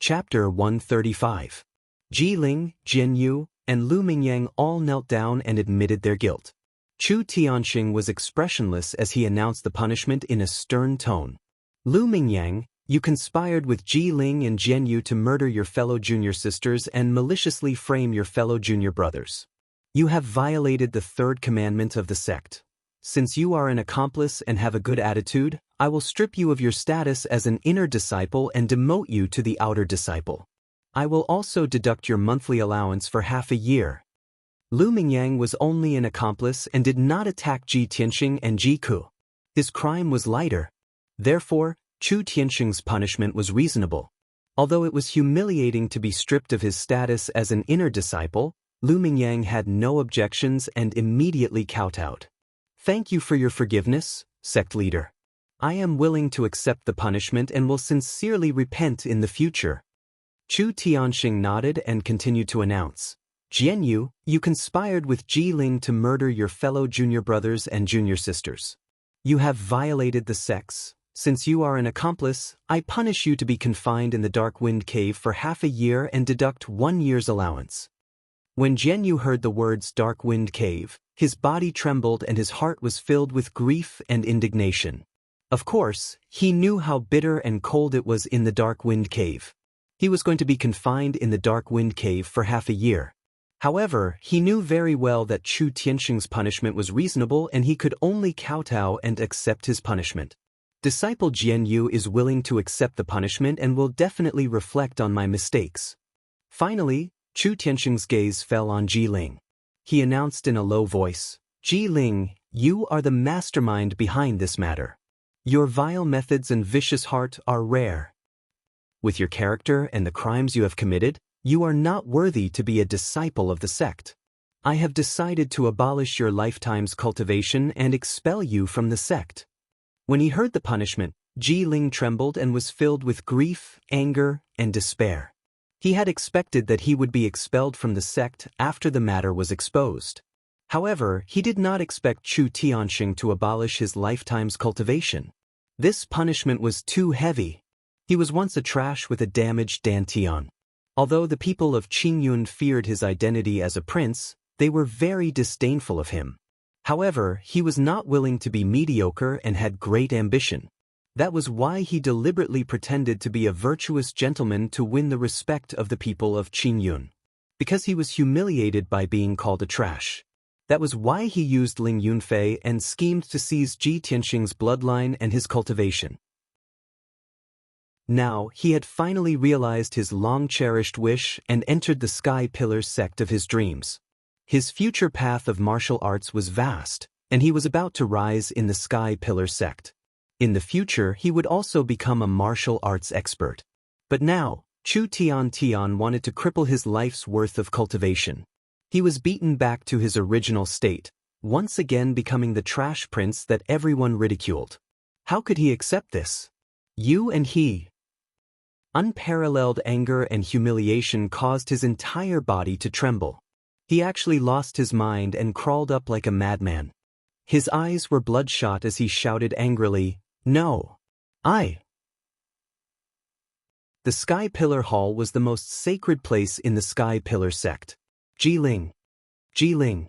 Chapter 135. Ji Ling, Jian Yu, and Lu Mingyang all knelt down and admitted their guilt. Chu Tianxing was expressionless as he announced the punishment in a stern tone. Lu Mingyang, you conspired with Ji Ling and Jian Yu to murder your fellow junior sisters and maliciously frame your fellow junior brothers. You have violated the third commandment of the sect. Since you are an accomplice and have a good attitude, I will strip you of your status as an inner disciple and demote you to the outer disciple. I will also deduct your monthly allowance for half a year. Lu Mingyang was only an accomplice and did not attack Ji Tianxing and Ji Ku. His crime was lighter. Therefore, Chu Tianxing's punishment was reasonable. Although it was humiliating to be stripped of his status as an inner disciple, Lu Mingyang had no objections and immediately kowtowed. Thank you for your forgiveness, sect leader. I am willing to accept the punishment and will sincerely repent in the future. Chu Tianxing nodded and continued to announce. Jian Yu, you conspired with Ji Ling to murder your fellow junior brothers and junior sisters. You have violated the sects. Since you are an accomplice, I punish you to be confined in the Dark Wind Cave for half a year and deduct 1 year's allowance. When Jian Yu heard the words Dark Wind Cave, his body trembled and his heart was filled with grief and indignation. Of course, he knew how bitter and cold it was in the Dark Wind Cave. He was going to be confined in the Dark Wind Cave for half a year. However, he knew very well that Chu Tianxing's punishment was reasonable and he could only kowtow and accept his punishment. Disciple Jian Yu is willing to accept the punishment and will definitely reflect on my mistakes. Finally, Chu Tianxing's gaze fell on Ji Ling. He announced in a low voice, Ji Ling, you are the mastermind behind this matter. Your vile methods and vicious heart are rare. With your character and the crimes you have committed, you are not worthy to be a disciple of the sect. I have decided to abolish your lifetime's cultivation and expel you from the sect. When he heard the punishment, Ji Ling trembled and was filled with grief, anger, and despair. He had expected that he would be expelled from the sect after the matter was exposed. However, he did not expect Chu Tianxing to abolish his lifetime's cultivation. This punishment was too heavy. He was once a trash with a damaged dantian. Although the people of Qingyun feared his identity as a prince, they were very disdainful of him. However, he was not willing to be mediocre and had great ambition. That was why he deliberately pretended to be a virtuous gentleman to win the respect of the people of Qingyun. Because he was humiliated by being called a trash. That was why he used Ling Yunfei and schemed to seize Ji Tianxing's bloodline and his cultivation. Now, he had finally realized his long-cherished wish and entered the Sky Pillar sect of his dreams. His future path of martial arts was vast, and he was about to rise in the Sky Pillar sect. In the future, he would also become a martial arts expert. But now, Chu Tian wanted to cripple his life's worth of cultivation. He was beaten back to his original state, once again becoming the trash prince that everyone ridiculed. How could he accept this? You and he. Unparalleled anger and humiliation caused his entire body to tremble. He actually lost his mind and crawled up like a madman. His eyes were bloodshot as he shouted angrily, No! The Sky Pillar Hall was the most sacred place in the Sky Pillar sect. Ji Ling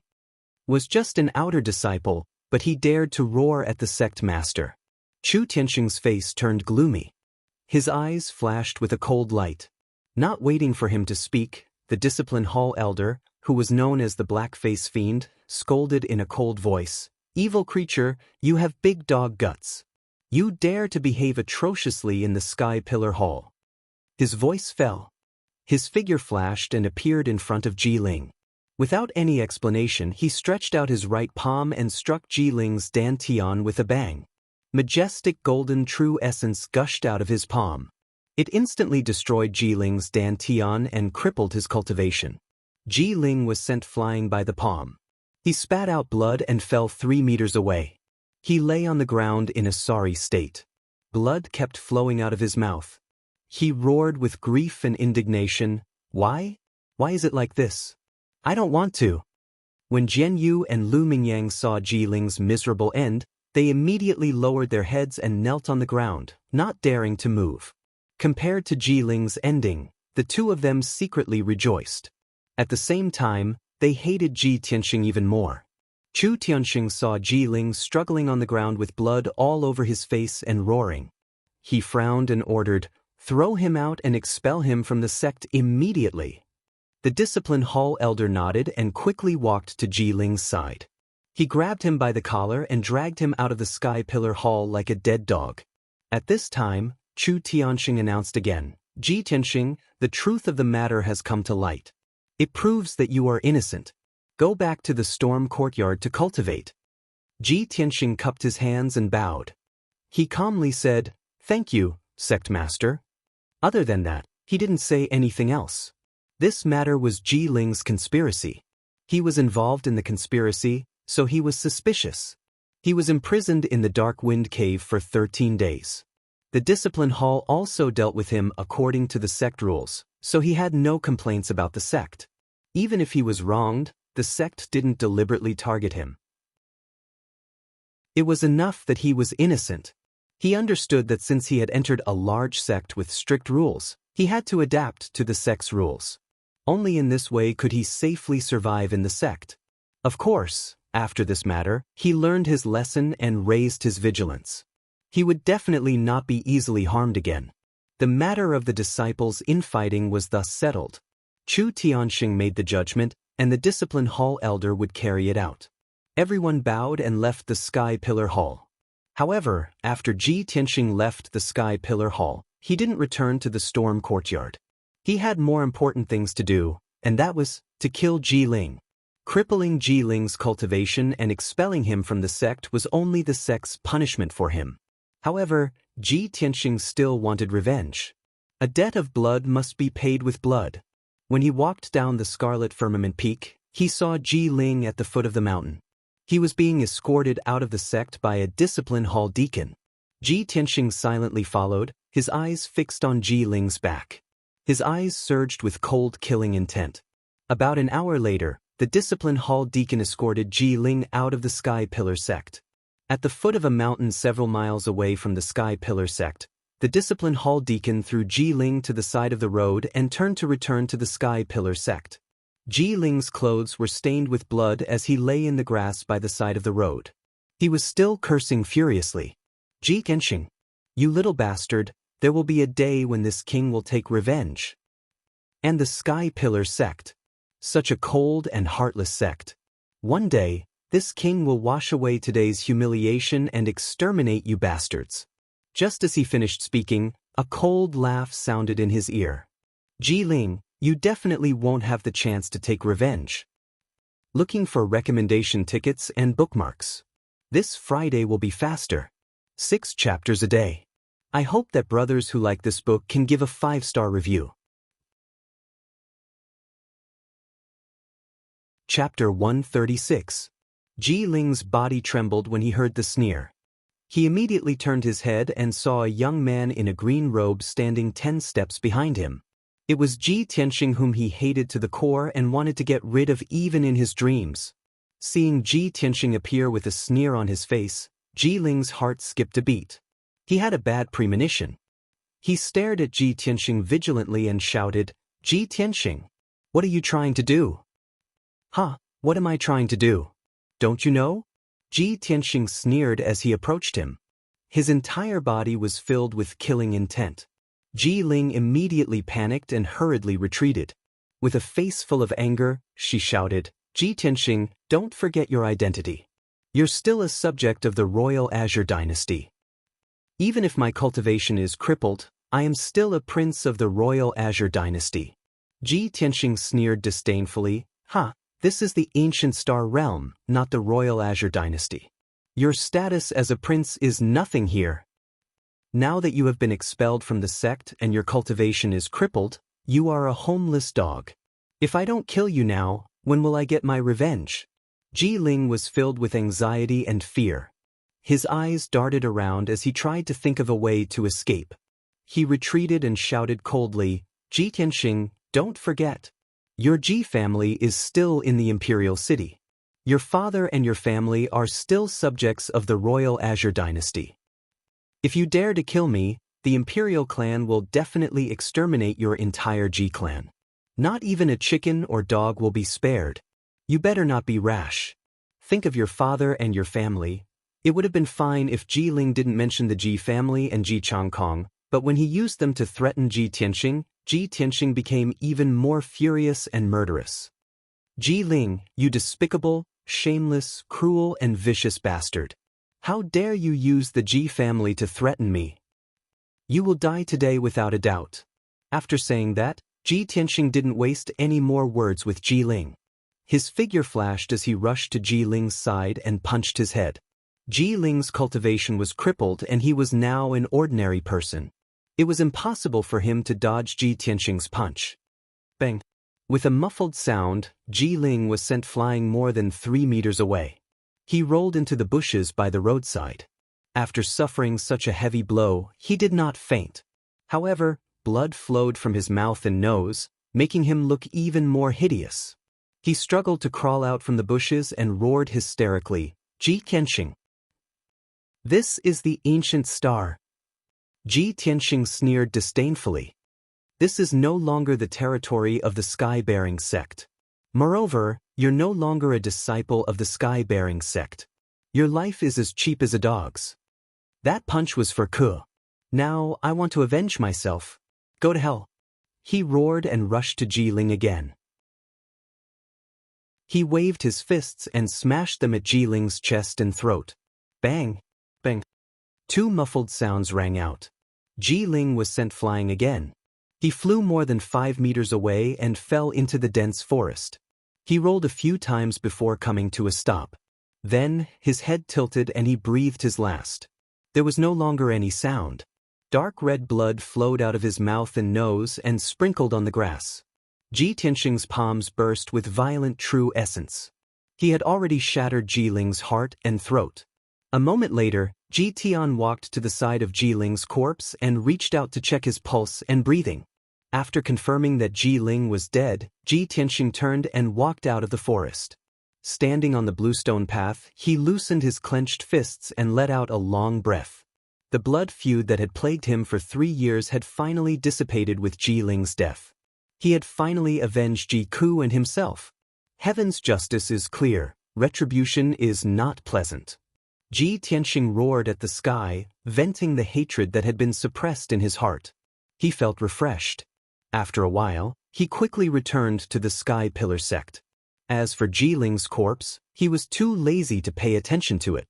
was just an outer disciple, but he dared to roar at the sect master. Chu Tianxing's face turned gloomy. His eyes flashed with a cold light. Not waiting for him to speak, the Discipline Hall elder, who was known as the Black-Face Fiend, scolded in a cold voice, Evil creature, you have big dog guts. You dare to behave atrociously in the Sky Pillar Hall. His voice fell. His figure flashed and appeared in front of Ji Ling. Without any explanation, he stretched out his right palm and struck Ji Ling's dantian with a bang. Majestic golden true essence gushed out of his palm. It instantly destroyed Ji Ling's dantian and crippled his cultivation. Ji Ling was sent flying by the palm. He spat out blood and fell 3 meters away. He lay on the ground in a sorry state. Blood kept flowing out of his mouth. He roared with grief and indignation, Why? Why is it like this? I don't want to. When Jian Yu and Lu Mingyang saw Ji Ling's miserable end, they immediately lowered their heads and knelt on the ground, not daring to move. Compared to Ji Ling's ending, the two of them secretly rejoiced. At the same time, they hated Ji Tianxing even more. Chu Tianxing saw Ji Ling struggling on the ground with blood all over his face and roaring. He frowned and ordered, "Throw him out and expel him from the sect immediately." The discipline hall elder nodded and quickly walked to Ji Ling's side. He grabbed him by the collar and dragged him out of the Sky Pillar Hall like a dead dog. At this time, Chu Tianxing announced again, "Ji Tianxing, the truth of the matter has come to light. It proves that you are innocent. Go back to the storm courtyard to cultivate." Ji Tianxing cupped his hands and bowed. He calmly said, "Thank you, sect master." Other than that, he didn't say anything else. This matter was Ji Ling's conspiracy. He was involved in the conspiracy, so he was suspicious. He was imprisoned in the Dark Wind Cave for 13 days. The discipline hall also dealt with him according to the sect rules, so he had no complaints about the sect. Even if he was wronged, the sect didn't deliberately target him. It was enough that he was innocent. He understood that since he had entered a large sect with strict rules, he had to adapt to the sect's rules. Only in this way could he safely survive in the sect. Of course, after this matter, he learned his lesson and raised his vigilance. He would definitely not be easily harmed again. The matter of the disciples' infighting was thus settled. Chu Tianxing made the judgment, and the discipline hall elder would carry it out. Everyone bowed and left the Sky Pillar Hall. However, after Ji Tianxing left the Sky Pillar Hall, he didn't return to the storm courtyard. He had more important things to do, and that was to kill Ji Ling. Crippling Ji Ling's cultivation and expelling him from the sect was only the sect's punishment for him. However, Ji Tianxing still wanted revenge. A debt of blood must be paid with blood. When he walked down the Scarlet Firmament Peak, he saw Ji Ling at the foot of the mountain. He was being escorted out of the sect by a discipline hall deacon. Ji Tianxing silently followed, his eyes fixed on Ji Ling's back. His eyes surged with cold killing intent. About an hour later, the discipline hall deacon escorted Ji Ling out of the Sky Pillar sect. At the foot of a mountain several miles away from the Sky Pillar sect, the discipline hall deacon threw Ji Ling to the side of the road and turned to return to the Sky Pillar sect. Ji Ling's clothes were stained with blood as he lay in the grass by the side of the road. He was still cursing furiously. "Ji Tianxing, you little bastard, there will be a day when this king will take revenge." And the Sky Pillar sect. Such a cold and heartless sect. One day, this king will wash away today's humiliation and exterminate you bastards. Just as he finished speaking, a cold laugh sounded in his ear. "Ji Ling, you definitely won't have the chance to take revenge." Looking for recommendation tickets and bookmarks. This Friday will be faster. 6 chapters a day. I hope that brothers who like this book can give a 5-star review. Chapter 136. Ji Ling's body trembled when he heard the sneer. He immediately turned his head and saw a young man in a green robe standing 10 steps behind him. It was Ji Tianxing, whom he hated to the core and wanted to get rid of even in his dreams. Seeing Ji Tianxing appear with a sneer on his face, Ji Ling's heart skipped a beat. He had a bad premonition. He stared at Ji Tianxing vigilantly and shouted, "Ji Tianxing, what are you trying to do?" "Huh, what am I trying to do? Don't you know?" Ji Tianxing sneered as he approached him. His entire body was filled with killing intent. Ji Ling immediately panicked and hurriedly retreated. With a face full of anger, she shouted, "Ji Tianxing, don't forget your identity. You're still a subject of the Royal Azure Dynasty. Even if my cultivation is crippled, I am still a prince of the Royal Azure Dynasty." Ji Tianxing sneered disdainfully, "Huh, this is the Ancient Star Realm, not the Royal Azure Dynasty. Your status as a prince is nothing here. Now that you have been expelled from the sect and your cultivation is crippled, you are a homeless dog. If I don't kill you now, when will I get my revenge?" Ji Ling was filled with anxiety and fear. His eyes darted around as he tried to think of a way to escape. He retreated and shouted coldly, "Ji Tianxing, don't forget. Your Ji family is still in the Imperial City. Your father and your family are still subjects of the Royal Azure Dynasty. If you dare to kill me, The Imperial clan will definitely exterminate your entire Ji clan. Not even a chicken or dog will be spared. You better not be rash. Think of your father and your family. It would have been fine if Ji Ling didn't mention the Ji family and Ji Changkong, but when he used them to threaten Ji Tianxing became even more furious and murderous. Ji Ling, you despicable, shameless, cruel and vicious bastard. How dare you use the Ji family to threaten me? You will die today without a doubt. After saying that, Ji Tianxing didn't waste any more words with Ji Ling. His figure flashed as he rushed to Ji Ling's side and punched his head. Ji Ling's cultivation was crippled and he was now an ordinary person. It was impossible for him to dodge Ji Tianxing's punch. Bang! With a muffled sound, Ji Ling was sent flying more than 3 meters away. He rolled into the bushes by the roadside. After suffering such a heavy blow, he did not faint. However, blood flowed from his mouth and nose, making him look even more hideous. He struggled to crawl out from the bushes and roared hysterically, Ji Tianxing. This is the ancient star. Ji Tianxing sneered disdainfully. This is no longer the territory of the sky-bearing sect. Moreover, you're no longer a disciple of the sky-bearing sect. Your life is as cheap as a dog's. That punch was for Ke. Now I want to avenge myself. Go to hell. He roared and rushed to Ji Ling again. He waved his fists and smashed them at Ji Ling's chest and throat. Bang! Bang! 2 muffled sounds rang out. Ji Ling was sent flying again. He flew more than 5 meters away and fell into the dense forest. He rolled a few times before coming to a stop. Then, his head tilted and he breathed his last. There was no longer any sound. Dark red blood flowed out of his mouth and nose and sprinkled on the grass. Ji Tianxing's palms burst with violent true essence. He had already shattered Ji Ling's heart and throat. A moment later, Ji Tian walked to the side of Ji Ling's corpse and reached out to check his pulse and breathing. After confirming that Ji Ling was dead, Ji Tianxing turned and walked out of the forest. Standing on the bluestone path, he loosened his clenched fists and let out a long breath. The blood feud that had plagued him for 3 years had finally dissipated with Ji Ling's death. He had finally avenged Ji Ku and himself. Heaven's justice is clear, retribution is not pleasant. Ji Tianxing roared at the sky, venting the hatred that had been suppressed in his heart. He felt refreshed. After a while, he quickly returned to the Sky Pillar sect. As for Ji Ling's corpse, he was too lazy to pay attention to it.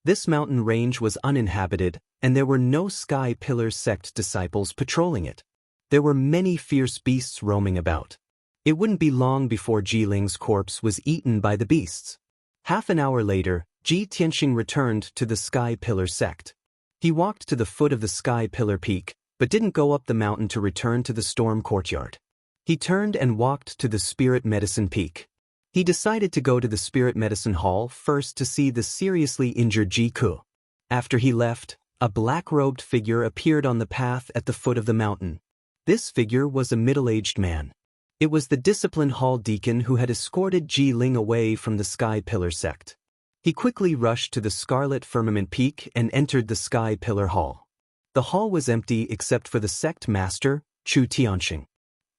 This mountain range was uninhabited, and there were no Sky Pillar sect disciples patrolling it. There were many fierce beasts roaming about. It wouldn't be long before Ji Ling's corpse was eaten by the beasts. Half an hour later, Ji Tianxing returned to the Sky Pillar sect. He walked to the foot of the Sky Pillar peak, but didn't go up the mountain to return to the storm courtyard. He turned and walked to the Spirit Medicine Peak. He decided to go to the Spirit Medicine Hall first to see the seriously injured Ji Ku. After he left, a black-robed figure appeared on the path at the foot of the mountain. This figure was a middle-aged man. It was the Discipline Hall deacon who had escorted Ji Ling away from the Sky Pillar sect. He quickly rushed to the Scarlet Firmament Peak and entered the Sky Pillar Hall. The hall was empty except for the sect master, Chu Tianxing.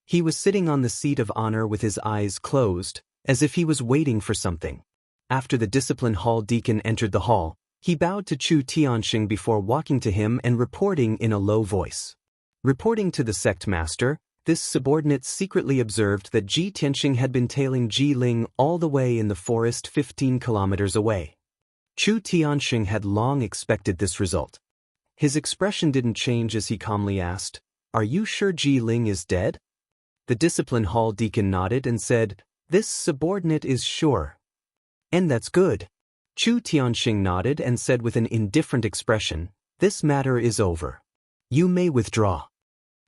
He was sitting on the seat of honor with his eyes closed, as if he was waiting for something. After the Discipline Hall deacon entered the hall, he bowed to Chu Tianxing before walking to him and reporting in a low voice. Reporting to the sect master, this subordinate secretly observed that Ji Tianxing had been tailing Ji Ling all the way in the forest 15 kilometers away. Chu Tianxing had long expected this result. His expression didn't change as he calmly asked, "Are you sure Ji Ling is dead?" The Discipline Hall deacon nodded and said, "This subordinate is sure." "And that's good." Chu Tianxing nodded and said with an indifferent expression, "This matter is over. You may withdraw."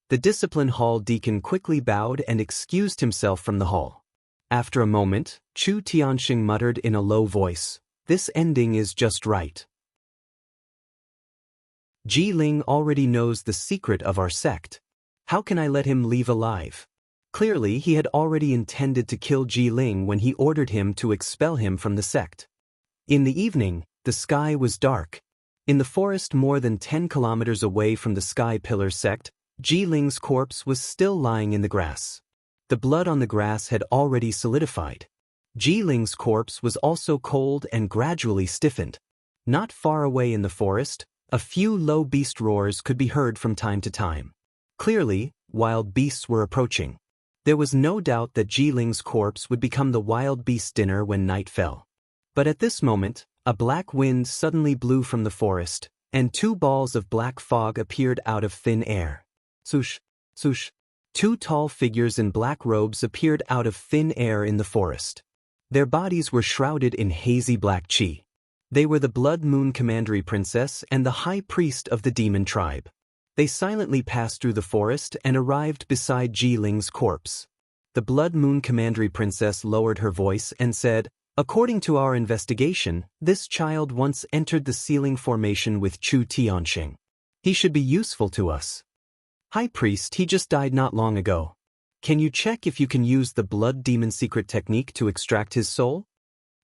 The Discipline Hall deacon quickly bowed and excused himself from the hall. After a moment, Chu Tianxing muttered in a low voice, "This ending is just right. Ji Ling already knows the secret of our sect. How can I let him leave alive?" Clearly, he had already intended to kill Ji Ling when he ordered him to expel him from the sect. In the evening, the sky was dark. In the forest more than 10 kilometers away from the Sky Pillar sect, Ji Ling's corpse was still lying in the grass. The blood on the grass had already solidified. Ji Ling's corpse was also cold and gradually stiffened. Not far away in the forest, a few low beast roars could be heard from time to time. Clearly, wild beasts were approaching. There was no doubt that Ji Ling's corpse would become the wild beast dinner when night fell. But at this moment, a black wind suddenly blew from the forest, and two balls of black fog appeared out of thin air. Swoosh, swoosh. Two tall figures in black robes appeared out of thin air in the forest. Their bodies were shrouded in hazy black chi. They were the Blood Moon Commandery Princess and the High Priest of the Demon Tribe. They silently passed through the forest and arrived beside Ji Ling's corpse. The Blood Moon Commandery Princess lowered her voice and said, "According to our investigation, this child once entered the ceiling formation with Chu Tianxing. He should be useful to us." "High Priest, he just died not long ago. Can you check if you can use the Blood Demon secret technique to extract his soul?"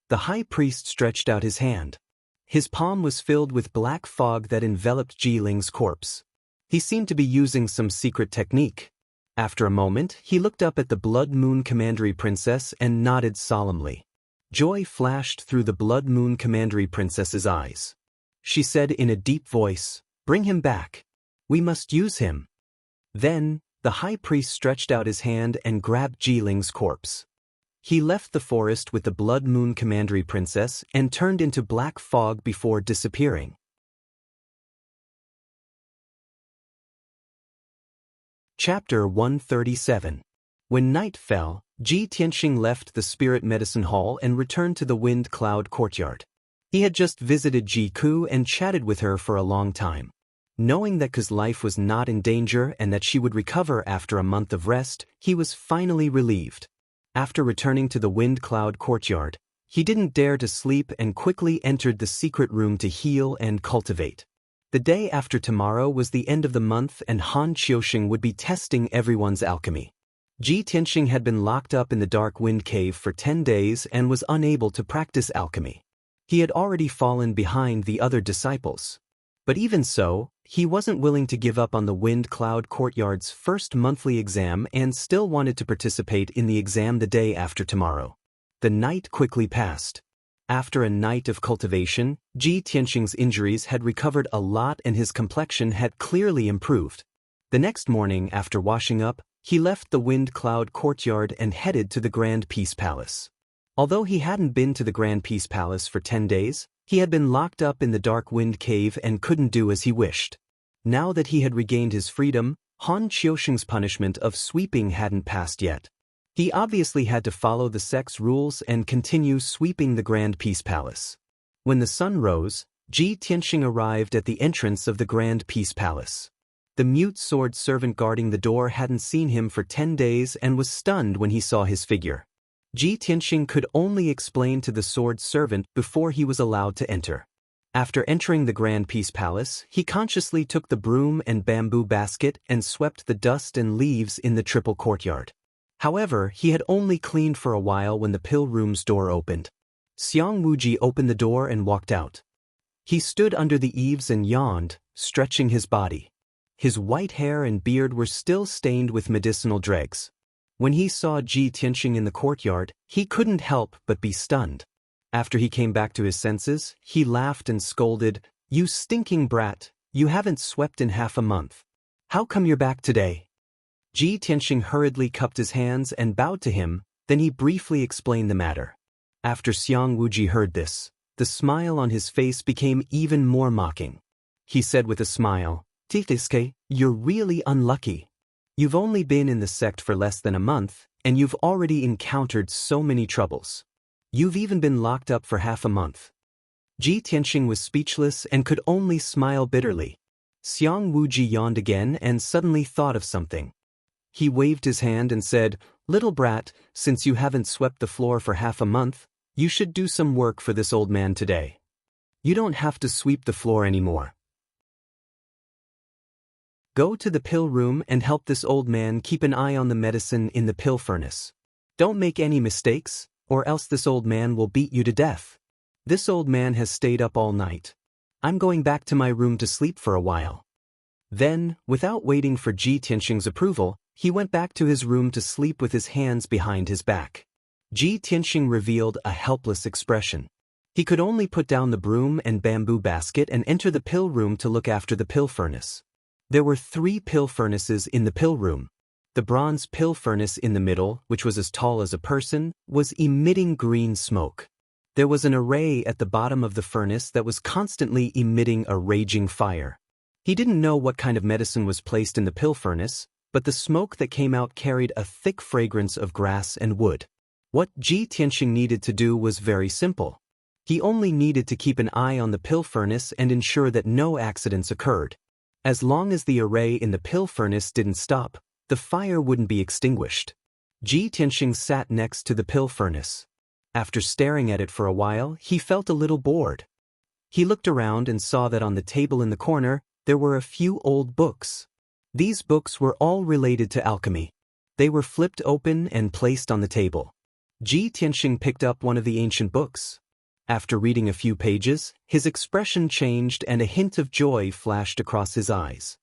The High Priest stretched out his hand. His palm was filled with black fog that enveloped Ji Ling's corpse. He seemed to be using some secret technique. After a moment, he looked up at the Blood Moon Commandery Princess and nodded solemnly. Joy flashed through the Blood Moon Commandery Princess's eyes. She said in a deep voice, "Bring him back. We must use him." Then, the High Priest stretched out his hand and grabbed Ji Ling's corpse. He left the forest with the Blood Moon Commandery Princess and turned into black fog before disappearing. Chapter 137. When night fell, Ji Tianxing left the Spirit Medicine Hall and returned to the Wind Cloud Courtyard. He had just visited Ji Ku and chatted with her for a long time. Knowing that Ku's life was not in danger and that she would recover after a month of rest, he was finally relieved. After returning to the Wind Cloud Courtyard, he didn't dare to sleep and quickly entered the secret room to heal and cultivate. The day after tomorrow was the end of the month and Han Qiuxing would be testing everyone's alchemy. Ji Tianxing had been locked up in the Dark Wind Cave for 10 days and was unable to practice alchemy. He had already fallen behind the other disciples. But even so, he wasn't willing to give up on the Wind Cloud Courtyard's first monthly exam and still wanted to participate in the exam the day after tomorrow. The night quickly passed. After a night of cultivation, Ji Tianxing's injuries had recovered a lot and his complexion had clearly improved. The next morning, after washing up, he left the Wind Cloud Courtyard and headed to the Grand Peace Palace. Although he hadn't been to the Grand Peace Palace for 10 days, he had been locked up in the Dark Wind Cave and couldn't do as he wished. Now that he had regained his freedom, Han Qiuxing's punishment of sweeping hadn't passed yet. He obviously had to follow the sect's rules and continue sweeping the Grand Peace Palace. When the sun rose, Ji Tianxing arrived at the entrance of the Grand Peace Palace. The mute sword servant guarding the door hadn't seen him for 10 days and was stunned when he saw his figure. Ji Tianxing could only explain to the sword servant before he was allowed to enter. After entering the Grand Peace Palace, he consciously took the broom and bamboo basket and swept the dust and leaves in the triple courtyard. However, he had only cleaned for a while when the pill room's door opened. Xiang Wuji opened the door and walked out. He stood under the eaves and yawned, stretching his body. His white hair and beard were still stained with medicinal dregs. When he saw Ji Tianxing in the courtyard, he couldn't help but be stunned. After he came back to his senses, he laughed and scolded, "You stinking brat, you haven't swept in half a month. How come you're back today?" Ji Tianxing hurriedly cupped his hands and bowed to him, then he briefly explained the matter. After Xiang Wuji heard this, the smile on his face became even more mocking. He said with a smile, "Titiske, you're really unlucky. You've only been in the sect for less than a month, and you've already encountered so many troubles. You've even been locked up for half a month." Ji Tianxing was speechless and could only smile bitterly. Xiang Wuji yawned again and suddenly thought of something. He waved his hand and said, "Little brat, since you haven't swept the floor for half a month, you should do some work for this old man today. You don't have to sweep the floor anymore. Go to the pill room and help this old man keep an eye on the medicine in the pill furnace. Don't make any mistakes, or else this old man will beat you to death. This old man has stayed up all night. I'm going back to my room to sleep for a while. Then, without waiting for Ji Tianxing's approval, he went back to his room to sleep with his hands behind his back. Ji Tianxing revealed a helpless expression. He could only put down the broom and bamboo basket and enter the pill room to look after the pill furnace. There were 3 pill furnaces in the pill room. The bronze pill furnace in the middle, which was as tall as a person, was emitting green smoke. There was an array at the bottom of the furnace that was constantly emitting a raging fire. He didn't know what kind of medicine was placed in the pill furnace, but the smoke that came out carried a thick fragrance of grass and wood. What Ji Tianxing needed to do was very simple. He only needed to keep an eye on the pill furnace and ensure that no accidents occurred. As long as the array in the pill furnace didn't stop, the fire wouldn't be extinguished. Ji Tianxing sat next to the pill furnace. After staring at it for a while, he felt a little bored. He looked around and saw that on the table in the corner, there were a few old books. These books were all related to alchemy. They were flipped open and placed on the table. Ji Tianxing picked up one of the ancient books. After reading a few pages, his expression changed and a hint of joy flashed across his eyes.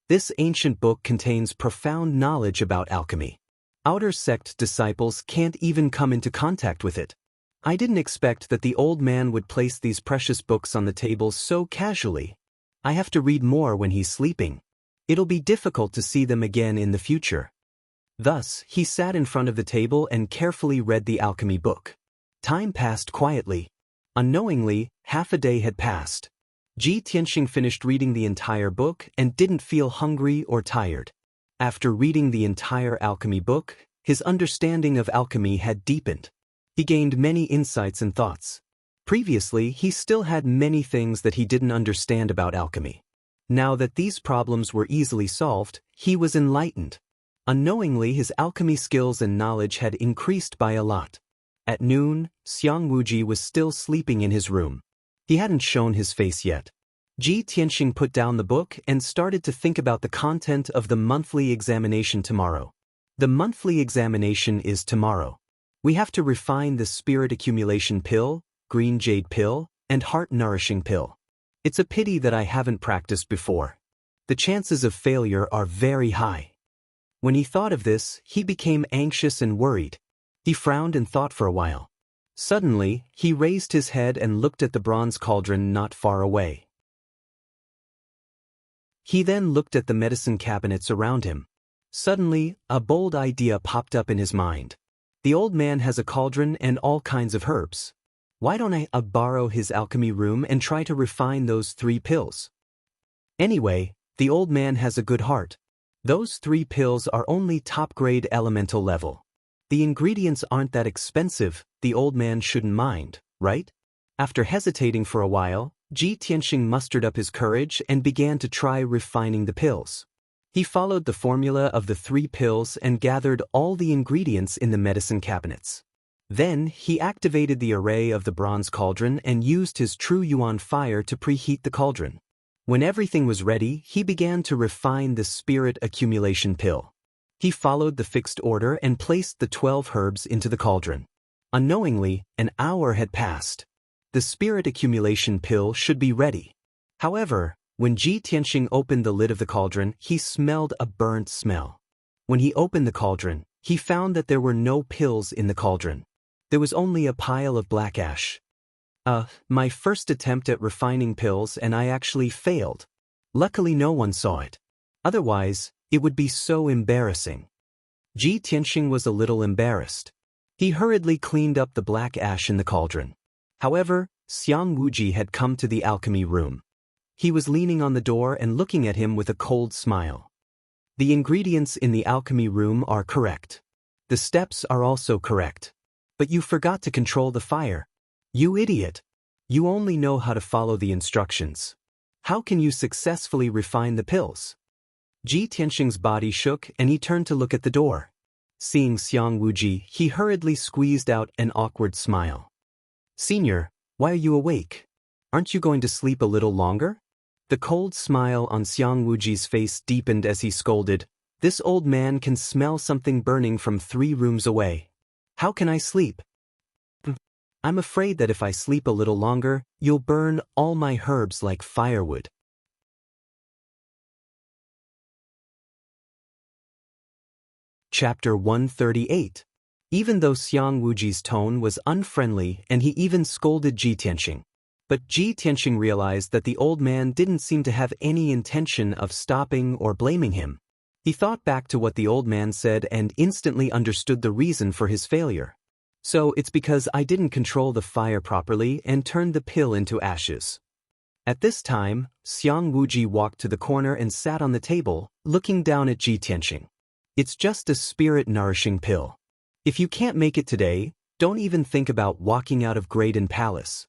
This ancient book contains profound knowledge about alchemy. Outer sect disciples can't even come into contact with it. I didn't expect that the old man would place these precious books on the table so casually. I have to read more when he's sleeping. It'll be difficult to see them again in the future. Thus, he sat in front of the table and carefully read the alchemy book. Time passed quietly. Unknowingly, half a day had passed. Ji Tianxing finished reading the entire book and didn't feel hungry or tired. After reading the entire alchemy book, his understanding of alchemy had deepened. He gained many insights and thoughts. Previously, he still had many things that he didn't understand about alchemy. Now that these problems were easily solved, he was enlightened. Unknowingly, his alchemy skills and knowledge had increased by a lot. At noon, Xiang Wuji was still sleeping in his room. He hadn't shown his face yet. Ji Tianxing put down the book and started to think about the content of the monthly examination tomorrow. The monthly examination is tomorrow. We have to refine the spirit accumulation pill, green jade pill, and heart nourishing pill. It's a pity that I haven't practiced before. The chances of failure are very high. When he thought of this, he became anxious and worried. He frowned and thought for a while. Suddenly, he raised his head and looked at the bronze cauldron not far away. He then looked at the medicine cabinets around him. Suddenly, a bold idea popped up in his mind. The old man has a cauldron and all kinds of herbs. Why don't I borrow his alchemy room and try to refine those 3 pills? Anyway, the old man has a good heart. Those 3 pills are only top-grade elemental level. The ingredients aren't that expensive, the old man shouldn't mind, right? After hesitating for a while, Ji Tianxing mustered up his courage and began to try refining the pills. He followed the formula of the 3 pills and gathered all the ingredients in the medicine cabinets. Then, he activated the array of the bronze cauldron and used his true yuan fire to preheat the cauldron. When everything was ready, he began to refine the spirit accumulation pill. He followed the fixed order and placed the 12 herbs into the cauldron. Unknowingly, an hour had passed. The spirit accumulation pill should be ready. However, when Ji Tianxing opened the lid of the cauldron, he smelled a burnt smell. When he opened the cauldron, he found that there were no pills in the cauldron. There was only a pile of black ash. My first attempt at refining pills and I actually failed. Luckily no one saw it. Otherwise, it would be so embarrassing. Ji Tianxing was a little embarrassed. He hurriedly cleaned up the black ash in the cauldron. However, Xiang Wuji had come to the alchemy room. He was leaning on the door and looking at him with a cold smile. The ingredients in the alchemy room are correct. The steps are also correct. But you forgot to control the fire. You idiot! You only know how to follow the instructions. How can you successfully refine the pills? Ji Tianxing's body shook and he turned to look at the door. Seeing Xiang Wuji, he hurriedly squeezed out an awkward smile. Senior, why are you awake? Aren't you going to sleep a little longer? The cold smile on Xiang Wuji's face deepened as he scolded. This old man can smell something burning from 3 rooms away. How can I sleep? I'm afraid that if I sleep a little longer, you'll burn all my herbs like firewood. Chapter 138. Even though Xiang Wuji's tone was unfriendly and he even scolded Ji Tianxing. But Ji Tianxing realized that the old man didn't seem to have any intention of stopping or blaming him. He thought back to what the old man said and instantly understood the reason for his failure. So it's because I didn't control the fire properly and turned the pill into ashes. At this time, Xiang Wuji walked to the corner and sat on the table, looking down at Ji Tianxing. It's just a spirit-nourishing pill. If you can't make it today, don't even think about walking out of Graydon Palace.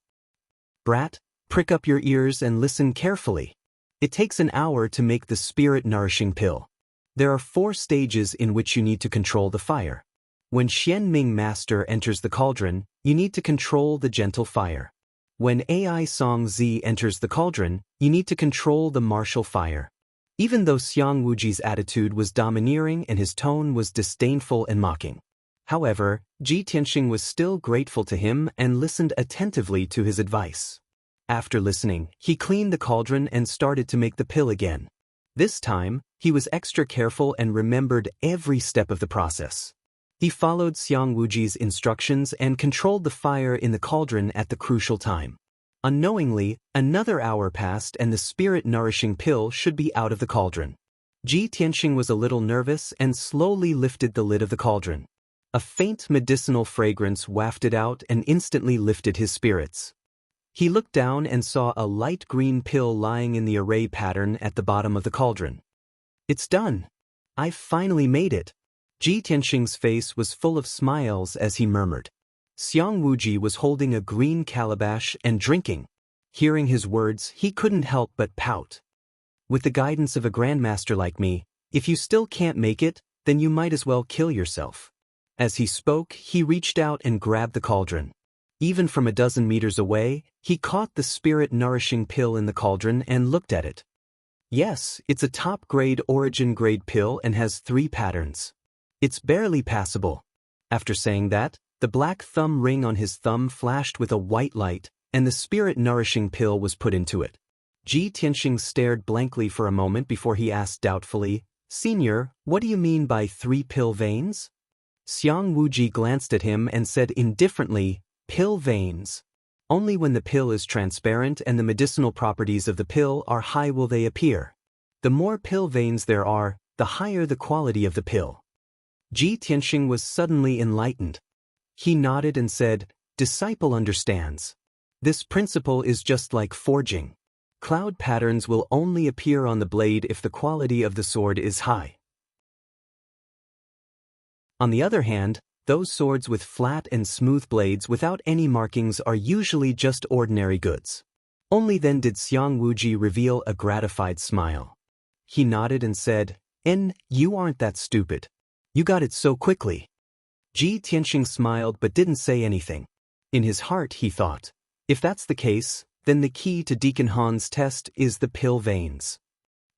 Brat, prick up your ears and listen carefully. It takes an hour to make the spirit-nourishing pill. There are 4 stages in which you need to control the fire. When Xian Ming Master enters the cauldron, you need to control the gentle fire. When AI Song Zi enters the cauldron, you need to control the martial fire. Even though Xiang Wuji's attitude was domineering and his tone was disdainful and mocking. However, Ji Tianxing was still grateful to him and listened attentively to his advice. After listening, he cleaned the cauldron and started to make the pill again. This time, he was extra careful and remembered every step of the process. He followed Xiang Wuji's instructions and controlled the fire in the cauldron at the crucial time. Unknowingly, another hour passed and the spirit-nourishing pill should be out of the cauldron. Ji Tianxing was a little nervous and slowly lifted the lid of the cauldron. A faint medicinal fragrance wafted out and instantly lifted his spirits. He looked down and saw a light green pill lying in the array pattern at the bottom of the cauldron. It's done. I've finally made it. Ji Tianxing's face was full of smiles as he murmured. Xiang Wuji was holding a green calabash and drinking. Hearing his words, he couldn't help but pout. With the guidance of a grandmaster like me, if you still can't make it, then you might as well kill yourself. As he spoke, he reached out and grabbed the cauldron. Even from a dozen meters away, he caught the spirit-nourishing pill in the cauldron and looked at it. Yes, it's a top-grade origin-grade pill and has 3 patterns. It's barely passable. After saying that, the black thumb ring on his thumb flashed with a white light, and the spirit-nourishing pill was put into it. Ji Tianxing stared blankly for a moment before he asked doubtfully, "Senior, what do you mean by 3 pill veins?" Xiang Wuji glanced at him and said indifferently, "Pill veins. Only when the pill is transparent and the medicinal properties of the pill are high will they appear. The more pill veins there are, the higher the quality of the pill." Ji Tianxing was suddenly enlightened. He nodded and said, "Disciple understands. This principle is just like forging. Cloud patterns will only appear on the blade if the quality of the sword is high. On the other hand, those swords with flat and smooth blades without any markings are usually just ordinary goods." Only then did Xiang Wuji reveal a gratified smile. He nodded and said, You aren't that stupid. You got it so quickly." Ji Tianxing smiled but didn't say anything. In his heart he thought, if that's the case, then the key to Deacon Han's test is the pill veins.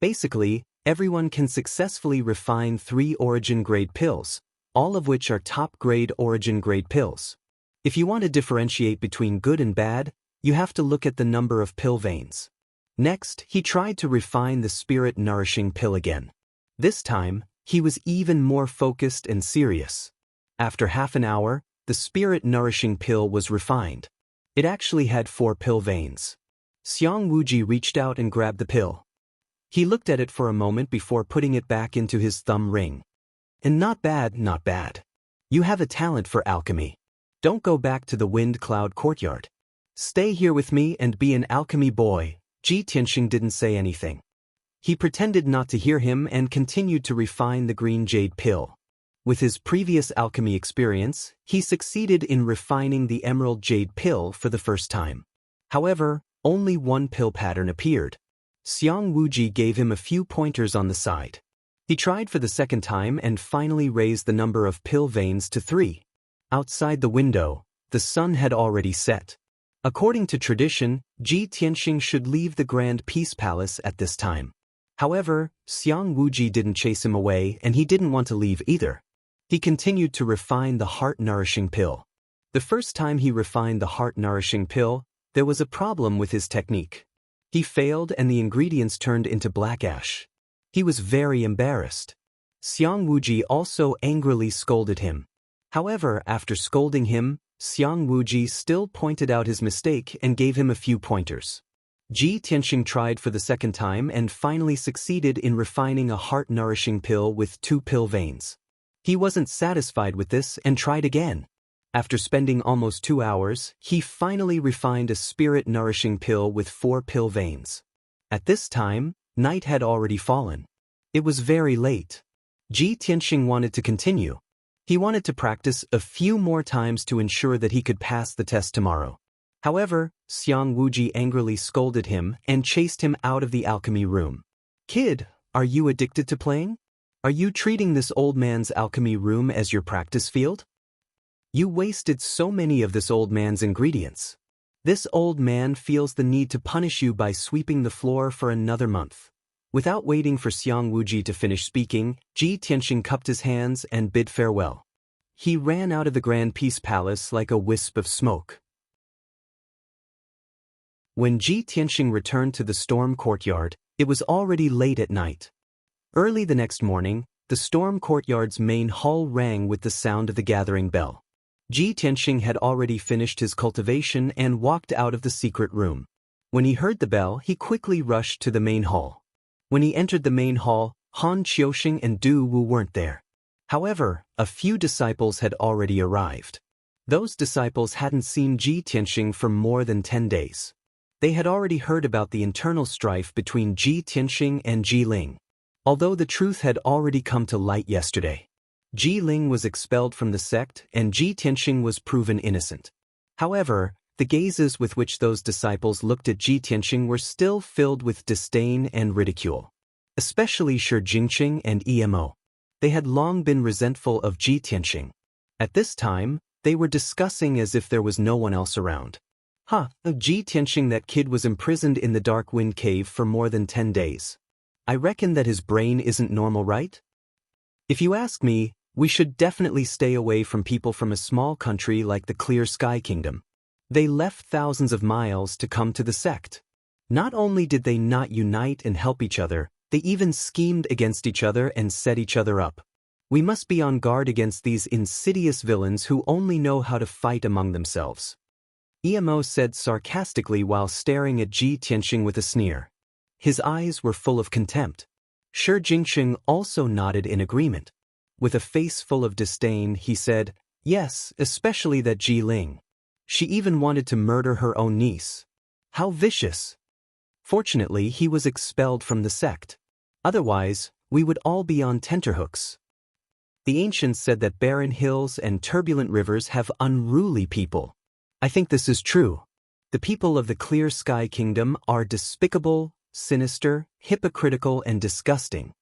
Basically, everyone can successfully refine 3 origin-grade pills, all of which are top-grade origin-grade pills. If you want to differentiate between good and bad, you have to look at the number of pill veins. Next, he tried to refine the spirit-nourishing pill again. This time, he was even more focused and serious. After half an hour, the spirit-nourishing pill was refined. It actually had 4 pill veins. Xiang Wuji reached out and grabbed the pill. He looked at it for a moment before putting it back into his thumb ring. And not bad, not bad. You have a talent for alchemy. Don't go back to the Wind Cloud Courtyard. Stay here with me and be an alchemy boy. Ji Tianxing didn't say anything. He pretended not to hear him and continued to refine the green jade pill. With his previous alchemy experience, he succeeded in refining the emerald jade pill for the first time. However, only 1 pill pattern appeared. Xiang Wuji gave him a few pointers on the side. He tried for the second time and finally raised the number of pill veins to 3. Outside the window, the sun had already set. According to tradition, Ji Tianxing should leave the Grand Peace Palace at this time. However, Xiang Wuji didn't chase him away and he didn't want to leave either. He continued to refine the heart-nourishing pill. The first time he refined the heart-nourishing pill, there was a problem with his technique. He failed and the ingredients turned into black ash. He was very embarrassed. Xiang Wuji also angrily scolded him. However, after scolding him, Xiang Wuji still pointed out his mistake and gave him a few pointers. Ji Tianxing tried for the second time and finally succeeded in refining a heart-nourishing pill with 2 pill veins. He wasn't satisfied with this and tried again. After spending almost 2 hours, he finally refined a spirit-nourishing pill with 4 pill veins. At this time, night had already fallen. It was very late. Ji Tianxing wanted to continue. He wanted to practice a few more times to ensure that he could pass the test tomorrow. However, Xiang Wuji angrily scolded him and chased him out of the alchemy room. "Kid, are you addicted to playing? Are you treating this old man's alchemy room as your practice field? You wasted so many of this old man's ingredients. This old man feels the need to punish you by sweeping the floor for another month." Without waiting for Xiang Wuji to finish speaking, Ji Tianxing cupped his hands and bid farewell. He ran out of the Grand Peace Palace like a wisp of smoke. When Ji Tianxing returned to the storm courtyard, it was already late at night. Early the next morning, the storm courtyard's main hall rang with the sound of the gathering bell. Ji Tianxing had already finished his cultivation and walked out of the secret room. When he heard the bell, he quickly rushed to the main hall. When he entered the main hall, Han Qiuxing and Du Wu weren't there. However, a few disciples had already arrived. Those disciples hadn't seen Ji Tianxing for more than 10 days. They had already heard about the internal strife between Ji Tianxing and Ji Ling. Although the truth had already come to light yesterday. Ji Ling was expelled from the sect and Ji Tianxing was proven innocent. However, the gazes with which those disciples looked at Ji Tianxing were still filled with disdain and ridicule. Especially Shi Jingqing and Emo. They had long been resentful of Ji Tianxing. At this time, they were discussing as if there was no one else around. Ji Tianxing, that kid was imprisoned in the Dark Wind Cave for more than 10 days. I reckon that his brain isn't normal, right? If you ask me, we should definitely stay away from people from a small country like the Clear Sky Kingdom. They left thousands of miles to come to the sect. Not only did they not unite and help each other, they even schemed against each other and set each other up. We must be on guard against these insidious villains who only know how to fight among themselves. Emo said sarcastically while staring at Ji Tianxing with a sneer. His eyes were full of contempt. Shi Jingqing also nodded in agreement. With a face full of disdain, he said, "Yes, especially that Ji Ling. She even wanted to murder her own niece. How vicious!" Fortunately, he was expelled from the sect. Otherwise, we would all be on tenterhooks. The ancients said that barren hills and turbulent rivers have unruly people. I think this is true. The people of the Clear Sky Kingdom are despicable, sinister, hypocritical, and disgusting.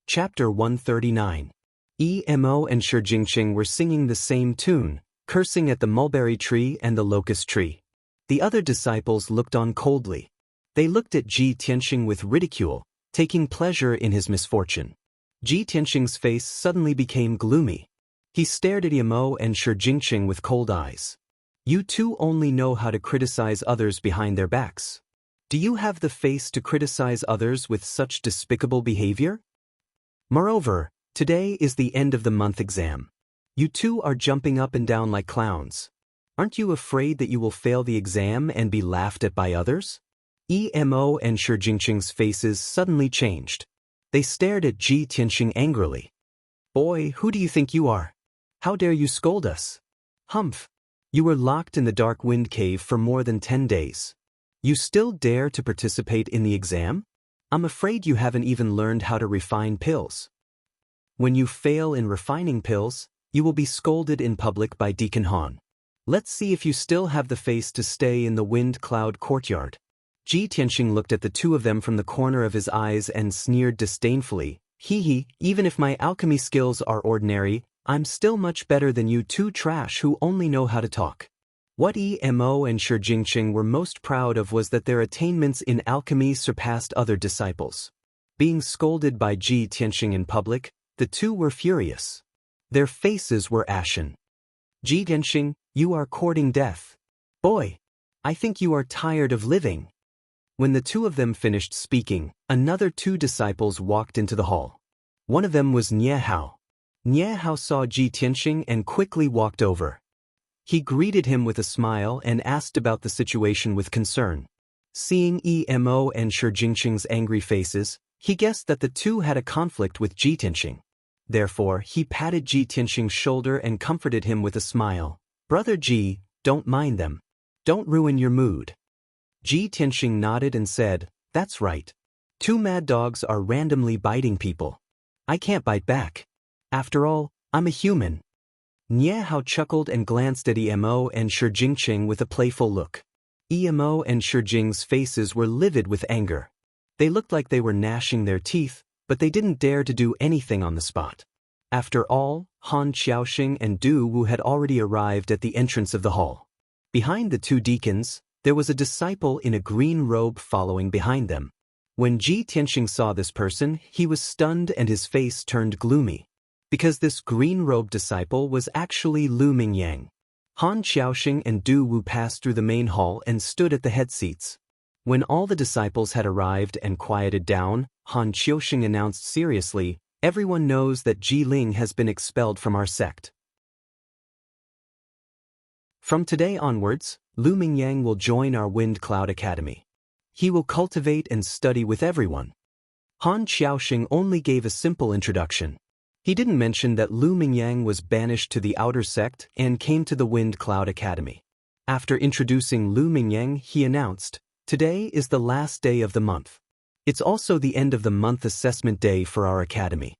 Chapter 139. Emo and Shi Jingqing were singing the same tune, cursing at the mulberry tree and the locust tree. The other disciples looked on coldly. They looked at Ji Tianxing with ridicule, taking pleasure in his misfortune. Ji Tianxing's face suddenly became gloomy. He stared at Emo and Shi Jingqing with cold eyes. You two only know how to criticize others behind their backs. Do you have the face to criticize others with such despicable behavior? Moreover, today is the end of the month exam. You two are jumping up and down like clowns. Aren't you afraid that you will fail the exam and be laughed at by others? Emo and Shi Jingqing's faces suddenly changed. They stared at Ji Tianxing angrily. Boy, who do you think you are? How dare you scold us? Humph! You were locked in the Dark Wind Cave for more than 10 days. You still dare to participate in the exam? I'm afraid you haven't even learned how to refine pills. When you fail in refining pills, you will be scolded in public by Deacon Han. Let's see if you still have the face to stay in the Wind Cloud Courtyard. Ji Tianxing looked at the two of them from the corner of his eyes and sneered disdainfully. Even if my alchemy skills are ordinary, I'm still much better than you two trash who only know how to talk. What Emo and Shi Jingqing were most proud of was that their attainments in alchemy surpassed other disciples. Being scolded by Ji Tianxing in public, the two were furious. Their faces were ashen. Ji Tianxing, you are courting death. Boy, I think you are tired of living. When the two of them finished speaking, another two disciples walked into the hall. One of them was Nie Hao. Nie Hao saw Ji Tianxing and quickly walked over. He greeted him with a smile and asked about the situation with concern. Seeing Emo and Shi Jingqing's angry faces, he guessed that the two had a conflict with Ji Tianxing. Therefore, he patted Ji Tianxing's shoulder and comforted him with a smile. Brother Ji, don't mind them. Don't ruin your mood. Ji Tianxing nodded and said, that's right. Two mad dogs are randomly biting people. I can't bite back. After all, I'm a human. Nie Hao chuckled and glanced at Emo and Shi Jingqing with a playful look. Emo and Shi Jing's faces were livid with anger. They looked like they were gnashing their teeth, but they didn't dare to do anything on the spot. After all, Han Xiaoxing and Du Wu had already arrived at the entrance of the hall. Behind the two deacons, there was a disciple in a green robe following behind them. When Ji Tianxing saw this person, he was stunned and his face turned gloomy. Because this green-robed disciple was actually Lu Mingyang. Han Xiaoxing and Du Wu passed through the main hall and stood at the head seats. When all the disciples had arrived and quieted down, Han Xiaoxing announced seriously, everyone knows that Ji Ling has been expelled from our sect. From today onwards, Lu Mingyang will join our Wind Cloud Academy. He will cultivate and study with everyone. Han Xiaoxing only gave a simple introduction. He didn't mention that Lu Mingyang was banished to the outer sect and came to the Wind Cloud Academy. After introducing Lu Mingyang, he announced, today is the last day of the month. It's also the end of the month assessment day for our academy.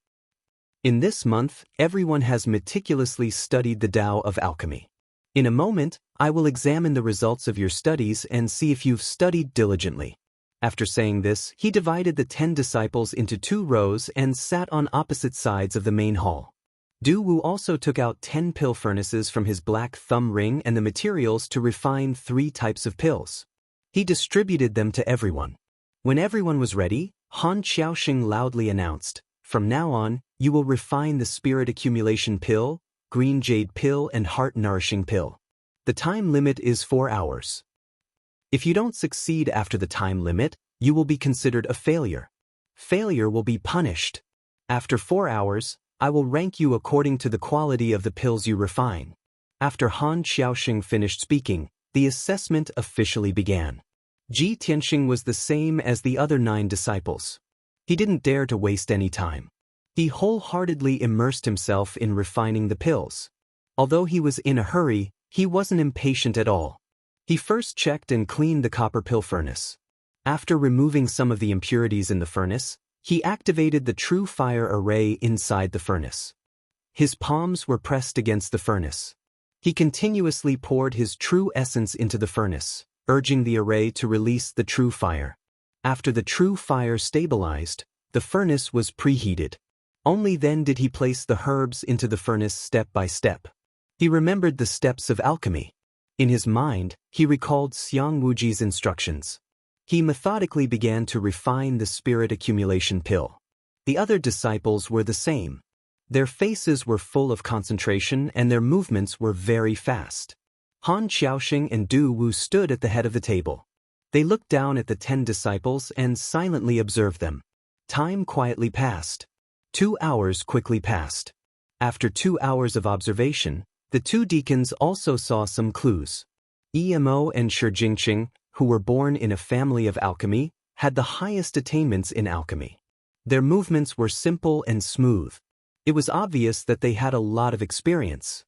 In this month, everyone has meticulously studied the Tao of alchemy. In a moment, I will examine the results of your studies and see if you've studied diligently. After saying this, he divided the 10 disciples into 2 rows and sat on opposite sides of the main hall. Du Wu also took out 10 pill furnaces from his black thumb ring and the materials to refine 3 types of pills. He distributed them to everyone. When everyone was ready, Han Xiaoxing loudly announced, from now on, you will refine the spirit accumulation pill, green jade pill and heart nourishing pill. The time limit is 4 hours. If you don't succeed after the time limit, you will be considered a failure. Failure will be punished. After 4 hours, I will rank you according to the quality of the pills you refine. After Han Xiaoxing finished speaking, the assessment officially began. Ji Tianxing was the same as the other 9 disciples. He didn't dare to waste any time. He wholeheartedly immersed himself in refining the pills. Although he was in a hurry, he wasn't impatient at all. He first checked and cleaned the copper pill furnace. After removing some of the impurities in the furnace, he activated the true fire array inside the furnace. His palms were pressed against the furnace. He continuously poured his true essence into the furnace, urging the array to release the true fire. After the true fire stabilized, the furnace was preheated. Only then did he place the herbs into the furnace step by step. He remembered the steps of alchemy. In his mind, he recalled Xiang Wuji's instructions. He methodically began to refine the spirit accumulation pill. The other disciples were the same. Their faces were full of concentration and their movements were very fast. Han Xiaoxing and Du Wu stood at the head of the table. They looked down at the 10 disciples and silently observed them. Time quietly passed. 2 hours quickly passed. After 2 hours of observation, the 2 deacons also saw some clues. Emo and Shi Jingqing, who were born in a family of alchemy, had the highest attainments in alchemy. Their movements were simple and smooth. It was obvious that they had a lot of experience.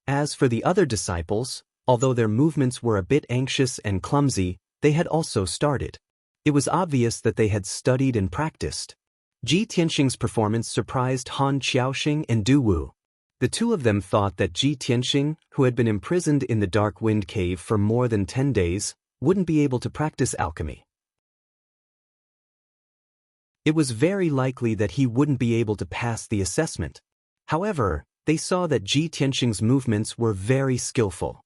As for the other disciples, although their movements were a bit anxious and clumsy, they had also started. It was obvious that they had studied and practiced. Ji Tianxing's performance surprised Han Xiaoxing and Du Wu. The 2 of them thought that Ji Tianxing, who had been imprisoned in the Dark Wind Cave for more than 10 days, wouldn't be able to practice alchemy. It was very likely that he wouldn't be able to pass the assessment. However, they saw that Ji Tianxing's movements were very skillful.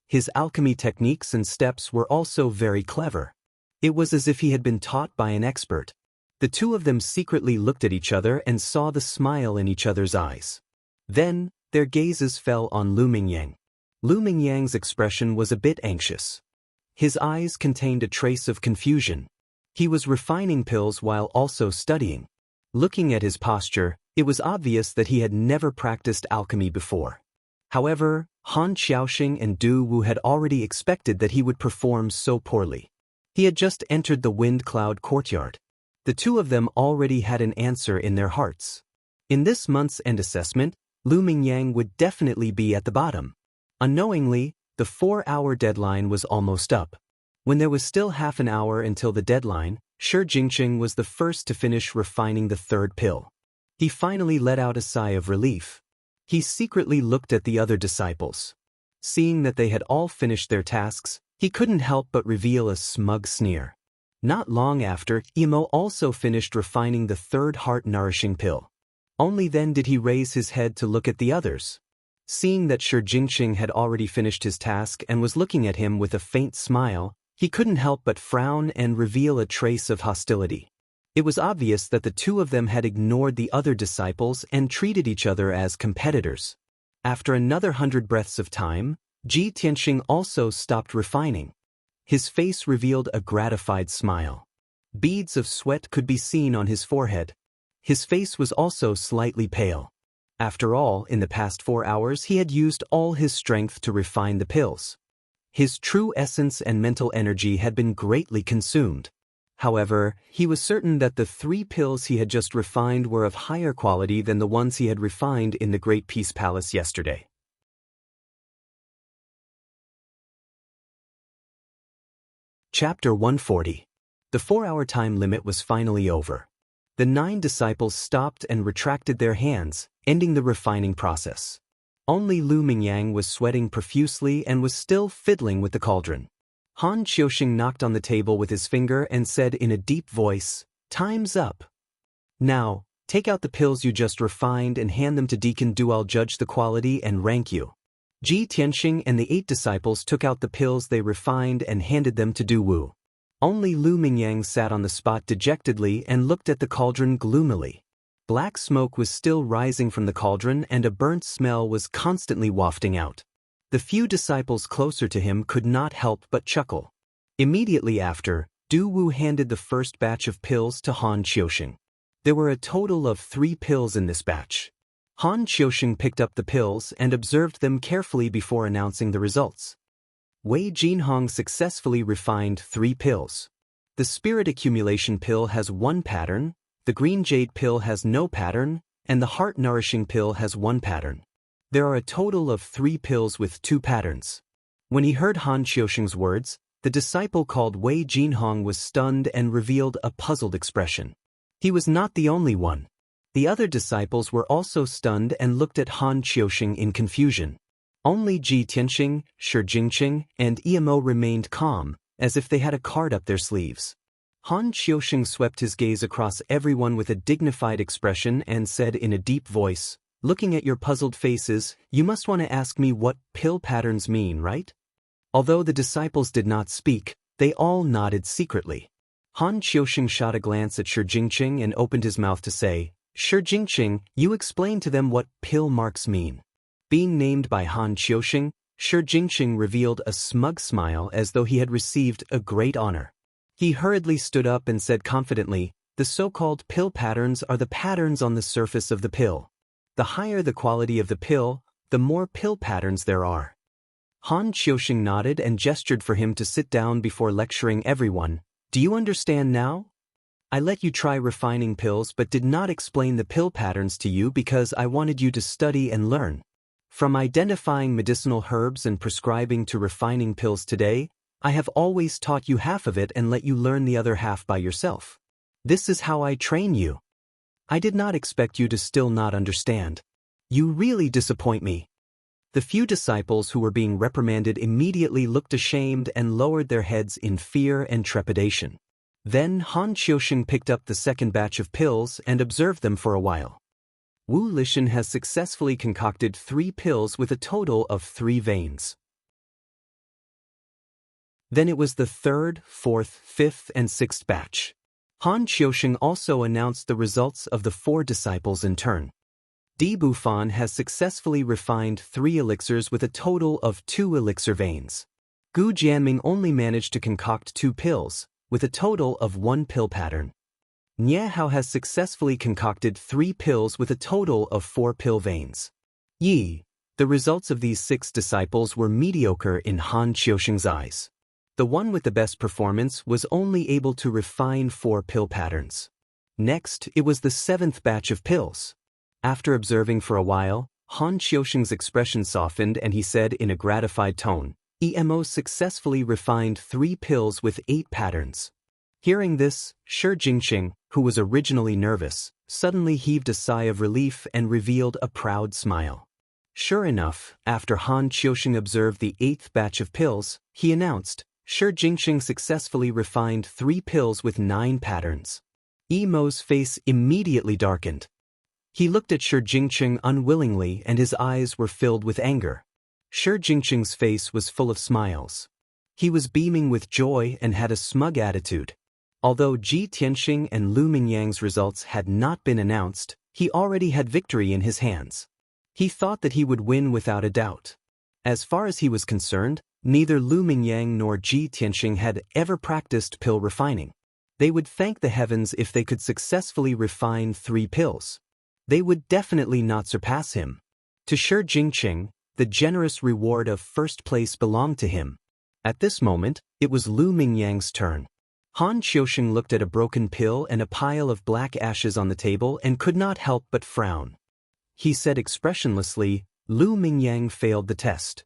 His alchemy techniques and steps were also very clever. It was as if he had been taught by an expert. The two of them secretly looked at each other and saw the smile in each other's eyes. Then, their gazes fell on Lu Mingyang. Lu Mingyang's expression was a bit anxious. His eyes contained a trace of confusion. He was refining pills while also studying. Looking at his posture, it was obvious that he had never practiced alchemy before. However, Han Xiaoxing and Du Wu had already expected that he would perform so poorly. He had just entered the wind cloud courtyard. The two of them already had an answer in their hearts. In this month's end assessment, Lu Mingyang would definitely be at the bottom. Unknowingly, the 4-hour deadline was almost up. When there was still half an hour until the deadline, Shi Jingqing was the first to finish refining the third pill. He finally let out a sigh of relief. He secretly looked at the other disciples. Seeing that they had all finished their tasks, he couldn't help but reveal a smug sneer. Not long after, Imo also finished refining the third heart-nourishing pill. Only then did he raise his head to look at the others. Seeing that Shi Jingqing had already finished his task and was looking at him with a faint smile, he couldn't help but frown and reveal a trace of hostility. It was obvious that the two of them had ignored the other disciples and treated each other as competitors. After another 100 breaths of time, Ji Tianxing also stopped refining. His face revealed a gratified smile. Beads of sweat could be seen on his forehead. His face was also slightly pale. After all, in the past 4 hours he had used all his strength to refine the pills. His true essence and mental energy had been greatly consumed. However, he was certain that the 3 pills he had just refined were of higher quality than the ones he had refined in the Great Peace Palace yesterday. Chapter 140. The 4-hour time limit was finally over. The 9 disciples stopped and retracted their hands, ending the refining process. Only Lu Mingyang was sweating profusely and was still fiddling with the cauldron. Han Xiaoxing knocked on the table with his finger and said in a deep voice, "Time's up. Now, take out the pills you just refined and hand them to Deacon Du. I'll judge the quality and rank you." Ji Tianxing and the 8 disciples took out the pills they refined and handed them to Du Wu. Only Lu Mingyang sat on the spot dejectedly and looked at the cauldron gloomily. Black smoke was still rising from the cauldron and a burnt smell was constantly wafting out. The few disciples closer to him could not help but chuckle. Immediately after, Du Wu handed the first batch of pills to Han Xiaoxing. There were a total of 3 pills in this batch. Han Xiaoxing picked up the pills and observed them carefully before announcing the results. Wei Jinhong successfully refined 3 pills. The spirit accumulation pill has 1 pattern, the green jade pill has no pattern, and the heart-nourishing pill has 1 pattern. There are a total of 3 pills with 2 patterns. When he heard Han Xiaoxing's words, the disciple called Wei Jinhong was stunned and revealed a puzzled expression. He was not the only one. The other disciples were also stunned and looked at Han Xiaoxing in confusion. Only Ji Tianxing, Shi Jingqing, and Imo remained calm, as if they had a card up their sleeves. Han Xiaoxing swept his gaze across everyone with a dignified expression and said in a deep voice, "Looking at your puzzled faces, you must want to ask me what pill patterns mean, right?" Although the disciples did not speak, they all nodded secretly. Han Xiaoxing shot a glance at Shi Jingqing and opened his mouth to say, "Shi Jingqing, you explain to them what pill marks mean." Being named by Han Xiaoxing, Shi Jingqing revealed a smug smile as though he had received a great honor. He hurriedly stood up and said confidently, "The so-called pill patterns are the patterns on the surface of the pill. The higher the quality of the pill, the more pill patterns there are." Han Xiaoxing nodded and gestured for him to sit down before lecturing everyone. "Do you understand now? I let you try refining pills but did not explain the pill patterns to you because I wanted you to study and learn. From identifying medicinal herbs and prescribing to refining pills today, I have always taught you half of it and let you learn the other half by yourself. This is how I train you. I did not expect you to still not understand. You really disappoint me." The few disciples who were being reprimanded immediately looked ashamed and lowered their heads in fear and trepidation. Then Han Xiaoxing picked up the second batch of pills and observed them for a while. Wu Lishan has successfully concocted 3 pills with a total of 3 veins. Then it was the 3rd, 4th, 5th, and 6th batch. Han Qiusheng also announced the results of the 4 disciples in turn. Di Bufan has successfully refined 3 elixirs with a total of 2 elixir veins. Gu Jianming only managed to concoct 2 pills, with a total of 1 pill pattern. Nie Hao has successfully concocted 3 pills with a total of 4 pill veins. The results of these 6 disciples were mediocre in Han Qiusheng's eyes. The one with the best performance was only able to refine 4 pill patterns. Next, it was the 7th batch of pills. After observing for a while, Han Qiusheng's expression softened and he said in a gratified tone, "Emo successfully refined 3 pills with 8 patterns." Hearing this, Shi Jingqing, who was originally nervous, suddenly heaved a sigh of relief and revealed a proud smile. Sure enough, after Han Qiusheng observed the 8th batch of pills, he announced, Shi Jingqing successfully refined 3 pills with 9 patterns. Emo's face immediately darkened. He looked at Shi Jingqing unwillingly and his eyes were filled with anger. Shi Jingqing's face was full of smiles. He was beaming with joy and had a smug attitude. Although Ji Tianxing and Lu Mingyang's results had not been announced, he already had victory in his hands. He thought that he would win without a doubt. As far as he was concerned, neither Lu Mingyang nor Ji Tianxing had ever practiced pill refining. They would thank the heavens if they could successfully refine 3 pills. They would definitely not surpass him. To Shi Jingqing, the generous reward of first place belonged to him. At this moment, it was Lu Mingyang's turn. Han Qiusheng looked at a broken pill and a pile of black ashes on the table and could not help but frown. He said expressionlessly, "Lu Mingyang failed the test."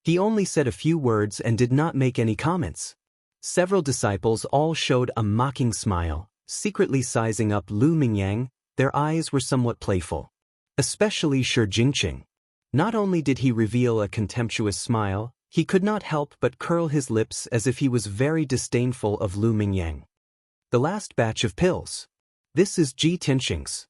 He only said a few words and did not make any comments. Several disciples all showed a mocking smile, secretly sizing up Lu Mingyang. Their eyes were somewhat playful. Especially Shi Jingqing. Not only did he reveal a contemptuous smile, he could not help but curl his lips as if he was very disdainful of Lu Mingyang. The last batch of pills. This is Ji Tianxing's.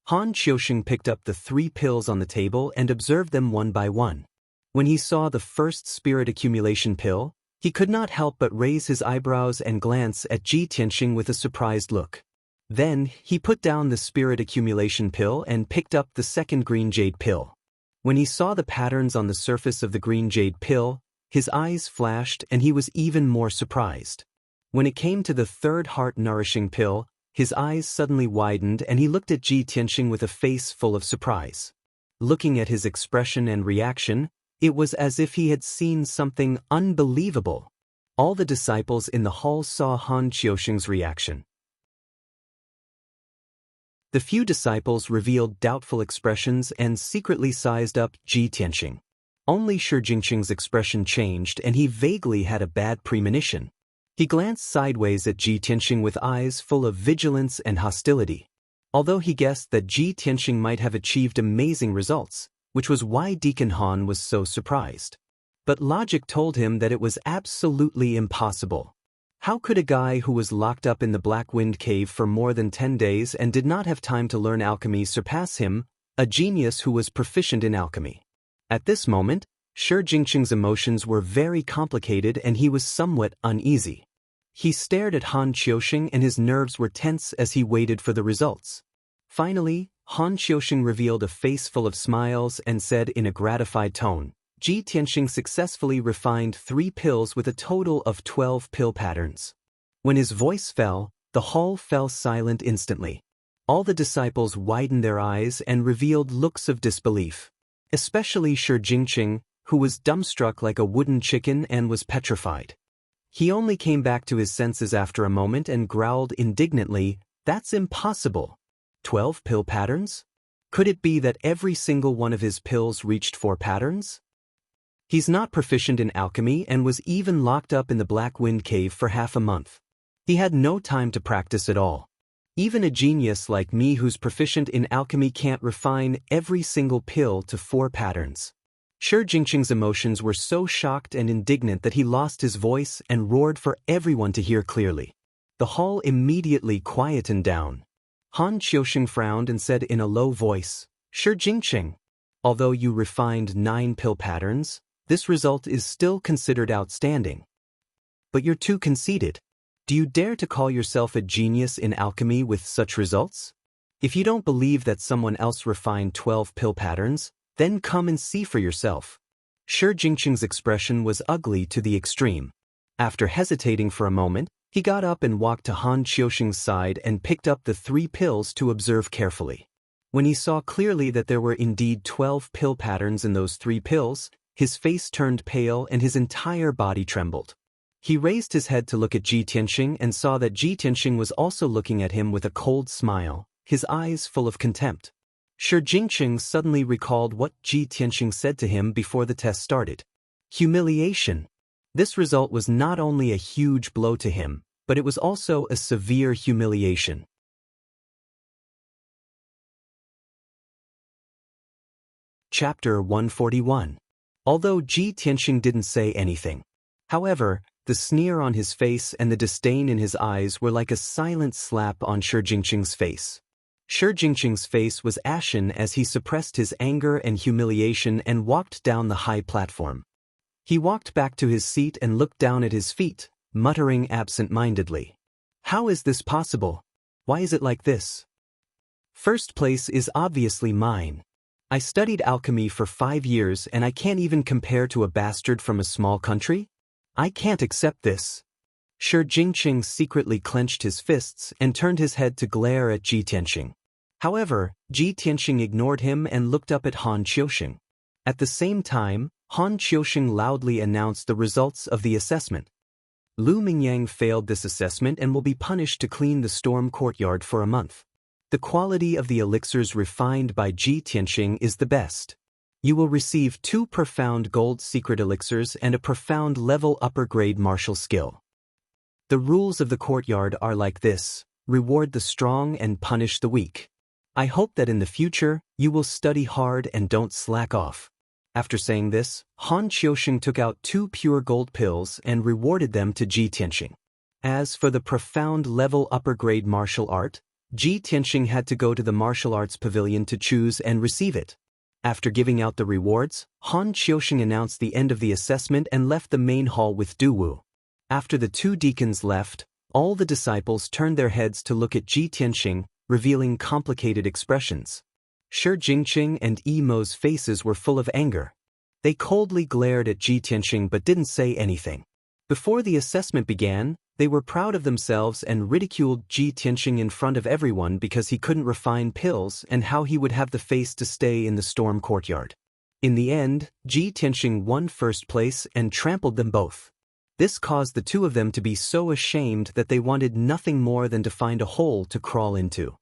Han Qiusheng picked up the 3 pills on the table and observed them one by one. When he saw the first spirit accumulation pill, he could not help but raise his eyebrows and glance at Ji Tianxing with a surprised look. Then, he put down the spirit accumulation pill and picked up the second green jade pill. When he saw the patterns on the surface of the green jade pill, his eyes flashed and he was even more surprised. When it came to the third heart-nourishing pill, his eyes suddenly widened and he looked at Ji Tianxing with a face full of surprise. Looking at his expression and reaction, it was as if he had seen something unbelievable. All the disciples in the hall saw Han Qiusheng's reaction. The few disciples revealed doubtful expressions and secretly sized up Ji Tianxing. Only Shi Jingqing's expression changed and he vaguely had a bad premonition. He glanced sideways at Ji Tianxing with eyes full of vigilance and hostility. Although he guessed that Ji Tianxing might have achieved amazing results, which was why Deacon Han was so surprised. But logic told him that it was absolutely impossible. How could a guy who was locked up in the Black Wind Cave for more than 10 days and did not have time to learn alchemy surpass him, a genius who was proficient in alchemy? At this moment, Shi Jingqing's emotions were very complicated and he was somewhat uneasy. He stared at Han Qiusheng and his nerves were tense as he waited for the results. Finally, Han Qiusheng revealed a face full of smiles and said in a gratified tone, Ji Tianxing successfully refined 3 pills with a total of 12 pill patterns. When his voice fell, the hall fell silent instantly. All the disciples widened their eyes and revealed looks of disbelief. Especially Shi Jingqing, who was dumbstruck like a wooden chicken and was petrified. He only came back to his senses after a moment and growled indignantly, "That's impossible. 12 pill patterns? Could it be that every single one of his pills reached 4 patterns? He's not proficient in alchemy and was even locked up in the Black Wind Cave for half a month. He had no time to practice at all. Even a genius like me who's proficient in alchemy can't refine every single pill to 4 patterns." Shi Jingqing's emotions were so shocked and indignant that he lost his voice and roared for everyone to hear clearly. The hall immediately quietened down. Han Qiusheng frowned and said in a low voice, "Shi Jingqing, although you refined 9 pill patterns, this result is still considered outstanding. But you're too conceited. Do you dare to call yourself a genius in alchemy with such results? If you don't believe that someone else refined 12 pill patterns, then come and see for yourself. Shi Jingqing's expression was ugly to the extreme. After hesitating for a moment, he got up and walked to Han Qiuxing's side and picked up the 3 pills to observe carefully. When he saw clearly that there were indeed 12 pill patterns in those 3 pills, his face turned pale and his entire body trembled. He raised his head to look at Ji Tianxing and saw that Ji Tianxing was also looking at him with a cold smile, his eyes full of contempt. Shi Jingqing suddenly recalled what Ji Tianxing said to him before the test started. Humiliation. This result was not only a huge blow to him, but it was also a severe humiliation. Chapter 141. Although Ji Tianxing didn't say anything. However, the sneer on his face and the disdain in his eyes were like a silent slap on Shi Jingqing's face. Shi Jingqing's face was ashen as he suppressed his anger and humiliation and walked down the high platform. He walked back to his seat and looked down at his feet, muttering absent-mindedly. How is this possible? Why is it like this? First place is obviously mine. I studied alchemy for 5 years and I can't even compare to a bastard from a small country? I can't accept this. Shi Jingqing secretly clenched his fists and turned his head to glare at Ji Tianxing. However, Ji Tianxing ignored him and looked up at Han Qiuxing. At the same time, Han Qiuxing loudly announced the results of the assessment. Lu Mingyang failed this assessment and will be punished to clean the storm courtyard for a month. The quality of the elixirs refined by Ji Tianxing is the best. You will receive 2 profound gold secret elixirs and a profound level upper grade martial skill. The rules of the courtyard are like this: reward the strong and punish the weak. I hope that in the future, you will study hard and don't slack off. After saying this, Han Qiuxing took out 2 pure gold pills and rewarded them to Ji Tianxing. As for the profound level upper grade martial art, Ji Tianxing had to go to the martial arts pavilion to choose and receive it. After giving out the rewards, Han Qiuxing announced the end of the assessment and left the main hall with Du Wu. After the 2 deacons left, all the disciples turned their heads to look at Ji Tianxing, revealing complicated expressions. Shi Jingqing and Yi Mo's faces were full of anger. They coldly glared at Ji Tianxing but didn't say anything. Before the assessment began, they were proud of themselves and ridiculed Ji Tianxing in front of everyone because he couldn't refine pills and how he would have the face to stay in the storm courtyard. In the end, Ji Tianxing won first place and trampled them both. This caused the 2 of them to be so ashamed that they wanted nothing more than to find a hole to crawl into.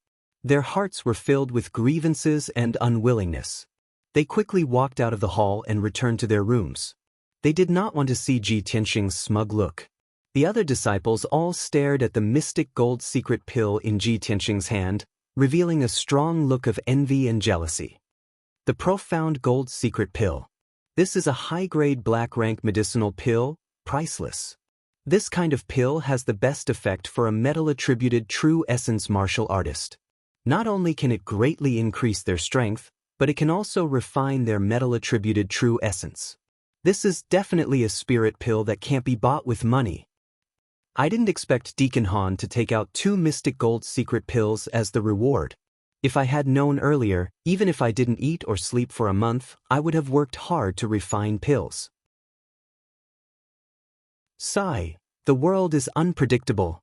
Their hearts were filled with grievances and unwillingness. They quickly walked out of the hall and returned to their rooms. They did not want to see Ji Tianxing's smug look. The other disciples all stared at the mystic gold secret pill in Ji Tianxing's hand, revealing a strong look of envy and jealousy. The profound gold secret pill. This is a high-grade black-rank medicinal pill, priceless. This kind of pill has the best effect for a metal-attributed true essence martial artist. Not only can it greatly increase their strength, but it can also refine their metal-attributed true essence. This is definitely a spirit pill that can't be bought with money. I didn't expect Deacon Han to take out 2 mystic gold secret pills as the reward. If I had known earlier, even if I didn't eat or sleep for a month, I would have worked hard to refine pills. Sigh, the world is unpredictable.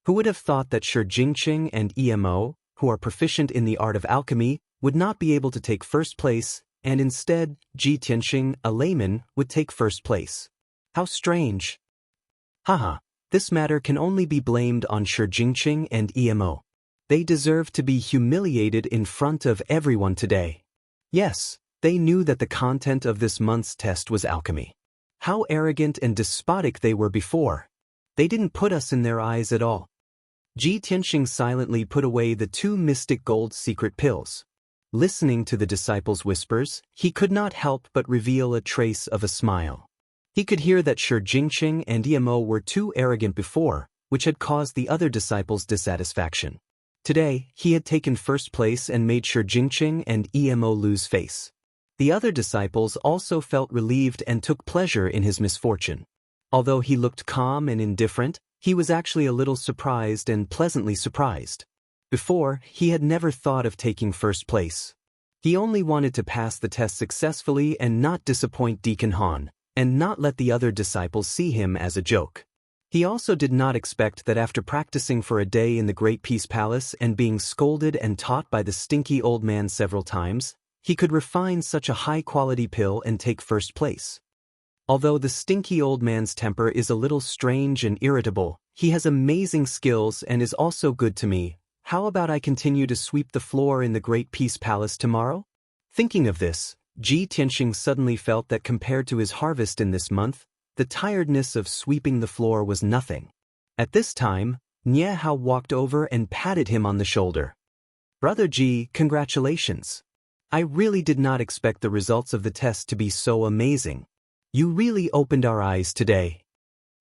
Who would have thought that Shi Jingqing and Emo, who are proficient in the art of alchemy, would not be able to take first place, and instead, Ji Tianxing, a layman, would take first place. How strange. Haha, this matter can only be blamed on Shi Jingqing and Emo. They deserve to be humiliated in front of everyone today. Yes, they knew that the content of this month's test was alchemy. How arrogant and despotic they were before. They didn't put us in their eyes at all. Ji Tianxing silently put away the 2 mystic gold secret pills. Listening to the disciples' whispers, he could not help but reveal a trace of a smile. He could hear that Shi Jingqing and Emo were too arrogant before, which had caused the other disciples' dissatisfaction. Today, he had taken first place and made Shi Jingqing and Emo lose face. The other disciples also felt relieved and took pleasure in his misfortune. Although he looked calm and indifferent, He was actually a little surprised and pleasantly surprised. Before, he had never thought of taking first place. He only wanted to pass the test successfully and not disappoint Deacon Han, and not let the other disciples see him as a joke. He also did not expect that after practicing for a day in the Great Peace Palace and being scolded and taught by the stinky old man several times, he could refine such a high-quality pill and take first place. Although the stinky old man's temper is a little strange and irritable, he has amazing skills and is also good to me. How about I continue to sweep the floor in the Great Peace Palace tomorrow? Thinking of this, Ji Tianxing suddenly felt that compared to his harvest in this month, the tiredness of sweeping the floor was nothing. At this time, Nie Hao walked over and patted him on the shoulder. "Brother Ji, congratulations. I really did not expect the results of the test to be so amazing. You really opened our eyes today."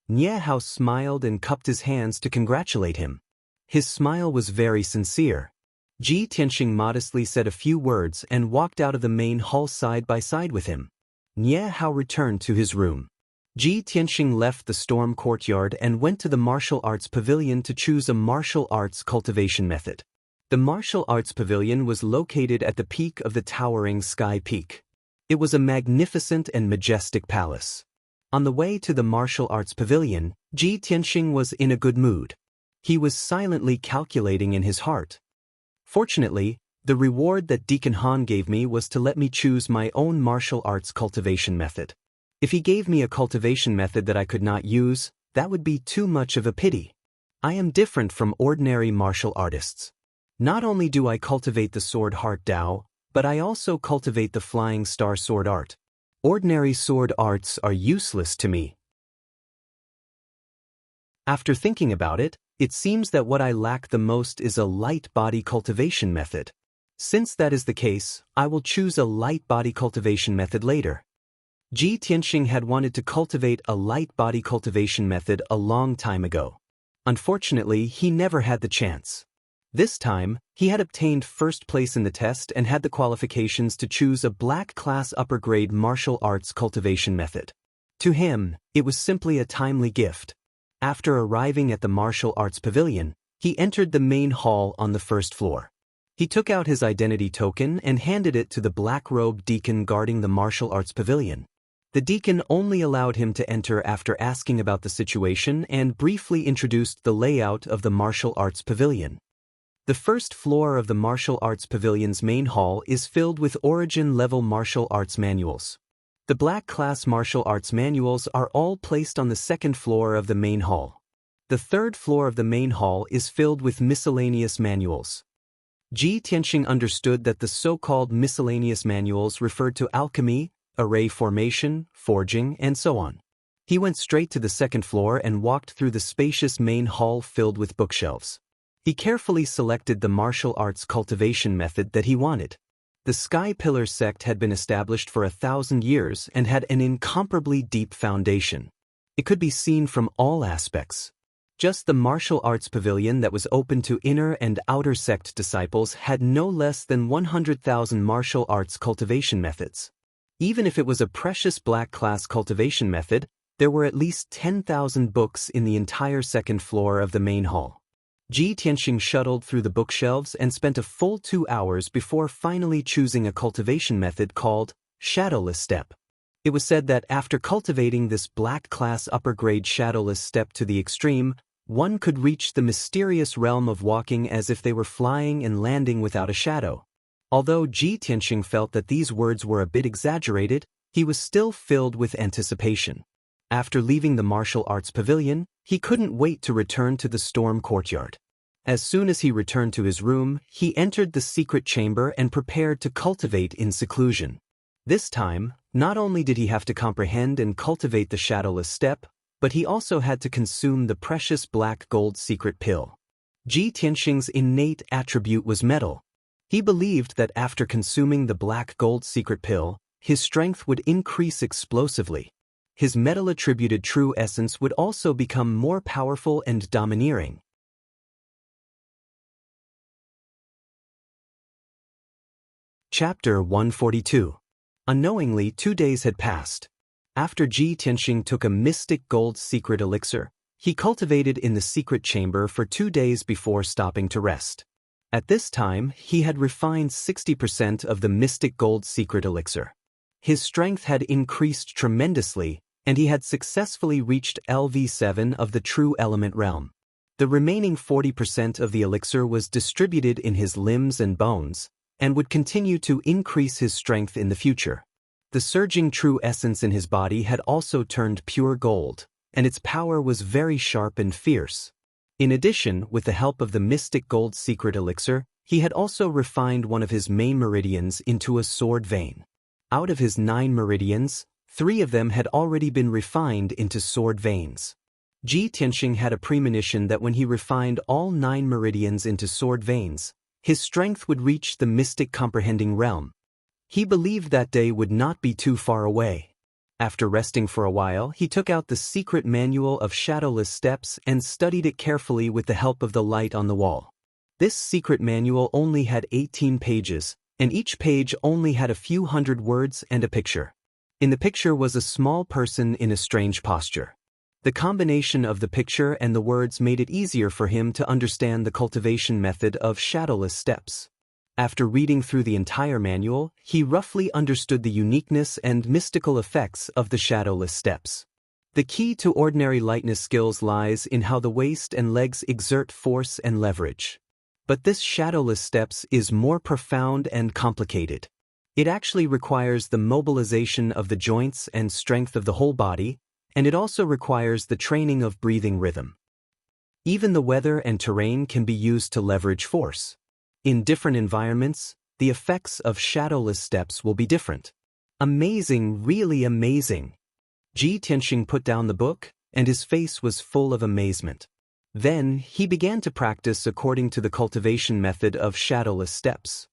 Nie Hao smiled and cupped his hands to congratulate him. His smile was very sincere. Ji Tianxing modestly said a few words and walked out of the main hall side by side with him. Nie Hao returned to his room. Ji Tianxing left the storm courtyard and went to the martial arts pavilion to choose a martial arts cultivation method. The martial arts pavilion was located at the peak of the towering sky peak. It was a magnificent and majestic palace. On the way to the martial arts pavilion, Ji Tianxing was in a good mood. He was silently calculating in his heart. Fortunately, the reward that Deacon Han gave me was to let me choose my own martial arts cultivation method. If he gave me a cultivation method that I could not use, that would be too much of a pity. I am different from ordinary martial artists. Not only do I cultivate the sword heart Dao, but I also cultivate the flying star sword art. Ordinary sword arts are useless to me. After thinking about it, it seems that what I lack the most is a light body cultivation method. Since that is the case, I will choose a light body cultivation method later. Ji Tianxing had wanted to cultivate a light body cultivation method a long time ago. Unfortunately, he never had the chance. This time, he had obtained first place in the test and had the qualifications to choose a black class upper grade martial arts cultivation method. To him, it was simply a timely gift. After arriving at the martial arts pavilion, he entered the main hall on the first floor. He took out his identity token and handed it to the black-robed deacon guarding the martial arts pavilion. The deacon only allowed him to enter after asking about the situation and briefly introduced the layout of the martial arts pavilion. The first floor of the martial arts pavilion's main hall is filled with origin-level martial arts manuals. The black class martial arts manuals are all placed on the second floor of the main hall. The third floor of the main hall is filled with miscellaneous manuals. Ji Tianxing understood that the so-called miscellaneous manuals referred to alchemy, array formation, forging, and so on. He went straight to the second floor and walked through the spacious main hall filled with bookshelves. He carefully selected the martial arts cultivation method that he wanted. The Sky Pillar sect had been established for 1,000 years and had an incomparably deep foundation. It could be seen from all aspects. Just the martial arts pavilion that was open to inner and outer sect disciples had no less than 100,000 martial arts cultivation methods. Even if it was a precious black class cultivation method, there were at least 10,000 books in the entire second floor of the main hall. Ji Tianxing shuttled through the bookshelves and spent a full 2 hours before finally choosing a cultivation method called Shadowless Step. It was said that after cultivating this black class upper grade shadowless step to the extreme, one could reach the mysterious realm of walking as if they were flying and landing without a shadow. Although Ji Tianxing felt that these words were a bit exaggerated, he was still filled with anticipation. After leaving the martial arts pavilion, he couldn't wait to return to the storm courtyard. As soon as he returned to his room, he entered the secret chamber and prepared to cultivate in seclusion. This time, not only did he have to comprehend and cultivate the shadowless step, but he also had to consume the precious black gold secret pill. Ji Tianxing's innate attribute was metal. He believed that after consuming the black gold secret pill, his strength would increase explosively. His metal-attributed true essence would also become more powerful and domineering. Chapter 142. Unknowingly, 2 days had passed. After Ji Tianxing took a mystic gold secret elixir, He cultivated in the secret chamber for 2 days before stopping to rest. At this time, he had refined 60% of the mystic gold secret elixir. His strength had increased tremendously, and he had successfully reached LV7 of the true element realm. The remaining 40% of the elixir was distributed in his limbs and bones, and would continue to increase his strength in the future. The surging true essence in his body had also turned pure gold, and its power was very sharp and fierce. In addition, with the help of the mystic gold secret elixir, he had also refined one of his main meridians into a sword vein. Out of his 9 meridians, 3 of them had already been refined into sword veins. Ji Tianxing had a premonition that when he refined all 9 meridians into sword veins, his strength would reach the mystic comprehending realm. He believed that day would not be too far away. After resting for a while, he took out the secret manual of shadowless steps and studied it carefully with the help of the light on the wall. This secret manual only had 18 pages, and each page only had a few hundred words and a picture. In the picture was a small person in a strange posture. The combination of the picture and the words made it easier for him to understand the cultivation method of shadowless steps. After reading through the entire manual, he roughly understood the uniqueness and mystical effects of the shadowless steps. The key to ordinary lightness skills lies in how the waist and legs exert force and leverage. But this shadowless steps is more profound and complicated. It actually requires the mobilization of the joints and strength of the whole body, and it also requires the training of breathing rhythm. Even the weather and terrain can be used to leverage force. In different environments, the effects of shadowless steps will be different. Amazing, really amazing. Ji Tianxing put down the book, and his face was full of amazement. Then, he began to practice according to the cultivation method of shadowless steps.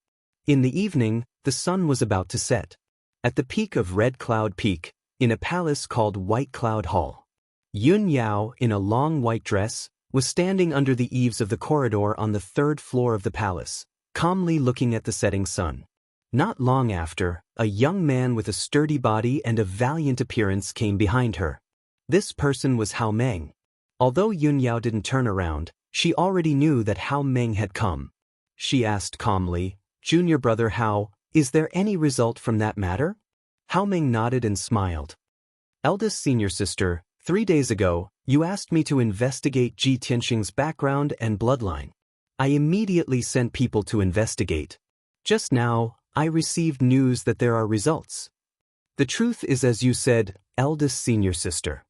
In the evening, the sun was about to set. At the peak of Red Cloud Peak, in a palace called White Cloud Hall, Yun Yao, in a long white dress, was standing under the eaves of the corridor on the 3rd floor of the palace, calmly looking at the setting sun. Not long after, a young man with a sturdy body and a valiant appearance came behind her. This person was Hao Meng. Although Yun Yao didn't turn around, she already knew that Hao Meng had come. She asked calmly, "Junior brother Hao, is there any result from that matter?" Hao Meng nodded and smiled. "Eldest senior sister, 3 days ago, you asked me to investigate Ji Tianxing's background and bloodline. I immediately sent people to investigate. Just now, I received news that there are results. The truth is as you said, eldest senior sister.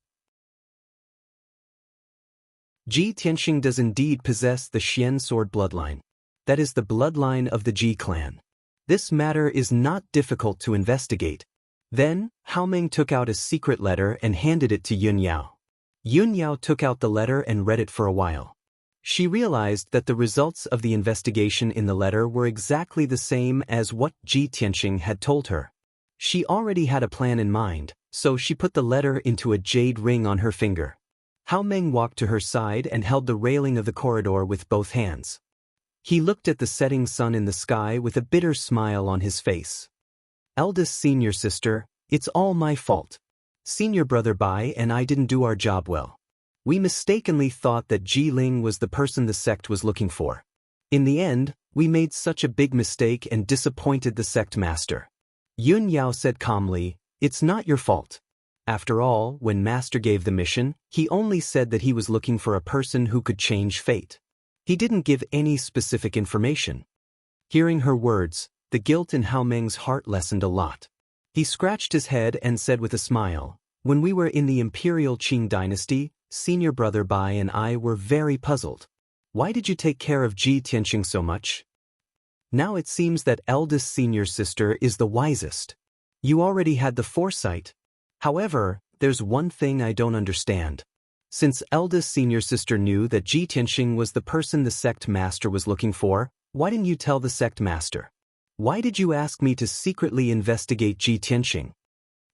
Ji Tianxing does indeed possess the Xian sword bloodline. That is the bloodline of the Ji clan. This matter is not difficult to investigate." Then, Hao Meng took out a secret letter and handed it to Yun Yao. Yun Yao took out the letter and read it for a while. She realized that the results of the investigation in the letter were exactly the same as what Ji Tianxing had told her. She already had a plan in mind, so she put the letter into a jade ring on her finger. Hao Meng walked to her side and held the railing of the corridor with both hands. He looked at the setting sun in the sky with a bitter smile on his face. "Eldest senior sister, it's all my fault. Senior brother Bai and I didn't do our job well. We mistakenly thought that Ji Ling was the person the sect was looking for. In the end, we made such a big mistake and disappointed the sect master." Yun Yao said calmly, "It's not your fault. After all, when master gave the mission, he only said that he was looking for a person who could change fate. He didn't give any specific information." Hearing her words, the guilt in Hao Meng's heart lessened a lot. He scratched his head and said with a smile, "When we were in the imperial Qing dynasty, senior brother Bai and I were very puzzled. Why did you take care of Ji Tianxing so much? Now it seems that eldest senior sister is the wisest. You already had the foresight. However, there's one thing I don't understand. Since eldest senior sister knew that Ji Tianxing was the person the sect master was looking for, why didn't you tell the sect master? Why did you ask me to secretly investigate Ji Tianxing?"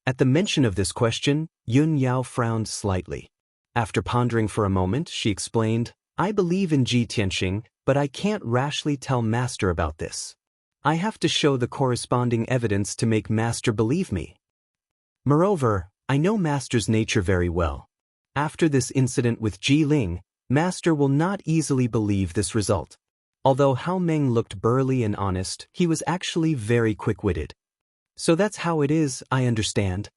At the mention of this question, Yun Yao frowned slightly. After pondering for a moment, she explained, "I believe in Ji Tianxing, but I can't rashly tell master about this. I have to show the corresponding evidence to make master believe me. Moreover, I know master's nature very well. After this incident with Ji Ling, Master will not easily believe this result. Although Hao Meng looked burly and honest, he was actually very quick-witted. So that's how it is, I understand.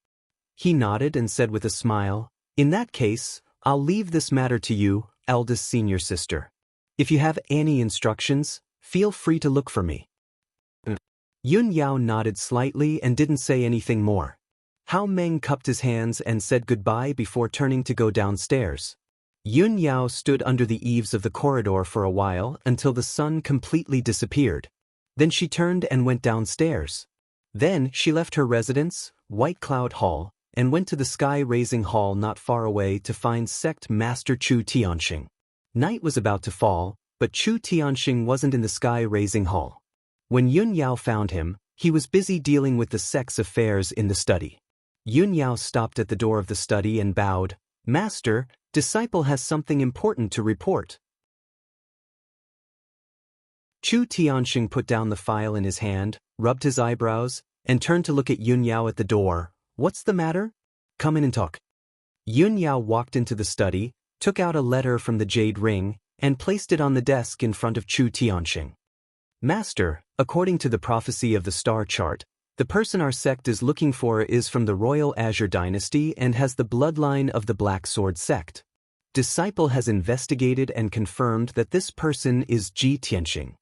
He nodded and said with a smile, in that case, I'll leave this matter to you, eldest senior sister. If you have any instructions, feel free to look for me. Yun Yao nodded slightly and didn't say anything more. Hao Meng cupped his hands and said goodbye before turning to go downstairs. Yun Yao stood under the eaves of the corridor for a while until the sun completely disappeared. Then she turned and went downstairs. Then she left her residence, White Cloud Hall, and went to the sky-raising hall not far away to find sect master Chu Tianxing. Night was about to fall, but Chu Tianxing wasn't in the sky-raising hall. When Yun Yao found him, he was busy dealing with the sect's affairs in the study. Yun Yao stopped at the door of the study and bowed. Master, disciple has something important to report. Chu Tianxing put down the file in his hand, rubbed his eyebrows, and turned to look at Yun Yao at the door. What's the matter? Come in and talk. Yun Yao walked into the study, took out a letter from the jade ring, and placed it on the desk in front of Chu Tianxing. Master, according to the prophecy of the star chart, the person our sect is looking for is from the Royal Azure Dynasty and has the bloodline of the Black Sword sect. Disciple has investigated and confirmed that this person is Ji Tianxing.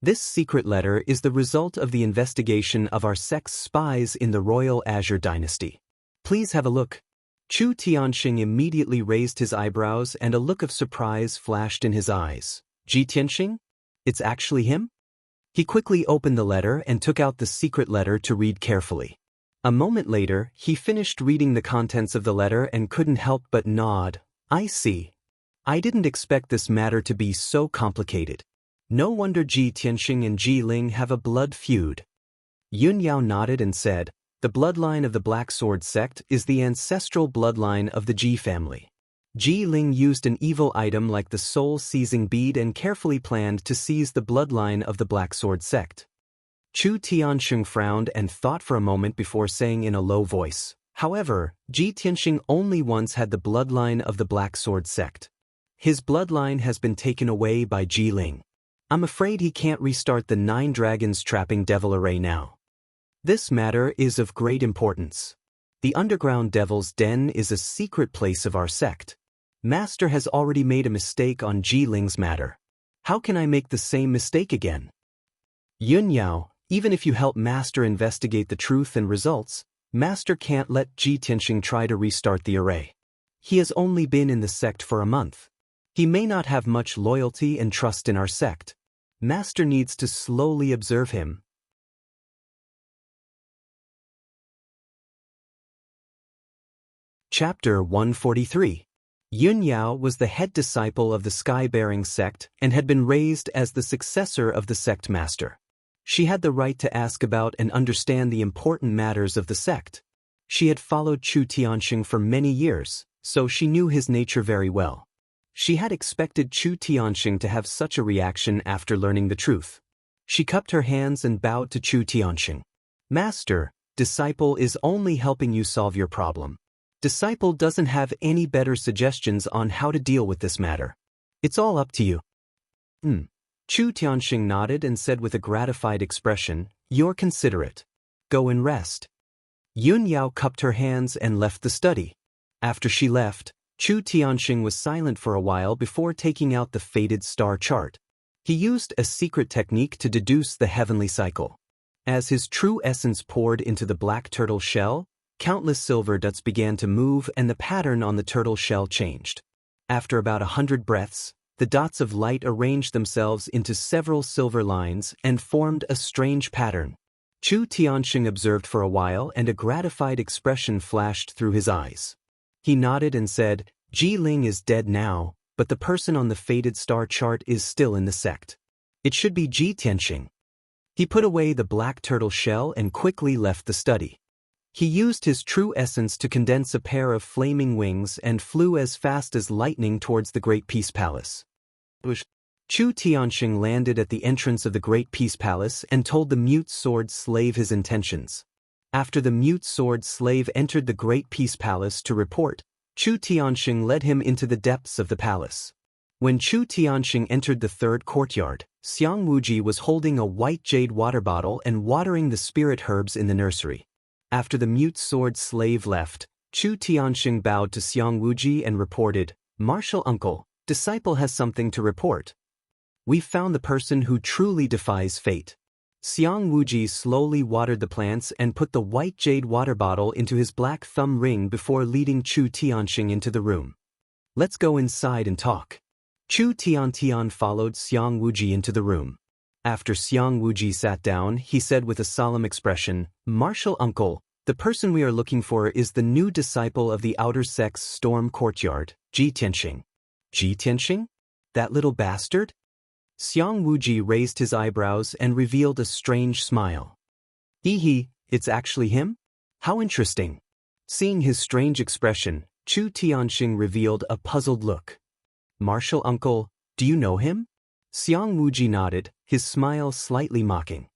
This secret letter is the result of the investigation of our sect's spies in the Royal Azure Dynasty. Please have a look. Chu Tianxing immediately raised his eyebrows and a look of surprise flashed in his eyes. Ji Tianxing? It's actually him? He quickly opened the letter and took out the secret letter to read carefully. A moment later, he finished reading the contents of the letter and couldn't help but nod. I see. I didn't expect this matter to be so complicated. No wonder Ji Tianxing and Ji Ling have a blood feud. Yun Yao nodded and said, the bloodline of the Black Sword sect is the ancestral bloodline of the Ji family. Ji Ling used an evil item like the soul-seizing bead and carefully planned to seize the bloodline of the Black Sword sect. Chu Tianxing frowned and thought for a moment before saying in a low voice, however, Ji Tianxing only once had the bloodline of the Black Sword sect. His bloodline has been taken away by Ji Ling. I'm afraid he can't restart the 9 dragons trapping devil array now. This matter is of great importance. The underground devil's den is a secret place of our sect. Master has already made a mistake on Ji Ling's matter. How can I make the same mistake again? Yun Yao, even if you help Master investigate the truth and results, Master can't let Ji Tianxing try to restart the array. He has only been in the sect for a month. He may not have much loyalty and trust in our sect. Master needs to slowly observe him. Chapter 143. Yun Yao was the head disciple of the Sky-Bearing sect and had been raised as the successor of the sect master. She had the right to ask about and understand the important matters of the sect. She had followed Chu Tianxing for many years, so she knew his nature very well. She had expected Chu Tianxing to have such a reaction after learning the truth. She cupped her hands and bowed to Chu Tianxing. Master, disciple is only helping you solve your problem. Disciple doesn't have any better suggestions on how to deal with this matter. It's all up to you. Chu Tianxing nodded and said with a gratified expression, you're considerate. Go and rest. Yun Yao cupped her hands and left the study. After she left, Chu Tianxing was silent for a while before taking out the faded star chart. He used a secret technique to deduce the heavenly cycle. As his true essence poured into the black turtle shell, countless silver dots began to move and the pattern on the turtle shell changed. After about 100 breaths, the dots of light arranged themselves into several silver lines and formed a strange pattern. Chu Tianxing observed for a while and a gratified expression flashed through his eyes. He nodded and said, Ji Ling is dead now, but the person on the faded star chart is still in the sect. It should be Ji Tianxing. He put away the black turtle shell and quickly left the study. He used his true essence to condense a pair of flaming wings and flew as fast as lightning towards the Great Peace Palace. Chu Tianxing landed at the entrance of the Great Peace Palace and told the mute sword slave his intentions. After the mute sword slave entered the Great Peace Palace to report, Chu Tianxing led him into the depths of the palace. When Chu Tianxing entered the third courtyard, Xiang Wuji was holding a white jade water bottle and watering the spirit herbs in the nursery. After the mute sword slave left, Chu Tianxing bowed to Xiang Wuji and reported, "Martial uncle, disciple has something to report. We've found the person who truly defies fate." Xiang Wuji slowly watered the plants and put the white jade water bottle into his black thumb ring before leading Chu Tianxing into the room. "Let's go inside and talk." Chu Tiantian followed Xiang Wuji into the room. After Xiang Wuji sat down, he said with a solemn expression, "Martial uncle, the person we are looking for is the new disciple of the outer sex storm courtyard, Ji Tianxing." Ji Tianxing? That little bastard? Xiang Wuji raised his eyebrows and revealed a strange smile. "Hee, it's actually him? How interesting." Seeing his strange expression, Chu Tianxing revealed a puzzled look. "Martial uncle, do you know him?" Xiang Wuji nodded, his smile slightly mocking.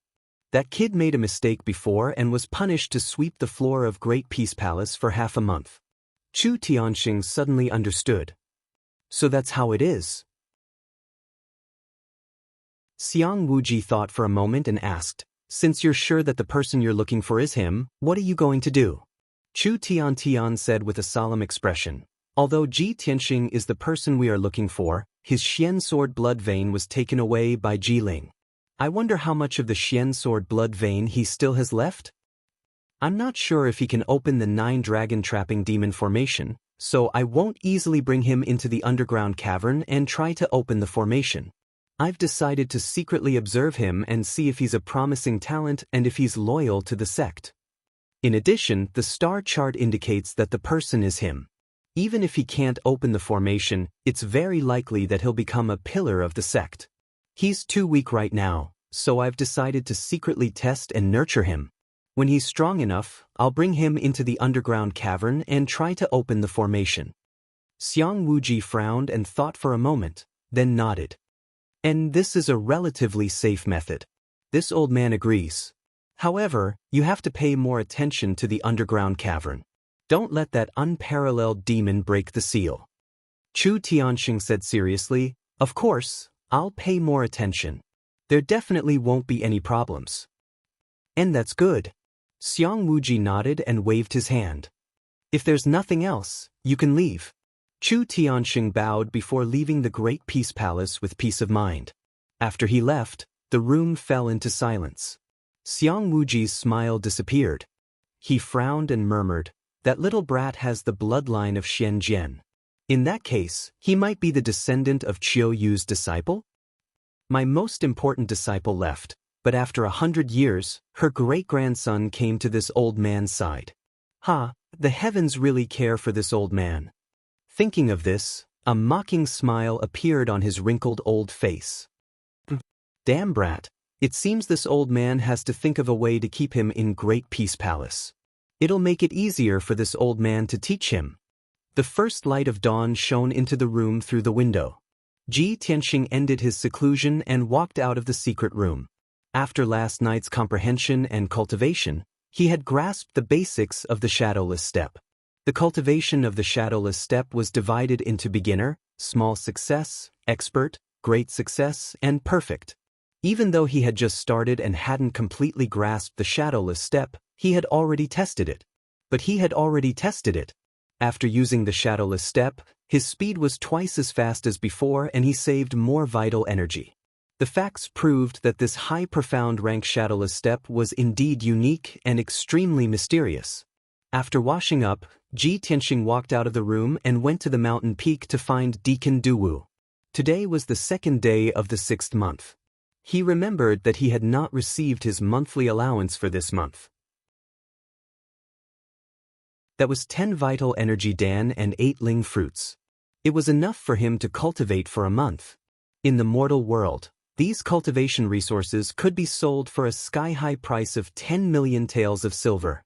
"That kid made a mistake before and was punished to sweep the floor of Great Peace Palace for half a month." Chu Tianxing suddenly understood. "So that's how it is." Xiang Wuji thought for a moment and asked, "Since you're sure that the person you're looking for is him, what are you going to do?" Chu Tiantian said with a solemn expression, "Although Ji Tianxing is the person we are looking for, his Xian sword blood vein was taken away by Ji Ling. I wonder how much of the Xian sword blood vein he still has left? I'm not sure if he can open the 9 dragon trapping demon formation, so I won't easily bring him into the underground cavern and try to open the formation. I've decided to secretly observe him and see if he's a promising talent and if he's loyal to the sect. In addition, the star chart indicates that the person is him. Even if he can't open the formation, it's very likely that he'll become a pillar of the sect. He's too weak right now, so I've decided to secretly test and nurture him. When he's strong enough, I'll bring him into the underground cavern and try to open the formation." Xiang Wuji frowned and thought for a moment, then nodded. "And this is a relatively safe method." This old man agrees. "However, you have to pay more attention to the underground cavern. Don't let that unparalleled demon break the seal." Chu Tianxing said seriously, "Of course, I'll pay more attention. There definitely won't be any problems." "And that's good." Xiang Wuji nodded and waved his hand. "If there's nothing else, you can leave." Chu Tianxing bowed before leaving the Great Peace Palace with peace of mind. After he left, the room fell into silence. Xiang Wuji's smile disappeared. He frowned and murmured, "That little brat has the bloodline of Xianjian. In that case, he might be the descendant of Qiu Yu's disciple? My most important disciple left, but after 100 years, her great-grandson came to this old man's side. The heavens really care for this old man." Thinking of this, a mocking smile appeared on his wrinkled old face. "Damn brat, it seems this old man has to think of a way to keep him in Great Peace Palace. It'll make it easier for this old man to teach him." The first light of dawn shone into the room through the window. Ji Tianxing ended his seclusion and walked out of the secret room. After last night's comprehension and cultivation, he had grasped the basics of the shadowless step. The cultivation of the shadowless step was divided into beginner, small success, expert, great success, and perfect. Even though he had just started and hadn't completely grasped the shadowless step, he had already tested it. But he had already tested it. After using the shadowless step, his speed was twice as fast as before and he saved more vital energy. The facts proved that this high profound rank shadowless step was indeed unique and extremely mysterious. After washing up, Ji Tianxing walked out of the room and went to the mountain peak to find Deacon Duwu. Today was the 2nd day of the 6th month. He remembered that he had not received his monthly allowance for this month. That was 10 vital energy dan and 8 ling fruits. It was enough for him to cultivate for a month. In the mortal world, these cultivation resources could be sold for a sky-high price of 10 million taels of silver.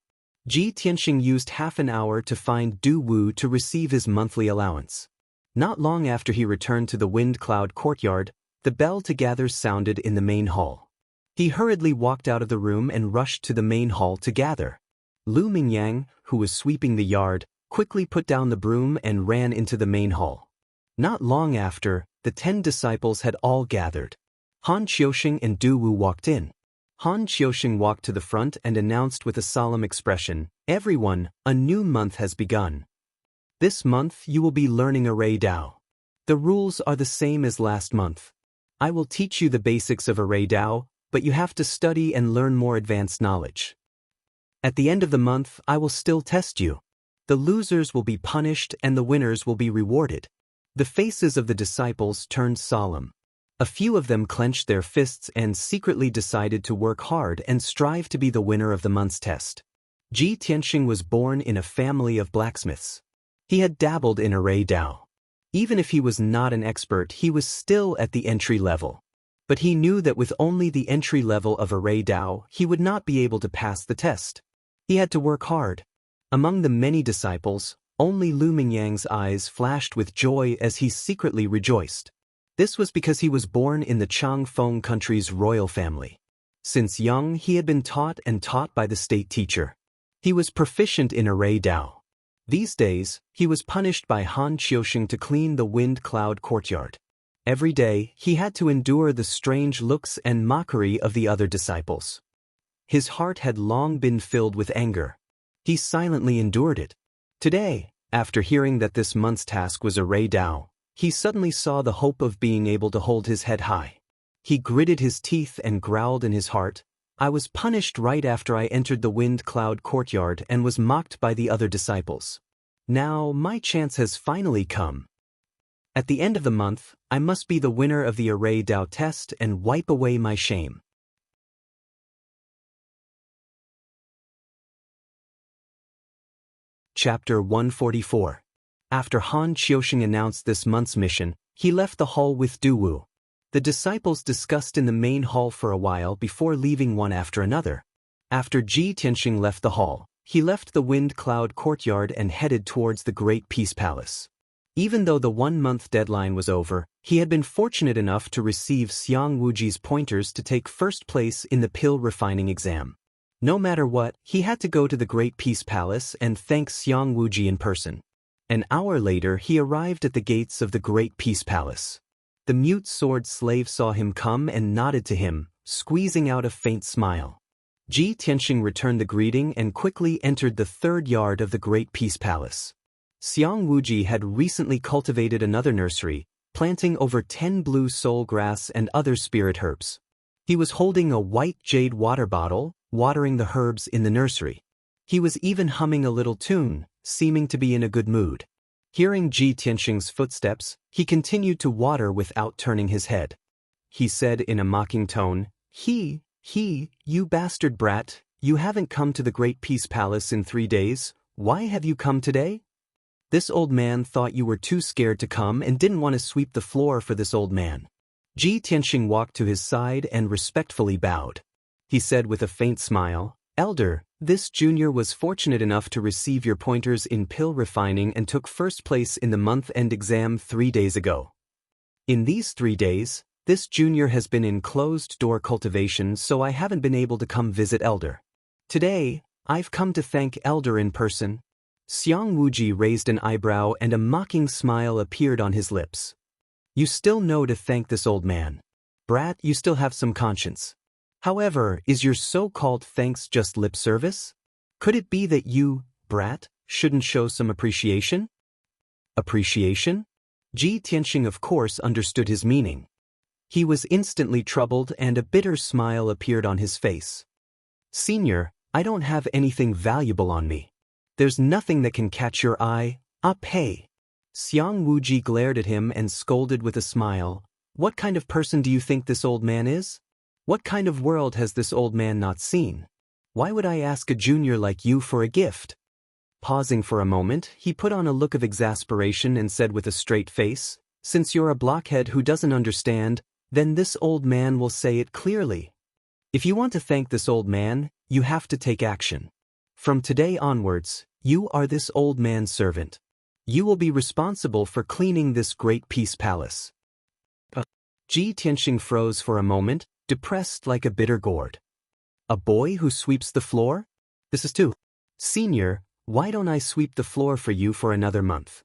Ji Tianxing used half an hour to find Du Wu to receive his monthly allowance. Not long after he returned to the Wind Cloud courtyard, the bell to gather sounded in the main hall. He hurriedly walked out of the room and rushed to the main hall to gather. Lu Mingyang, who was sweeping the yard, quickly put down the broom and ran into the main hall. Not long after, the 10 disciples had all gathered. Han Qiuxing and Du Wu walked in. Han Qiuxing walked to the front and announced with a solemn expression, "Everyone, a new month has begun. This month you will be learning Array Dao. The rules are the same as last month. I will teach you the basics of Array Dao, but you have to study and learn more advanced knowledge. At the end of the month, I will still test you. The losers will be punished and the winners will be rewarded." The faces of the disciples turned solemn. A few of them clenched their fists and secretly decided to work hard and strive to be the winner of the month's test. Ji Tianxing was born in a family of blacksmiths. He had dabbled in Array Dao. Even if he was not an expert, he was still at the entry level. But he knew that with only the entry level of Array Dao, he would not be able to pass the test. He had to work hard. Among the many disciples, only Lu Mingyang's eyes flashed with joy as he secretly rejoiced. This was because he was born in the Changfeng country's royal family. Since young, he had been taught and taught by the state teacher. He was proficient in Array Dao. These days, he was punished by Han Qiuxing to clean the wind cloud courtyard. Every day, he had to endure the strange looks and mockery of the other disciples. His heart had long been filled with anger. He silently endured it. Today, after hearing that this month's task was Array Dao, he suddenly saw the hope of being able to hold his head high. He gritted his teeth and growled in his heart, "I was punished right after I entered the wind cloud courtyard and was mocked by the other disciples. Now my chance has finally come. At the end of the month, I must be the winner of the Array Dao test and wipe away my shame." Chapter 144. After Han Qiuxing announced this month's mission, he left the hall with Du Wu. The disciples discussed in the main hall for a while before leaving one after another. After Ji Tianxing left the hall, he left the wind cloud courtyard and headed towards the Great Peace Palace. Even though the 1-month deadline was over, he had been fortunate enough to receive Xiang Wuji's pointers to take first place in the pill refining exam. No matter what, he had to go to the Great Peace Palace and thank Xiang Wuji in person. An hour later, he arrived at the gates of the Great Peace Palace. The mute sword slave saw him come and nodded to him, squeezing out a faint smile. Ji Tianxing returned the greeting and quickly entered the 3rd yard of the Great Peace Palace. Xiang Wuji had recently cultivated another nursery, planting over 10 blue soul grass and other spirit herbs. He was holding a white jade water bottle, watering the herbs in the nursery. He was even humming a little tune, seeming to be in a good mood. Hearing Ji Tianxing's footsteps, he continued to water without turning his head. He said in a mocking tone, You bastard brat, you haven't come to the Great Peace Palace in 3 days, why have you come today?" This old man thought you were too scared to come and didn't want to sweep the floor for this old man. Ji Tianxing walked to his side and respectfully bowed. He said with a faint smile, "Elder, this junior was fortunate enough to receive your pointers in pill refining and took first place in the month-end exam 3 days ago. In these 3 days, this junior has been in closed-door cultivation, so I haven't been able to come visit Elder. Today, I've come to thank Elder in person." Xiang Wuji raised an eyebrow and a mocking smile appeared on his lips. "You still know to thank this old man. Brat, you still have some conscience. However, is your so-called thanks just lip service? Could it be that you, brat, shouldn't show some appreciation?" Appreciation? Ji Tianxing of course understood his meaning. He was instantly troubled and a bitter smile appeared on his face. "Senior, I don't have anything valuable on me. There's nothing that can catch your eye, hey." Xiang Wuji glared at him and scolded with a smile, "What kind of person do you think this old man is? What kind of world has this old man not seen? Why would I ask a junior like you for a gift?" Pausing for a moment, he put on a look of exasperation and said with a straight face, "Since you're a blockhead who doesn't understand, then this old man will say it clearly. If you want to thank this old man, you have to take action. From today onwards, you are this old man's servant. You will be responsible for cleaning this Great Peace Palace." Ji Tianxing froze for a moment, depressed like a bitter gourd. "A boy who sweeps the floor? This is too. Senior, Why don't I sweep the floor for you for another month?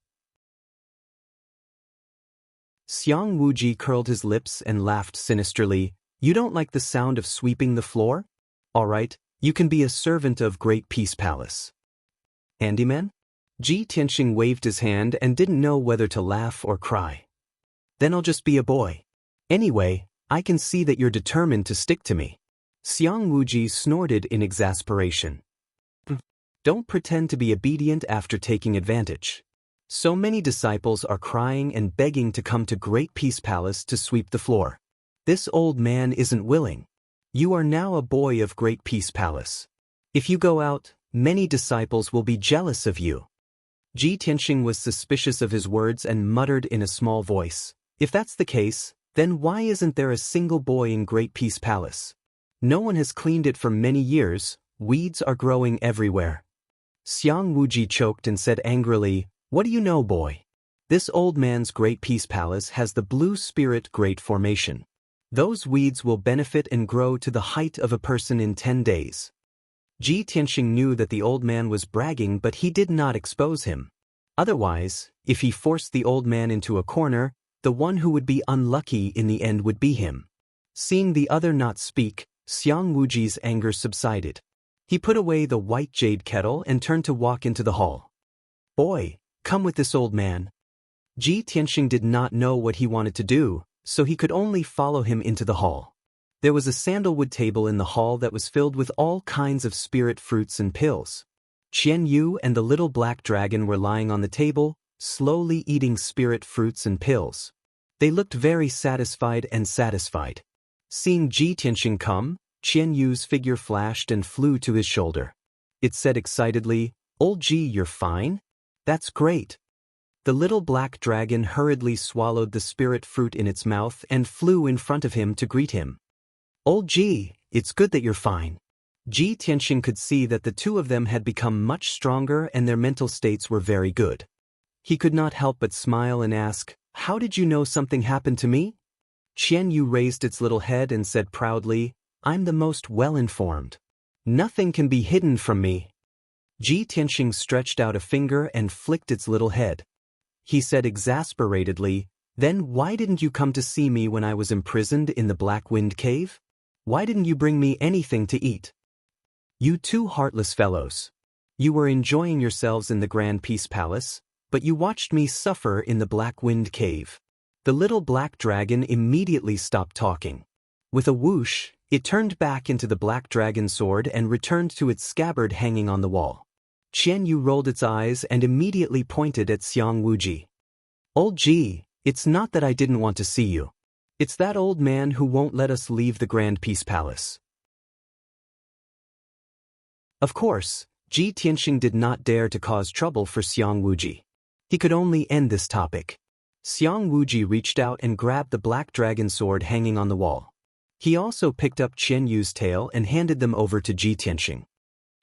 Xiang Wuji curled his lips and laughed sinisterly. You don't like the sound of sweeping the floor? All right, you can be a servant of Great Peace Palace. Handyman? Ji Tianxing waved his hand and didn't know whether to laugh or cry. Then I'll just be a boy. Anyway, I can see that you're determined to stick to me. Xiang Wuji snorted in exasperation. Don't pretend to be obedient after taking advantage. So many disciples are crying and begging to come to Great Peace Palace to sweep the floor. This old man isn't willing. You are now a boy of Great Peace Palace. If you go out, many disciples will be jealous of you. Ji Tianxing was suspicious of his words and muttered in a small voice. If that's the case, then why isn't there a single boy in Great Peace Palace? No one has cleaned it for many years, weeds are growing everywhere. Xiang Wuji choked and said angrily, What do you know, boy? This old man's Great Peace Palace has the Blue Spirit Great Formation. Those weeds will benefit and grow to the height of a person in 10 days. Ji Tianxing knew that the old man was bragging, but he did not expose him. Otherwise, if he forced the old man into a corner, the one who would be unlucky in the end would be him. Seeing the other not speak, Xiang Wuji's anger subsided. He put away the white jade kettle and turned to walk into the hall. Boy, come with this old man. Ji Tianxing did not know what he wanted to do, so he could only follow him into the hall. There was a sandalwood table in the hall that was filled with all kinds of spirit fruits and pills. Qian Yu and the little black dragon were lying on the table, slowly eating spirit fruits and pills. They looked very satisfied and satisfied. Seeing Ji Tianxing come, Qian Yu's figure flashed and flew to his shoulder. It said excitedly, Old Ji, you're fine? That's great. The little black dragon hurriedly swallowed the spirit fruit in its mouth and flew in front of him to greet him. Old Ji, it's good that you're fine. Ji Tianxing could see that the two of them had become much stronger and their mental states were very good. He could not help but smile and ask, How did you know something happened to me? Qian Yu raised its little head and said proudly, I'm the most well-informed. Nothing can be hidden from me. Ji Tianxing stretched out a finger and flicked its little head. He said exasperatedly, Then why didn't you come to see me when I was imprisoned in the Black Wind Cave? Why didn't you bring me anything to eat? You two heartless fellows. You were enjoying yourselves in the Grand Peace Palace, but you watched me suffer in the Black Wind Cave. The little black dragon immediately stopped talking. With a whoosh, it turned back into the black dragon sword and returned to its scabbard hanging on the wall. Qian Yu rolled its eyes and immediately pointed at Xiang Wuji. Old Ji, it's not that I didn't want to see you. It's that old man who won't let us leave the Grand Peace Palace. Of course, Ji Tianxing did not dare to cause trouble for Xiang Wuji. He could only end this topic. Xiang Wuji reached out and grabbed the black dragon sword hanging on the wall. He also picked up Qian Yu's tail and handed them over to Ji Tianxing.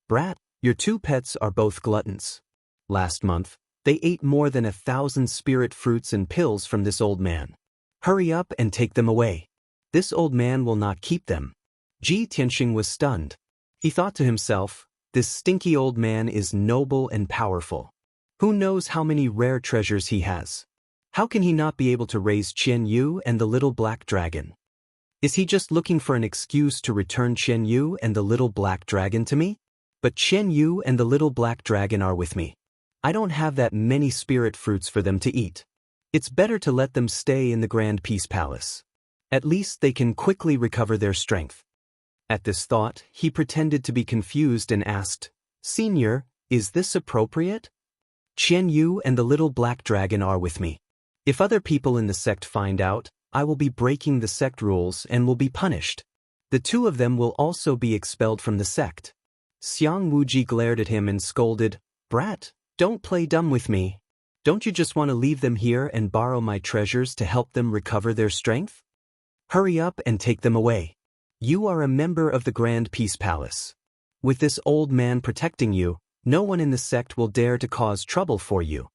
Brat, your two pets are both gluttons. Last month, they ate more than 1,000 spirit fruits and pills from this old man. Hurry up and take them away. This old man will not keep them. Ji Tianxing was stunned. He thought to himself, this stinky old man is noble and powerful. Who knows how many rare treasures he has? How can he not be able to raise Qian Yu and the little black dragon? Is he just looking for an excuse to return Qian Yu and the little black dragon to me? But Qian Yu and the little black dragon are with me. I don't have that many spirit fruits for them to eat. It's better to let them stay in the Grand Peace Palace. At least they can quickly recover their strength. At this thought, he pretended to be confused and asked, Senior, is this appropriate? Qian Yu and the little black dragon are with me. If other people in the sect find out, I will be breaking the sect rules and will be punished. The two of them will also be expelled from the sect. Xiang Wuji glared at him and scolded, Brat, don't play dumb with me. Don't you just want to leave them here and borrow my treasures to help them recover their strength? Hurry up and take them away. You are a member of the Grand Peace Palace. With this old man protecting you, no one in the sect will dare to cause trouble for you.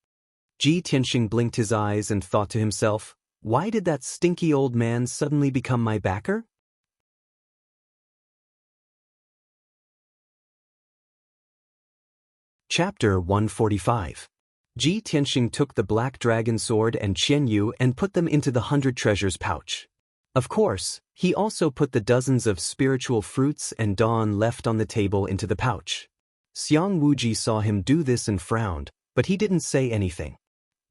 Ji Tianxing blinked his eyes and thought to himself, why did that stinky old man suddenly become my backer? Chapter 145. Ji Tianxing took the black dragon sword and Qianyu and put them into the 100 treasures pouch. Of course, he also put the dozens of spiritual fruits and dawn left on the table into the pouch. Xiang Wuji saw him do this and frowned, but he didn't say anything.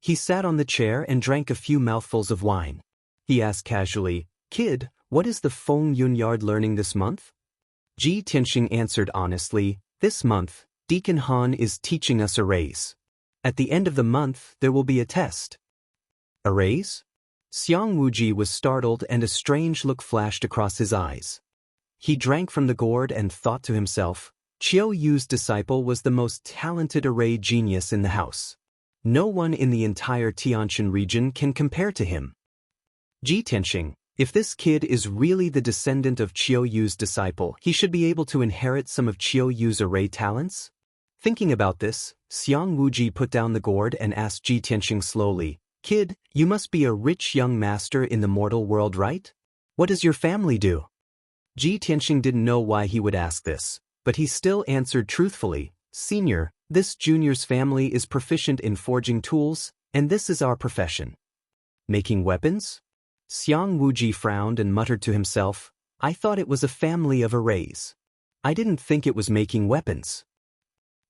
He sat on the chair and drank a few mouthfuls of wine. He asked casually, "Kid, what is the Feng Yunyard learning this month?" Ji Tianxing answered honestly, "This month, Deacon Han is teaching us arrays. At the end of the month, there will be a test." Arrays? Xiang Wuji was startled and a strange look flashed across his eyes. He drank from the gourd and thought to himself, Qiu Yu's disciple was the most talented array genius in the house. No one in the entire Tianshan region can compare to him. Ji Tianxing, if this kid is really the descendant of Qiu Yu's disciple, he should be able to inherit some of Qiu Yu's array talents? Thinking about this, Xiang Wuji put down the gourd and asked Ji Tianxing slowly, "Kid, you must be a rich young master in the mortal world, right? What does your family do?" Ji Tianxing didn't know why he would ask this, but he still answered truthfully, "Senior, this junior's family is proficient in forging tools, and this is our profession." Making weapons? Xiang Wuji frowned and muttered to himself, "I thought it was a family of arrays. I didn't think it was making weapons."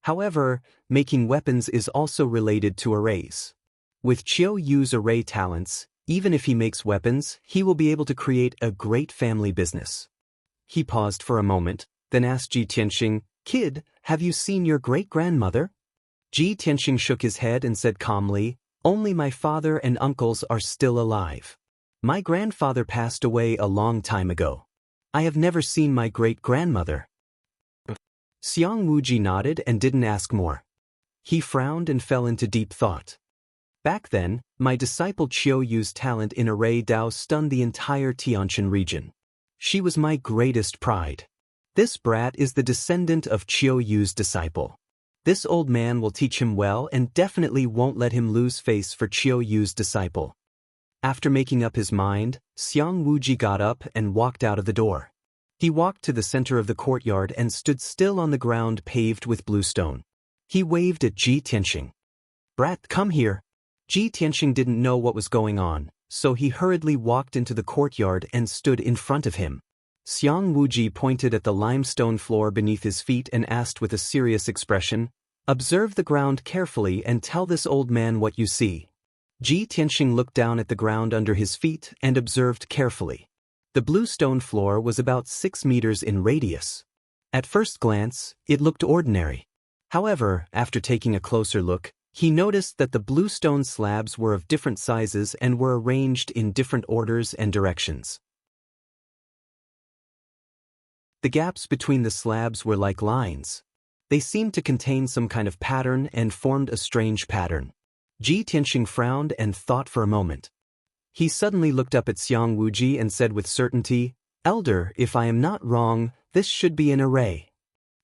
However, making weapons is also related to arrays. With Qiu Yu's array talents, even if he makes weapons, he will be able to create a great family business. He paused for a moment, then asked Ji Tianxing, "Kid, have you seen your great-grandmother?" Ji Tianxing shook his head and said calmly, "Only my father and uncles are still alive. My grandfather passed away a long time ago. I have never seen my great-grandmother." Xiang Wuji nodded and didn't ask more. He frowned and fell into deep thought. Back then, my disciple Qiu Yu's talent in array Dao stunned the entire Tianshan region. She was my greatest pride. This brat is the descendant of Qiu Yu's disciple. This old man will teach him well and definitely won't let him lose face for Qiu Yu's disciple. After making up his mind, Xiang Wuji got up and walked out of the door. He walked to the center of the courtyard and stood still on the ground paved with blue stone. He waved at Ji Tianxing. "Brat, come here." Ji Tianxing didn't know what was going on, so he hurriedly walked into the courtyard and stood in front of him. Xiang Wuji pointed at the limestone floor beneath his feet and asked with a serious expression, "Observe the ground carefully and tell this old man what you see." Ji Tianxing looked down at the ground under his feet and observed carefully. The blue stone floor was about 6 meters in radius. At first glance, it looked ordinary. However, after taking a closer look, he noticed that the blue stone slabs were of different sizes and were arranged in different orders and directions. The gaps between the slabs were like lines. They seemed to contain some kind of pattern and formed a strange pattern. Ji Tianxing frowned and thought for a moment. He suddenly looked up at Xiang Wuji and said with certainty, "Elder, if I am not wrong, this should be an array."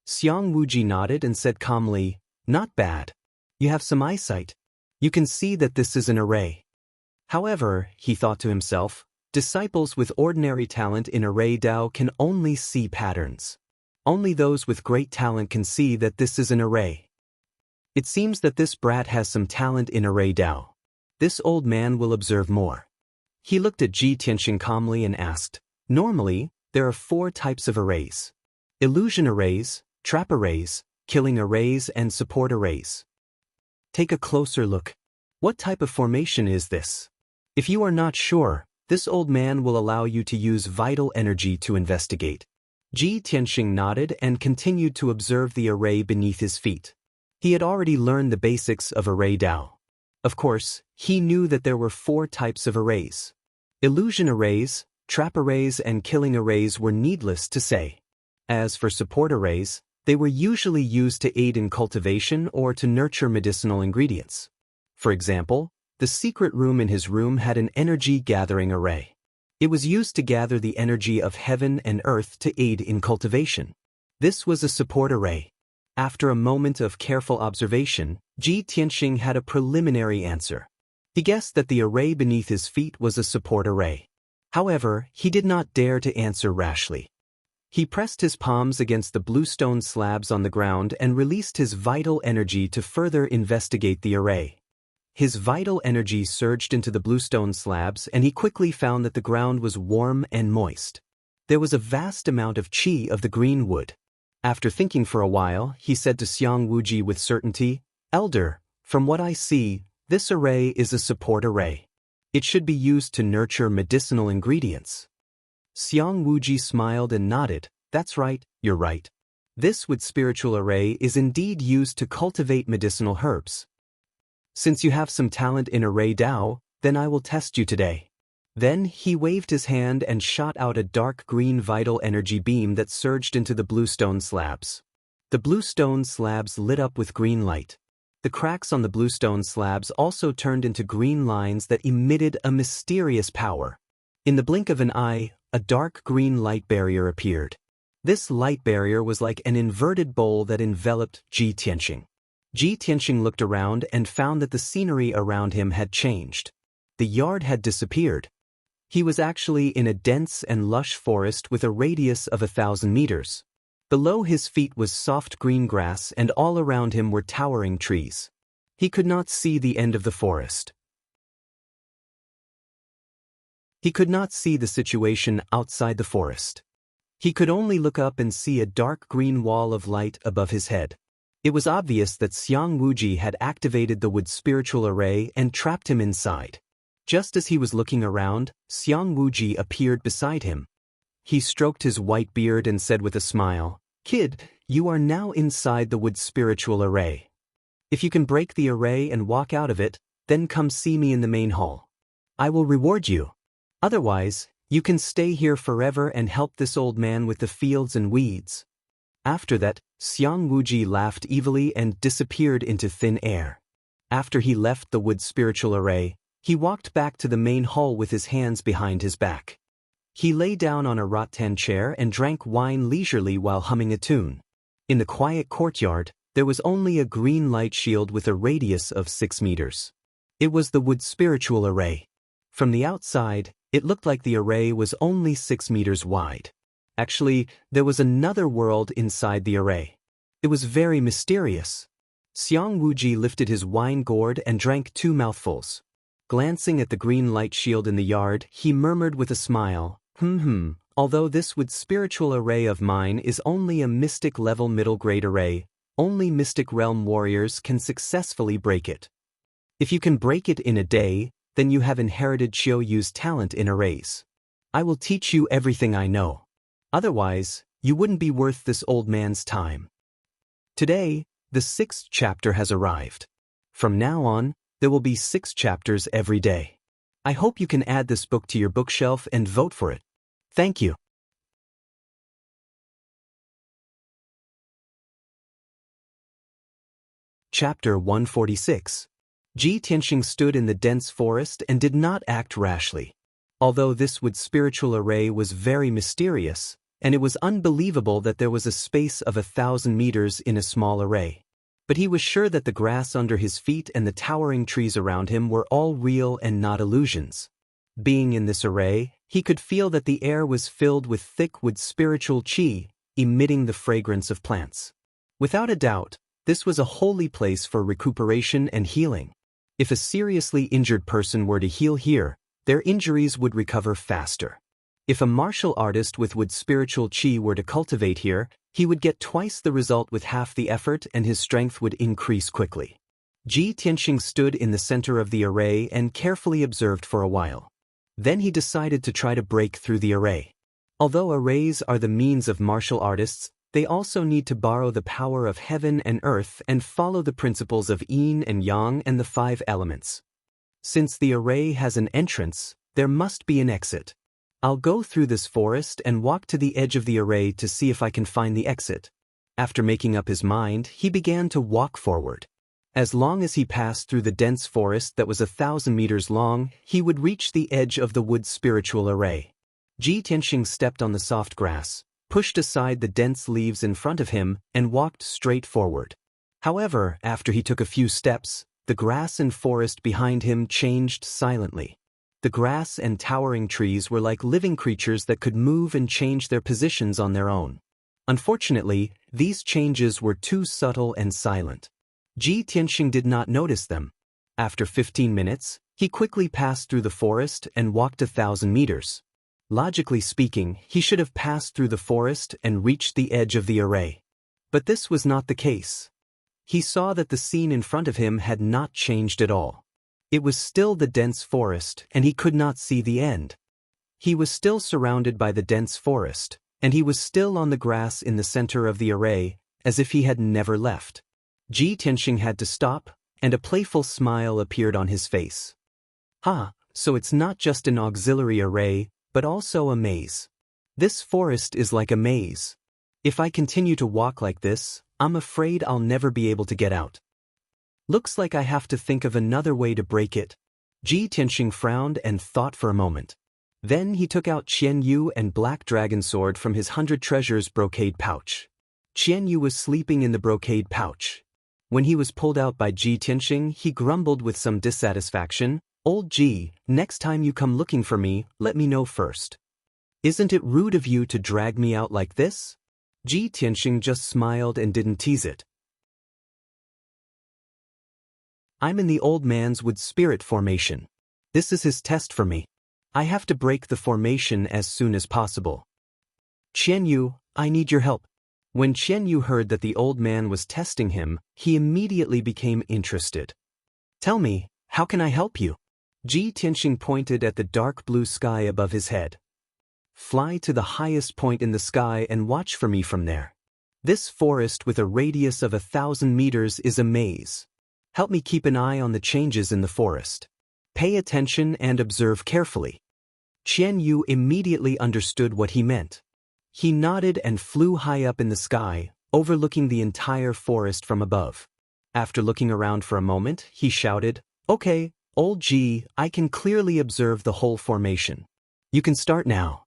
Xiang Wuji nodded and said calmly, "Not bad. You have some eyesight. You can see that this is an array." However, he thought to himself, disciples with ordinary talent in array Dao can only see patterns. Only those with great talent can see that this is an array. It seems that this brat has some talent in array Dao. This old man will observe more. He looked at Ji Tianxing calmly and asked, "Normally, there are 4 types of arrays: illusion arrays, trap arrays, killing arrays, and support arrays. Take a closer look. What type of formation is this? If you are not sure, this old man will allow you to use vital energy to investigate." Ji Tianxing nodded and continued to observe the array beneath his feet. He had already learned the basics of array Dao. Of course, he knew that there were 4 types of arrays. Illusion arrays, trap arrays, and killing arrays were needless to say. As for support arrays, they were usually used to aid in cultivation or to nurture medicinal ingredients. For example, the secret room in his room had an energy-gathering array. It was used to gather the energy of heaven and earth to aid in cultivation. This was a support array. After a moment of careful observation, Ji Tianxing had a preliminary answer. He guessed that the array beneath his feet was a support array. However, he did not dare to answer rashly. He pressed his palms against the bluestone slabs on the ground and released his vital energy to further investigate the array. His vital energy surged into the bluestone slabs, and he quickly found that the ground was warm and moist. There was a vast amount of qi of the green wood. After thinking for a while, he said to Xiang Wuji with certainty, "Elder, from what I see, this array is a support array. It should be used to nurture medicinal ingredients." Xiang Wuji smiled and nodded. "That's right, you're right. This wood spiritual array is indeed used to cultivate medicinal herbs. Since you have some talent in array Dao, then I will test you today." Then he waved his hand and shot out a dark green vital energy beam that surged into the bluestone slabs. The bluestone slabs lit up with green light. The cracks on the bluestone slabs also turned into green lines that emitted a mysterious power. In the blink of an eye, a dark green light barrier appeared. This light barrier was like an inverted bowl that enveloped Ji Tianxing. Ji Tianxing looked around and found that the scenery around him had changed. The yard had disappeared. He was actually in a dense and lush forest with a radius of 1,000 meters. Below his feet was soft green grass, and all around him were towering trees. He could not see the end of the forest. He could not see the situation outside the forest. He could only look up and see a dark green wall of light above his head. It was obvious that Xiang Wuji had activated the wood spiritual array and trapped him inside. Just as he was looking around, Xiang Wuji appeared beside him. He stroked his white beard and said with a smile, "Kid, you are now inside the wood spiritual array. If you can break the array and walk out of it, then come see me in the main hall. I will reward you. Otherwise, you can stay here forever and help this old man with the fields and weeds." After that, Xiang Wuji laughed evilly and disappeared into thin air. After he left the wood spiritual array, he walked back to the main hall with his hands behind his back. He lay down on a rattan chair and drank wine leisurely while humming a tune. In the quiet courtyard, there was only a green light shield with a radius of 6 meters. It was the wood spiritual array. From the outside, it looked like the array was only 6 meters wide. Actually, there was another world inside the array. It was very mysterious. Xiang Wuji lifted his wine gourd and drank 2 mouthfuls. Glancing at the green light shield in the yard, he murmured with a smile, although this wood spiritual array of mine is only a mystic level middle grade array, only mystic realm warriors can successfully break it. If you can break it in a day, then you have inherited Qiu Yu's talent in arrays. I will teach you everything I know. Otherwise, you wouldn't be worth this old man's time. Today, the 6th chapter has arrived. From now on, there will be 6 chapters every day. I hope you can add this book to your bookshelf and vote for it. Thank you. Chapter 146. Ji Tianxing stood in the dense forest and did not act rashly. Although this wood spiritual array was very mysterious, and it was unbelievable that there was a space of 1,000 meters in a small array. But he was sure that the grass under his feet and the towering trees around him were all real and not illusions. Being in this array, he could feel that the air was filled with thick wood spiritual qi, emitting the fragrance of plants. Without a doubt, this was a holy place for recuperation and healing. If a seriously injured person were to heal here, their injuries would recover faster. If a martial artist with wood spiritual qi were to cultivate here, he would get twice the result with half the effort, and his strength would increase quickly. Ji Tianxing stood in the center of the array and carefully observed for a while. Then he decided to try to break through the array. Although arrays are the means of martial artists, they also need to borrow the power of heaven and earth and follow the principles of yin and yang and the 5 elements. Since the array has an entrance, there must be an exit. I'll go through this forest and walk to the edge of the array to see if I can find the exit. After making up his mind, he began to walk forward. As long as he passed through the dense forest that was 1,000 meters long, he would reach the edge of the wood spiritual array. Ji Tianxing stepped on the soft grass, pushed aside the dense leaves in front of him, and walked straight forward. However, after he took a few steps, the grass and forest behind him changed silently. The grass and towering trees were like living creatures that could move and change their positions on their own. Unfortunately, these changes were too subtle and silent. Ji Tianxing did not notice them. After 15 minutes, he quickly passed through the forest and walked 1,000 meters. Logically speaking, he should have passed through the forest and reached the edge of the array. But this was not the case. He saw that the scene in front of him had not changed at all. It was still the dense forest, and he could not see the end. He was still surrounded by the dense forest, and he was still on the grass in the center of the array, as if he had never left. Ji Tianxing had to stop, and a playful smile appeared on his face. So it's not just an auxiliary array, but also a maze. This forest is like a maze. If I continue to walk like this, I'm afraid I'll never be able to get out. Looks like I have to think of another way to break it. Ji Tianxing frowned and thought for a moment. Then he took out Qian Yu and Black Dragon Sword from his 100 treasures brocade pouch. Qian Yu was sleeping in the brocade pouch. When he was pulled out by Ji Tianxing, he grumbled with some dissatisfaction, "Old Ji, next time you come looking for me, let me know first. Isn't it rude of you to drag me out like this?" Ji Tianxing just smiled and didn't tease it. I'm in the old man's wood spirit formation. This is his test for me. I have to break the formation as soon as possible. Qian Yu, I need your help. When Qian Yu heard that the old man was testing him, he immediately became interested. Tell me, how can I help you? Ji Tianxing pointed at the dark blue sky above his head. Fly to the highest point in the sky and watch for me from there. This forest with a radius of 1,000 meters is a maze. Help me keep an eye on the changes in the forest. Pay attention and observe carefully. Qian Yu immediately understood what he meant. He nodded and flew high up in the sky, overlooking the entire forest from above. After looking around for a moment, he shouted, "Okay, old Ji, I can clearly observe the whole formation. You can start now."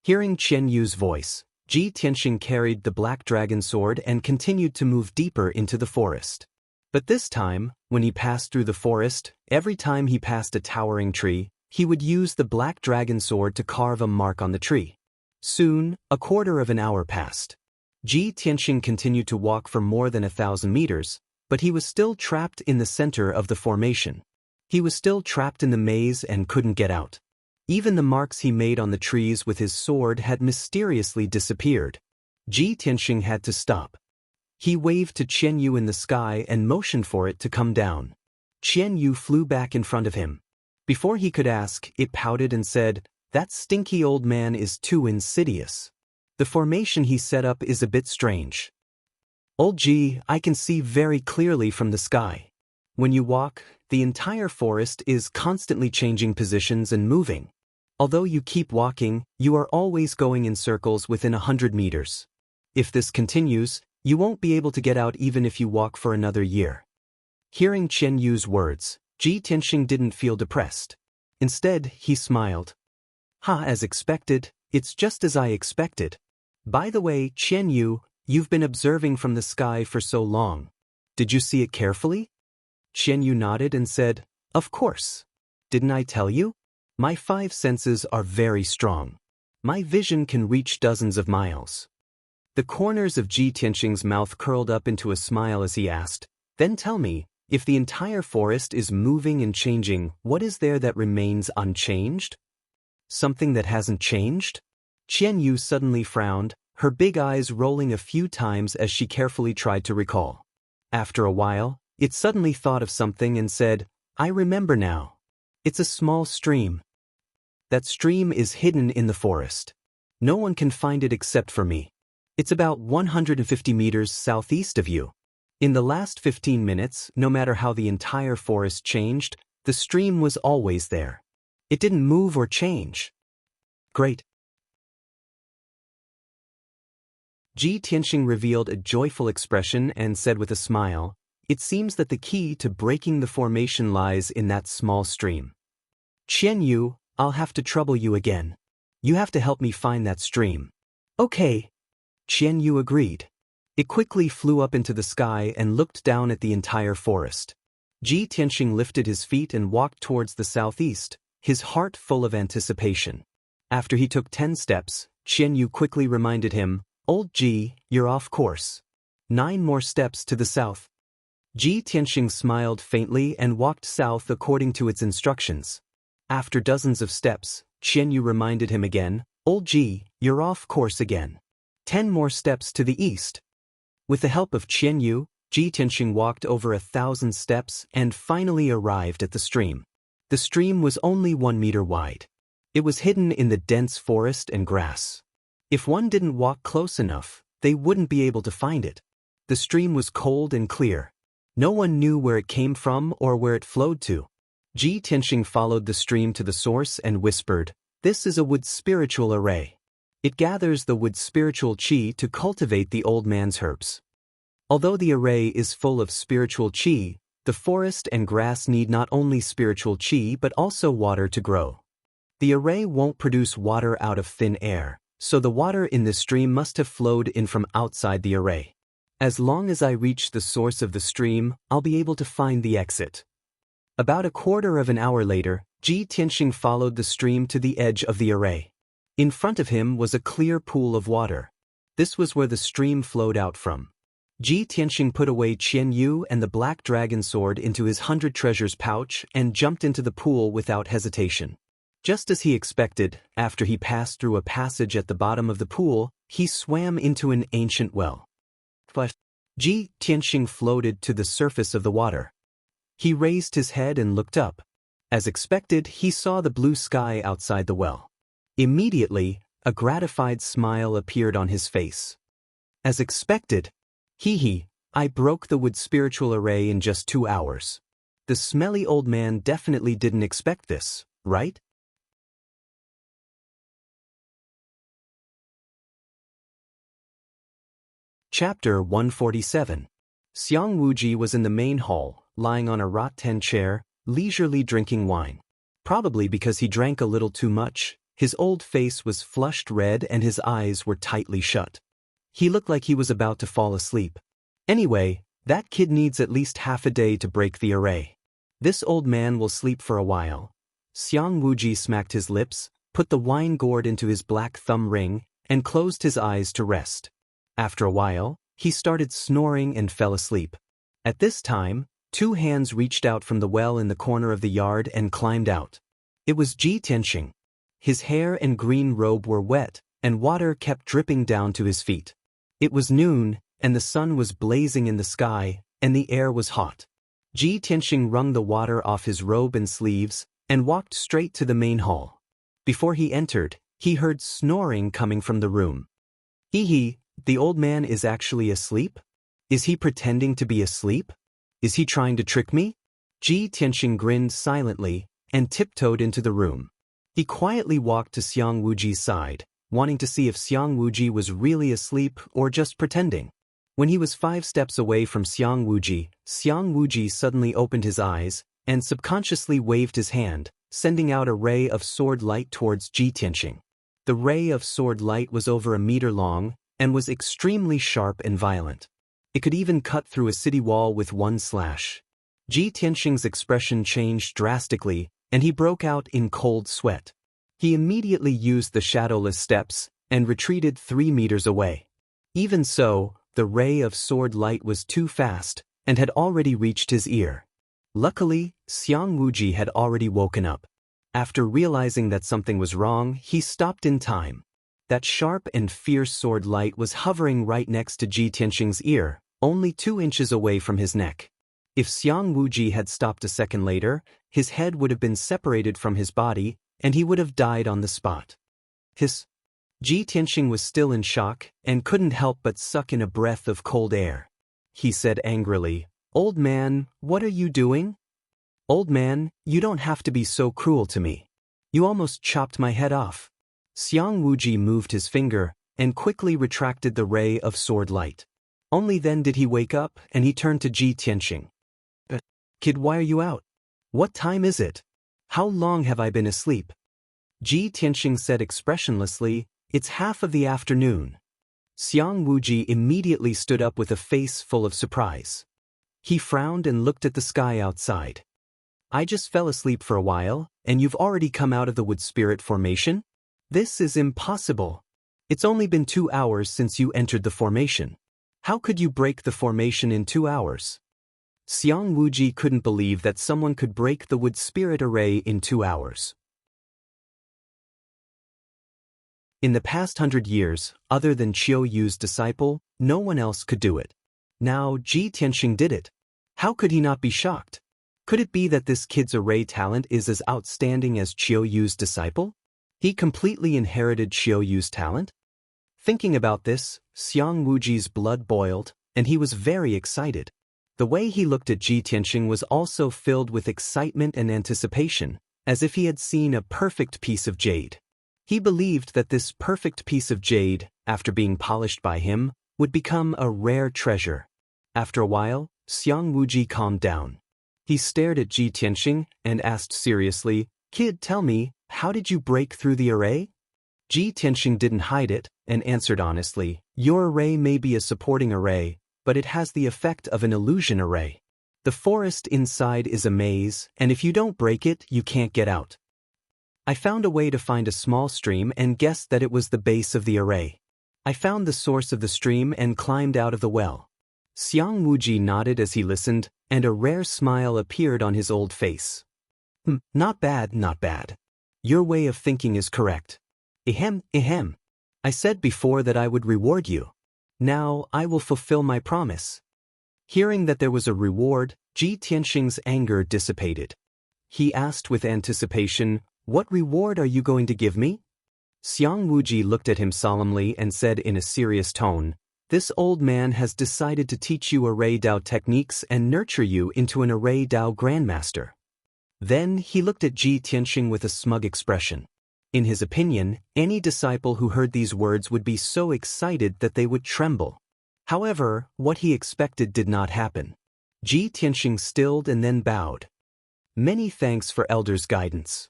Hearing Qian Yu's voice, Ji Tianxing carried the Black Dragon Sword and continued to move deeper into the forest. But this time, when he passed through the forest, every time he passed a towering tree, he would use the Black Dragon Sword to carve a mark on the tree. Soon, a quarter of an hour passed. Ji Tianxing continued to walk for more than 1,000 meters, but he was still trapped in the center of the formation. He was still trapped in the maze and couldn't get out. Even the marks he made on the trees with his sword had mysteriously disappeared. Ji Tianxing had to stop. He waved to Qian Yu in the sky and motioned for it to come down. Qian Yu flew back in front of him. Before he could ask, it pouted and said, "That stinky old man is too insidious. The formation he set up is a bit strange. Old Ji, I can see very clearly from the sky. When you walk, the entire forest is constantly changing positions and moving. Although you keep walking, you are always going in circles within 100 meters. If this continues, you won't be able to get out even if you walk for another year." Hearing Qian Yu's words, Ji Tianxing didn't feel depressed. Instead, he smiled. As expected, it's just as I expected. By the way, Qian Yu, you've been observing from the sky for so long. Did you see it carefully? Qian Yu nodded and said, "Of course. Didn't I tell you? My 5 senses are very strong. My vision can reach dozens of miles." The corners of Ji Tianxing's mouth curled up into a smile as he asked, "Then tell me, if the entire forest is moving and changing, what is there that remains unchanged? Something that hasn't changed?" Qian Yu suddenly frowned, her big eyes rolling a few times as she carefully tried to recall. After a while, it suddenly thought of something and said, "I remember now. It's a small stream. That stream is hidden in the forest. No one can find it except for me. It's about 150 meters southeast of you. In the last 15 minutes, no matter how the entire forest changed, the stream was always there. It didn't move or change." Great. Ji Tianxing revealed a joyful expression and said with a smile, "It seems that the key to breaking the formation lies in that small stream. Qian Yu, I'll have to trouble you again. You have to help me find that stream." "Okay." Qian Yu agreed. It quickly flew up into the sky and looked down at the entire forest. Ji Tianxing lifted his feet and walked towards the southeast, his heart full of anticipation. After he took 10 steps, Xianyu quickly reminded him, "Old Ji, you're off course. 9 more steps to the south." Ji Tianxing smiled faintly and walked south according to its instructions. After dozens of steps, Xianyu reminded him again, "Old Ji, you're off course again. 10 more steps to the east." With the help of Xianyu, Ji Tianxing walked over 1,000 steps and finally arrived at the stream. The stream was only 1 meter wide. It was hidden in the dense forest and grass. If one didn't walk close enough, they wouldn't be able to find it. The stream was cold and clear. No one knew where it came from or where it flowed to. Ji Tianxing followed the stream to the source and whispered, "This is a wood spiritual array. It gathers the wood spiritual qi to cultivate the old man's herbs." Although the array is full of spiritual qi, the forest and grass need not only spiritual qi but also water to grow. The array won't produce water out of thin air, so the water in this stream must have flowed in from outside the array. As long as I reach the source of the stream, I'll be able to find the exit. About a quarter of an hour later, Ji Tianxing followed the stream to the edge of the array. In front of him was a clear pool of water. This was where the stream flowed out from. Ji Tianxing put away Qianyu and the black dragon sword into his 100 treasures pouch and jumped into the pool without hesitation. Just as he expected, after he passed through a passage at the bottom of the pool, he swam into an ancient well. Ji Tianxing floated to the surface of the water. He raised his head and looked up. As expected, he saw the blue sky outside the well. Immediately, a gratified smile appeared on his face. As expected, I broke the wood spiritual array in just 2 hours. The smelly old man definitely didn't expect this, right? Chapter 147. Xiang Wuji was in the main hall, lying on a rattan chair, leisurely drinking wine. Probably because he drank a little too much, his old face was flushed red and his eyes were tightly shut. He looked like he was about to fall asleep. Anyway, that kid needs at least half a day to break the array. This old man will sleep for a while. Xiang Wuji smacked his lips, put the wine gourd into his black thumb ring, and closed his eyes to rest. After a while, he started snoring and fell asleep. At this time, 2 hands reached out from the well in the corner of the yard and climbed out. It was Ji Tianxing. His hair and green robe were wet, and water kept dripping down to his feet. It was noon, and the sun was blazing in the sky, and the air was hot. Ji Tianxing wrung the water off his robe and sleeves, and walked straight to the main hall. Before he entered, he heard snoring coming from the room. The old man is actually asleep? Is he pretending to be asleep? Is he trying to trick me? Ji Tianxing grinned silently, and tiptoed into the room. He quietly walked to Xiang Wuji's side, wanting to see if Xiang Wuji was really asleep or just pretending. When he was 5 steps away from Xiang Wuji suddenly opened his eyes, and subconsciously waved his hand, sending out a ray of sword light towards Ji Tianxing. The ray of sword light was over 1 meter long, and was extremely sharp and violent. It could even cut through a city wall with 1 slash. Ji Tianxing's expression changed drastically, and he broke out in cold sweat. He immediately used the shadowless steps, and retreated 3 meters away. Even so, the ray of sword light was too fast, and had already reached his ear. Luckily, Xiang Wuji had already woken up. After realizing that something was wrong, he stopped in time. That sharp and fierce sword light was hovering right next to Ji Tianxing's ear, only 2 inches away from his neck. If Xiang Wuji had stopped a second later, his head would have been separated from his body, and he would have died on the spot. Ji Tianxing was still in shock, and couldn't help but suck in a breath of cold air. He said angrily, "Old man, what are you doing? Old man, you don't have to be so cruel to me. You almost chopped my head off." Xiang Wuji moved his finger, and quickly retracted the ray of sword light. Only then did he wake up, and he turned to Ji Tianxing. "Kid, why are you out? What time is it? How long have I been asleep?" Ji Tianxing said expressionlessly, "It's half of the afternoon." Xiang Wuji immediately stood up with a face full of surprise. He frowned and looked at the sky outside. I just fell asleep for a while, and you've already come out of the wood spirit formation? This is impossible. It's only been 2 hours since you entered the formation. How could you break the formation in 2 hours? Xiang Wuji couldn't believe that someone could break the wood spirit array in 2 hours. In the past 100 years, other than Qiu Yu's disciple, no one else could do it. Now Ji Tianxing did it. How could he not be shocked? Could it be that this kid's array talent is as outstanding as Qiu Yu's disciple? He completely inherited Qiu Yu's talent? Thinking about this, Xiang Wuji's blood boiled, and he was very excited. The way he looked at Ji Tianxing was also filled with excitement and anticipation, as if he had seen a perfect piece of jade. He believed that this perfect piece of jade, after being polished by him, would become a rare treasure. After a while, Xiang Wuji calmed down. He stared at Ji Tianxing and asked seriously, "Kid, tell me, how did you break through the array?" Ji Tianxing didn't hide it and answered honestly, "Your array may be a supporting array, but it has the effect of an illusion array. The forest inside is a maze, and if you don't break it, you can't get out. I found a way to find a small stream and guessed that it was the base of the array. I found the source of the stream and climbed out of the well." Xiang Wuji nodded as he listened, and a rare smile appeared on his old face. Not bad, not bad. Your way of thinking is correct. Ahem, ahem. I said before that I would reward you. Now I will fulfill my promise." Hearing that there was a reward, Ji Tianxing's anger dissipated. He asked with anticipation, "What reward are you going to give me?" Xiang Wuji looked at him solemnly and said in a serious tone, "This old man has decided to teach you array Dao techniques and nurture you into an array Dao grandmaster." Then he looked at Ji Tianxing with a smug expression. In his opinion, any disciple who heard these words would be so excited that they would tremble. However, what he expected did not happen. Ji Tianxing stilled and then bowed. "Many thanks for Elder's guidance.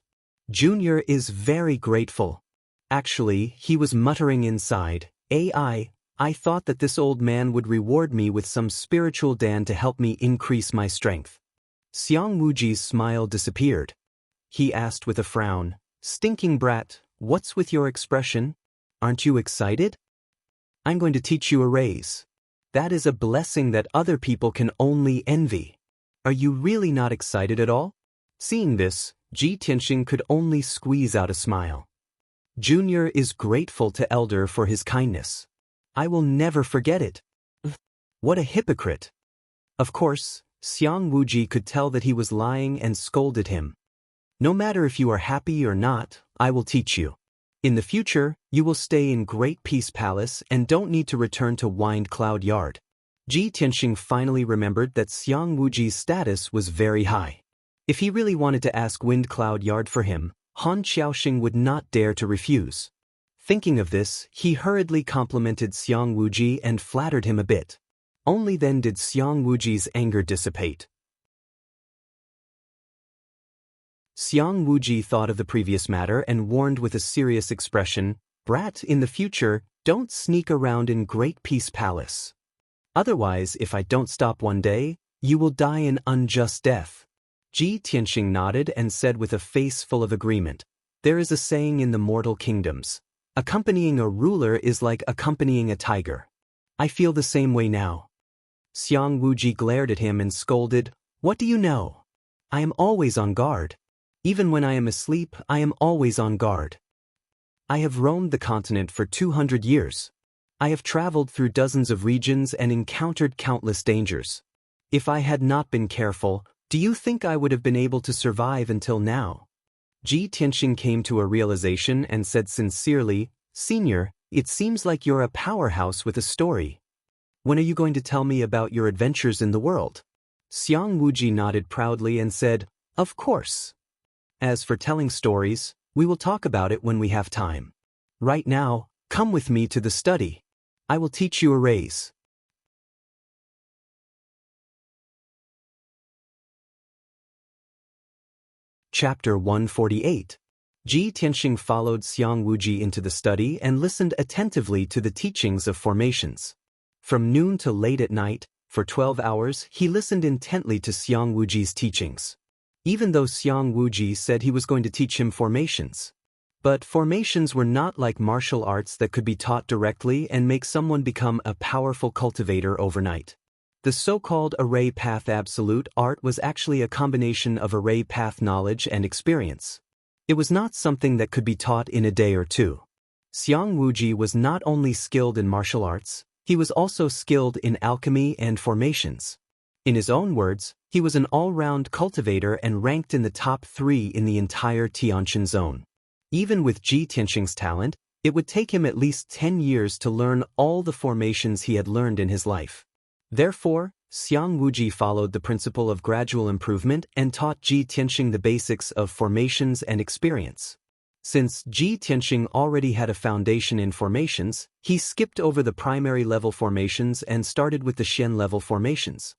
Junior is very grateful." Actually, he was muttering inside, I thought that this old man would reward me with some spiritual dan to help me increase my strength." Xiang Wuji's smile disappeared. He asked with a frown, "Stinking brat, what's with your expression? Aren't you excited? I'm going to teach you arrays. That is a blessing that other people can only envy. Are you really not excited at all?" Seeing this, Ji Tianxing could only squeeze out a smile. "Junior is grateful to Elder for his kindness. I will never forget it." What a hypocrite! Of course, Xiang Wuji could tell that he was lying and scolded him. "No matter if you are happy or not, I will teach you. In the future, you will stay in Great Peace Palace and don't need to return to Wind Cloud Yard." Ji Tianxing finally remembered that Xiang Wuji's status was very high. If he really wanted to ask Wind Cloud Yard for him, Han Xiaoxing would not dare to refuse. Thinking of this, he hurriedly complimented Xiang Wuji and flattered him a bit. Only then did Xiang Wuji's anger dissipate. Xiang Wuji thought of the previous matter and warned with a serious expression, "Brat, in the future, don't sneak around in Great Peace Palace. Otherwise, if I don't stop one day, you will die an unjust death." Ji Tianxing nodded and said with a face full of agreement, "There is a saying in the mortal kingdoms, accompanying a ruler is like accompanying a tiger. I feel the same way now." Xiang Wuji glared at him and scolded, "What do you know? I am always on guard. Even when I am asleep, I am always on guard. I have roamed the continent for 200 years. I have traveled through dozens of regions and encountered countless dangers. If I had not been careful, do you think I would have been able to survive until now?" Ji Tianxing came to a realization and said sincerely, "Senior, it seems like you're a powerhouse with a story. When are you going to tell me about your adventures in the world?" Xiang Wuji nodded proudly and said, "Of course. As for telling stories, we will talk about it when we have time. Right now, come with me to the study. I will teach you arrays." Chapter 148. Ji Tianxing followed Xiang Wuji into the study and listened attentively to the teachings of formations. From noon to late at night, for 12 hours, he listened intently to Xiang Wuji's teachings. even though Xiang Wuji said he was going to teach him formations. But formations were not like martial arts that could be taught directly and make someone become a powerful cultivator overnight. The so-called array path absolute art was actually a combination of array path knowledge and experience. It was not something that could be taught in a day or two. Xiang Wuji was not only skilled in martial arts, he was also skilled in alchemy and formations. In his own words, he was an all-round cultivator and ranked in the top 3 in the entire Tianqian zone. Even with Ji Tianxing's talent, it would take him at least 10 years to learn all the formations he had learned in his life. Therefore, Xiang Wuji followed the principle of gradual improvement and taught Ji Tianxing the basics of formations and experience. Since Ji Tianxing already had a foundation in formations, he skipped over the primary level formations and started with the Xian level formations.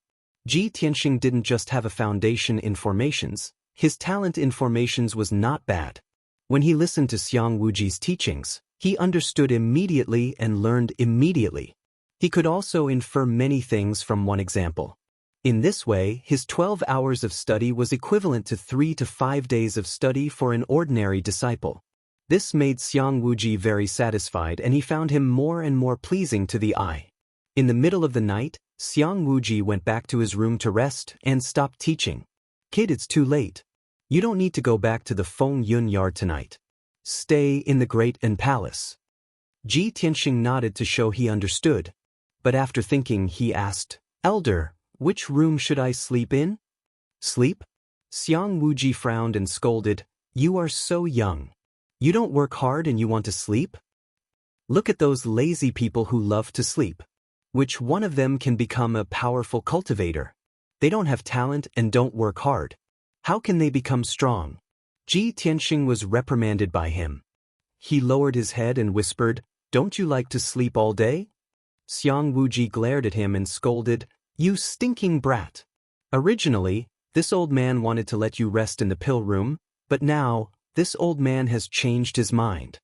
Ji Tianxing didn't just have a foundation in formations, his talent in formations was not bad. When he listened to Xiang Wuji's teachings, he understood immediately and learned immediately. He could also infer many things from one example. In this way, his 12 hours of study was equivalent to 3 to 5 days of study for an ordinary disciple. This made Xiang Wuji very satisfied and he found him more and more pleasing to the eye. In the middle of the night, Xiang Wuji went back to his room to rest and stopped teaching. "Kid, it's too late. You don't need to go back to the Feng Yun yard tonight. Stay in the Great Inn Palace." Ji Tianxing nodded to show he understood, but after thinking he asked, "Elder, which room should I sleep in?" "Sleep?" Xiang Wuji frowned and scolded, "You are so young. You don't work hard and you want to sleep? Look at those lazy people who love to sleep. Which one of them can become a powerful cultivator? They don't have talent and don't work hard. How can they become strong?" Ji Tianxing was reprimanded by him. He lowered his head and whispered, "Don't you like to sleep all day?" Xiang Wuji glared at him and scolded, "You stinking brat. Originally, this old man wanted to let you rest in the pill room, but now, this old man has changed his mind.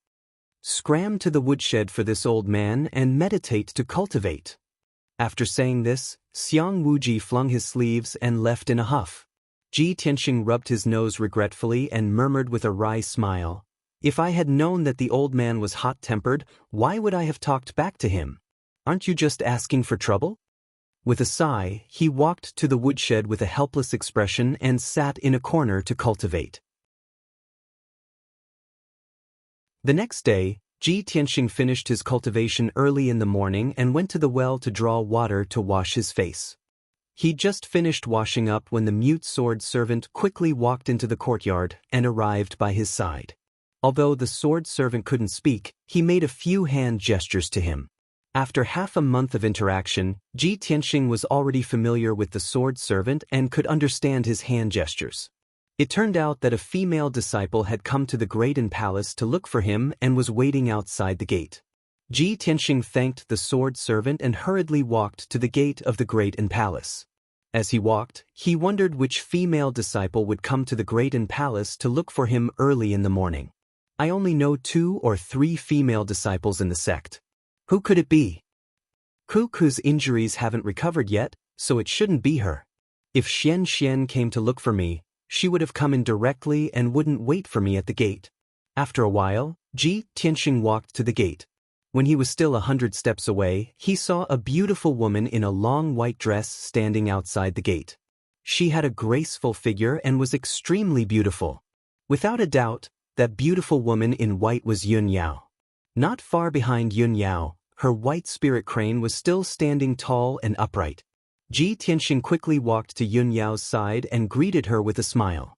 Scram to the woodshed for this old man and meditate to cultivate." After saying this, Xiang Wuji flung his sleeves and left in a huff. Ji Tianxing rubbed his nose regretfully and murmured with a wry smile, "If I had known that the old man was hot-tempered, why would I have talked back to him? Aren't you just asking for trouble?" With a sigh, he walked to the woodshed with a helpless expression and sat in a corner to cultivate. The next day, Ji Tianxing finished his cultivation early in the morning and went to the well to draw water to wash his face. He'd just finished washing up when the mute sword servant quickly walked into the courtyard and arrived by his side. Although the sword servant couldn't speak, he made a few hand gestures to him. After half a month of interaction, Ji Tianxing was already familiar with the sword servant and could understand his hand gestures. It turned out that a female disciple had come to the Great Inn Palace to look for him and was waiting outside the gate. Ji Tianxing thanked the sword servant and hurriedly walked to the gate of the Great Inn Palace. As he walked, he wondered which female disciple would come to the Great Inn Palace to look for him early in the morning. I only know 2 or 3 female disciples in the sect. Who could it be? Kuku's injuries haven't recovered yet, so it shouldn't be her. If Xianxia came to look for me, she would have come in directly and wouldn't wait for me at the gate. After a while, Ji Tianxing walked to the gate. When he was still 100 steps away, he saw a beautiful woman in a long white dress standing outside the gate. She had a graceful figure and was extremely beautiful. Without a doubt, that beautiful woman in white was Yun Yao. Not far behind Yun Yao, her white spirit crane was still standing tall and upright. Ji Tianxing quickly walked to Yun Yao's side and greeted her with a smile.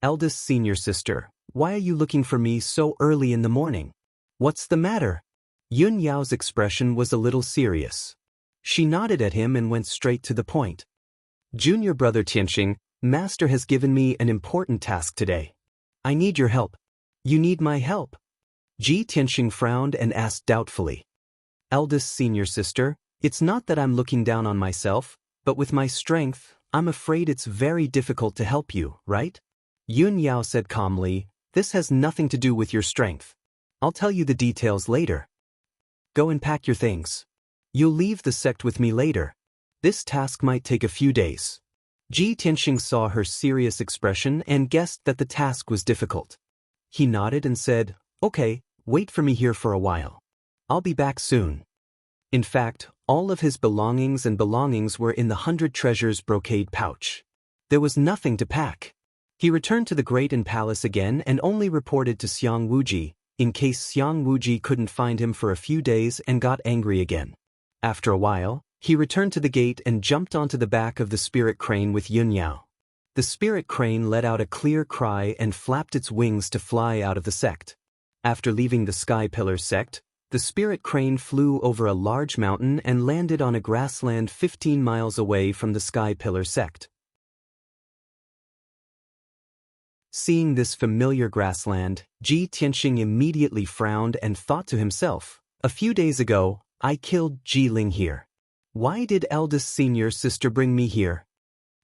"Eldest senior sister, why are you looking for me so early in the morning? What's the matter?" Yun Yao's expression was a little serious. She nodded at him and went straight to the point. "Junior brother Tianxing, Master has given me an important task today. I need your help." "You need my help?" Ji Tianxing frowned and asked doubtfully. "Eldest senior sister, it's not that I'm looking down on myself, but with my strength, I'm afraid it's very difficult to help you, right?" Yun Yao said calmly, "This has nothing to do with your strength. I'll tell you the details later. Go and pack your things. You'll leave the sect with me later. This task might take a few days." Ji Tianxing saw her serious expression and guessed that the task was difficult. He nodded and said, "Okay, wait for me here for a while. I'll be back soon." In fact, all of his belongings were in the 100 treasures brocade pouch. There was nothing to pack. He returned to the Great Inn Palace again and only reported to Xiang Wuji, in case Xiang Wuji couldn't find him for a few days and got angry again. After a while, he returned to the gate and jumped onto the back of the spirit crane with Yun Yao. The spirit crane let out a clear cry and flapped its wings to fly out of the sect. After leaving the Sky Pillar sect, the spirit crane flew over a large mountain and landed on a grassland 15 miles away from the Sky Pillar sect. Seeing this familiar grassland, Ji Tianxing immediately frowned and thought to himself, "A few days ago, I killed Ji Ling here. Why did eldest senior sister bring me here?"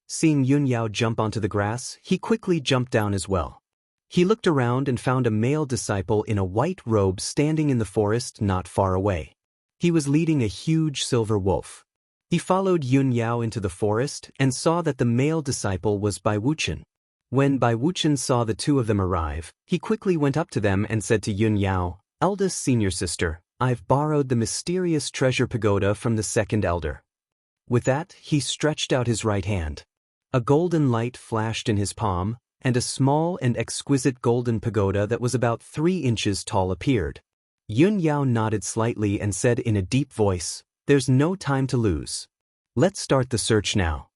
Seeing Yun Yao jump onto the grass, he quickly jumped down as well. He looked around and found a male disciple in a white robe standing in the forest not far away. He was leading a huge silver wolf. He followed Yun Yao into the forest and saw that the male disciple was Bai Wuchen. When Bai Wuchen saw the two of them arrive, he quickly went up to them and said to Yun Yao, "Eldest senior sister, I've borrowed the mysterious treasure pagoda from the second elder." With that, he stretched out his right hand. A golden light flashed in his palm, and a small and exquisite golden pagoda that was about 3 inches tall appeared. Yun Yao nodded slightly and said in a deep voice, "There's no time to lose. Let's start the search now."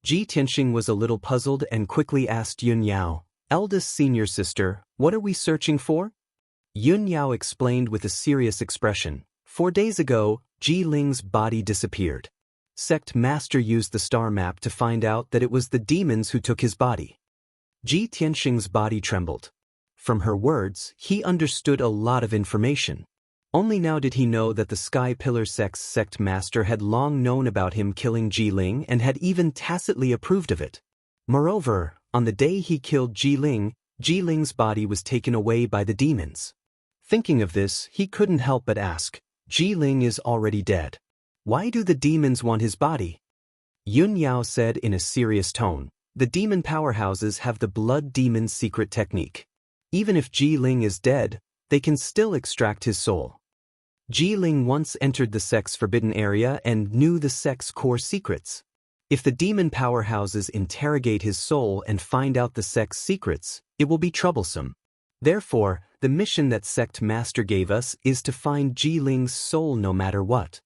Ji Tianxing was a little puzzled and quickly asked Yun Yao, "Eldest senior sister, what are we searching for?" Yun Yao explained with a serious expression, "4 days ago, Ji Ling's body disappeared. Sect Master used the star map to find out that it was the demons who took his body." Ji Tianxing's body trembled. From her words, he understood a lot of information. Only now did he know that the Sky Pillar sect's sect master had long known about him killing Ji Ling and had even tacitly approved of it. Moreover, on the day he killed Ji Ling's body was taken away by the demons. Thinking of this, he couldn't help but ask, "Ji Ling is already dead. Why do the demons want his body?" Yun Yao said in a serious tone, "The demon powerhouses have the blood demon's secret technique. Even if Ji Ling is dead, they can still extract his soul. Ji Ling once entered the sect's forbidden area and knew the sect's core secrets. If the demon powerhouses interrogate his soul and find out the sect's secrets, it will be troublesome. Therefore, the mission that sect master gave us is to find Ji Ling's soul no matter what."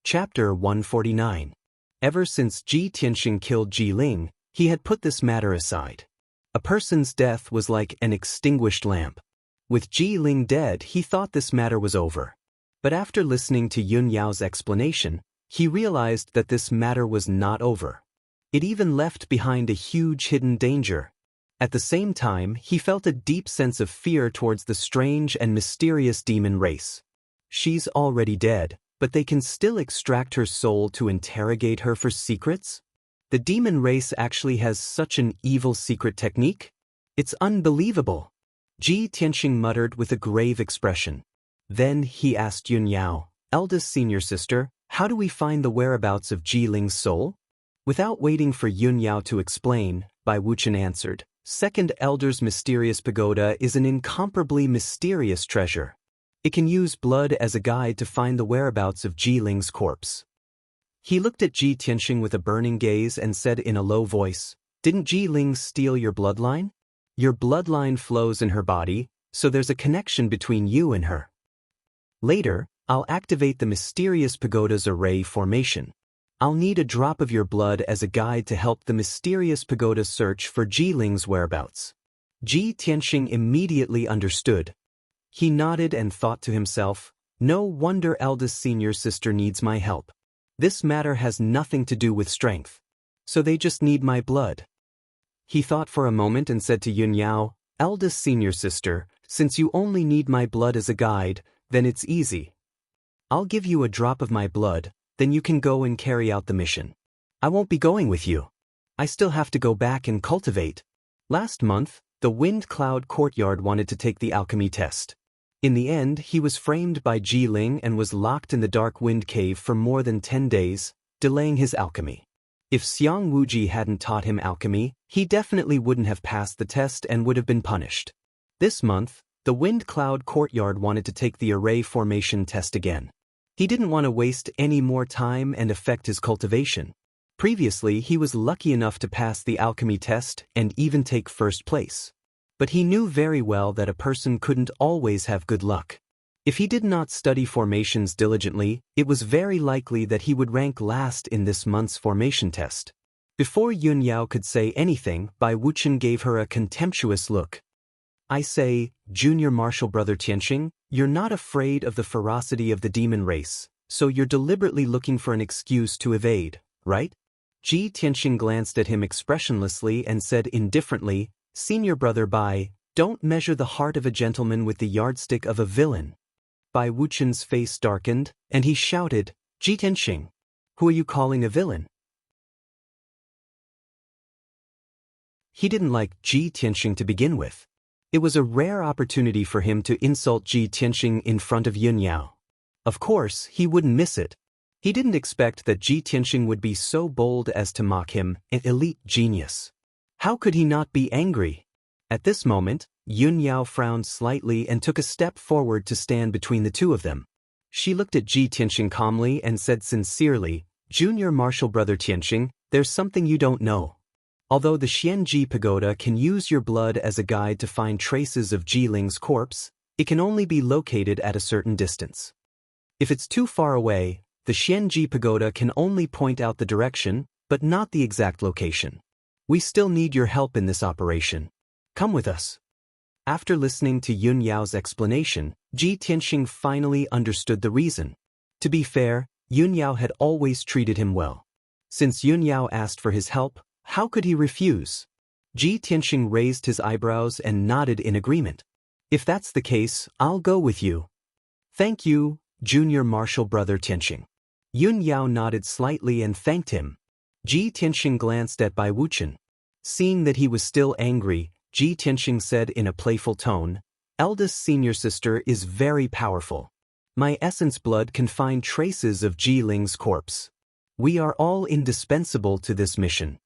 Chapter 149. Ever since Ji Tianxing killed Ji Ling, he had put this matter aside. A person's death was like an extinguished lamp. With Ji Ling dead, he thought this matter was over. But after listening to Yun Yao's explanation, he realized that this matter was not over. It even left behind a huge hidden danger. At the same time, he felt a deep sense of fear towards the strange and mysterious demon race. She's already dead, but they can still extract her soul to interrogate her for secrets? The demon race actually has such an evil secret technique? It's unbelievable. Ji Tianxing muttered with a grave expression. Then he asked Yun Yao, "Eldest senior sister, how do we find the whereabouts of Ji Ling's soul?" Without waiting for Yun Yao to explain, Bai Wuchen answered, "Second elder's mysterious pagoda is an incomparably mysterious treasure. It can use blood as a guide to find the whereabouts of Ji Ling's corpse." He looked at Ji Tianxing with a burning gaze and said in a low voice, "Didn't Ji Ling steal your bloodline? Your bloodline flows in her body, so there's a connection between you and her. Later, I'll activate the mysterious pagoda's array formation. I'll need a drop of your blood as a guide to help the mysterious pagoda search for Ji Ling's whereabouts." Ji Tianxing immediately understood. He nodded and thought to himself, "No wonder eldest senior sister needs my help. This matter has nothing to do with strength. So they just need my blood." He thought for a moment and said to Yun Yao, "Eldest senior sister, since you only need my blood as a guide, then it's easy. I'll give you a drop of my blood, then you can go and carry out the mission. I won't be going with you. I still have to go back and cultivate. Last month, the Wind Cloud Courtyard wanted to take the alchemy test. In the end, he was framed by Ji Ling and was locked in the dark wind cave for more than 10 days, delaying his alchemy. If Xiang Wuji hadn't taught him alchemy, he definitely wouldn't have passed the test and would have been punished. This month, the Wind Cloud Courtyard wanted to take the array formation test again. He didn't want to waste any more time and affect his cultivation. Previously, he was lucky enough to pass the alchemy test and even take first place. But he knew very well that a person couldn't always have good luck. If he did not study formations diligently, it was very likely that he would rank last in this month's formation test. Before Yun Yao could say anything, Bai Wuchen gave her a contemptuous look. I say, Junior Martial Brother Tianxing, you're not afraid of the ferocity of the demon race, so you're deliberately looking for an excuse to evade, right? Ji Tianxing glanced at him expressionlessly and said indifferently, Senior Brother Bai, don't measure the heart of a gentleman with the yardstick of a villain. Bai Wuchen's face darkened, and he shouted, Ji Tianxing, who are you calling a villain? He didn't like Ji Tianxing to begin with. It was a rare opportunity for him to insult Ji Tianxing in front of Yun Yao. Of course, he wouldn't miss it. He didn't expect that Ji Tianxing would be so bold as to mock him, an elite genius. How could he not be angry? At this moment, Yun Yao frowned slightly and took a step forward to stand between the two of them. She looked at Ji Tianxing calmly and said sincerely, Junior Martial Brother Tianxing, there's something you don't know. Although the Xianji Pagoda can use your blood as a guide to find traces of Ji Ling's corpse, it can only be located at a certain distance. If it's too far away, the Xianji Pagoda can only point out the direction, but not the exact location. We still need your help in this operation. Come with us. After listening to Yun Yao's explanation, Ji Tianxing finally understood the reason. To be fair, Yun Yao had always treated him well. Since Yun Yao asked for his help, how could he refuse? Ji Tianxing raised his eyebrows and nodded in agreement. If that's the case, I'll go with you. Thank you, Junior Martial Brother Tianxing. Yun Yao nodded slightly and thanked him. Ji Tianxing glanced at Bai Wuchen. Seeing that he was still angry, Ji Tianxing said in a playful tone, Eldest senior sister is very powerful. My essence blood can find traces of Ji Ling's corpse. We are all indispensable to this mission.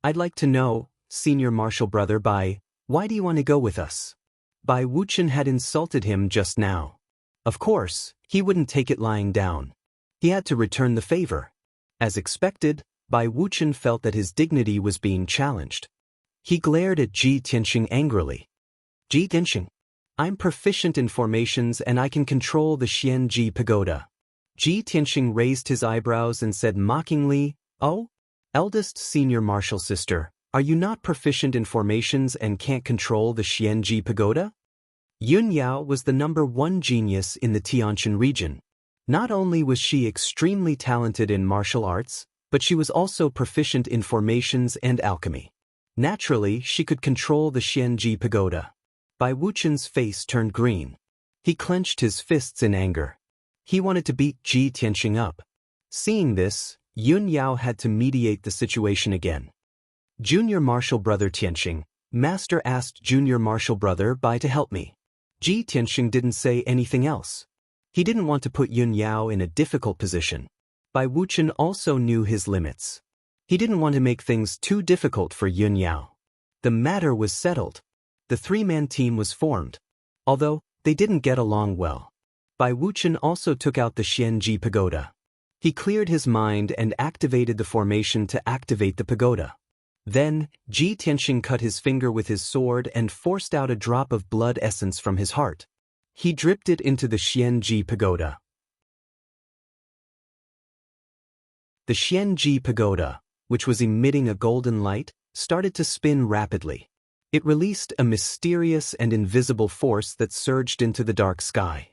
I'd like to know, Senior Martial Brother Bai, why do you want to go with us? Bai Wuchen had insulted him just now. Of course, he wouldn't take it lying down. He had to return the favor. As expected, Bai Wuchen felt that his dignity was being challenged. He glared at Ji Tianxing angrily. Ji Tianxing, I'm proficient in formations and I can control the Xianji Pagoda. Ji Tianxing raised his eyebrows and said mockingly, Oh? Eldest senior martial sister, are you not proficient in formations and can't control the Xianji Pagoda? Yun Yao was the #1 genius in the Tianshan region. Not only was she extremely talented in martial arts, but she was also proficient in formations and alchemy. Naturally, she could control the Xianji Pagoda. Bai Wuchen's face turned green. He clenched his fists in anger. He wanted to beat Ji Tianxing up. Seeing this, Yun Yao had to mediate the situation again. Junior Martial Brother Tianxing, Master asked Junior Martial Brother Bai to help me. Ji Tianxing didn't say anything else. He didn't want to put Yun Yao in a difficult position. Bai Wuchen also knew his limits. He didn't want to make things too difficult for Yun Yao. The matter was settled. The three-man team was formed. Although, they didn't get along well. Bai Wuchen also took out the Xianji Pagoda. He cleared his mind and activated the formation to activate the pagoda. Then, Ji Tianxing cut his finger with his sword and forced out a drop of blood essence from his heart. He dripped it into the Xianji Pagoda. The Xianji Pagoda, which was emitting a golden light, started to spin rapidly. It released a mysterious and invisible force that surged into the dark sky.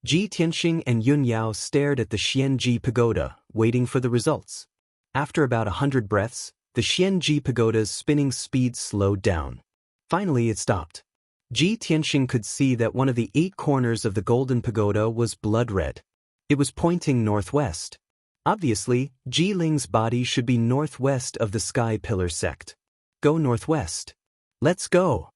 Ji Tianxing and Yun Yao stared at the Xianji Pagoda, waiting for the results. After about 100 breaths, the Xianji Pagoda's spinning speed slowed down. Finally it stopped. Ji Tianxing could see that one of the 8 corners of the golden pagoda was blood red. It was pointing northwest. Obviously, Ji Ling's body should be northwest of the Sky Pillar sect. Go northwest. Let's go.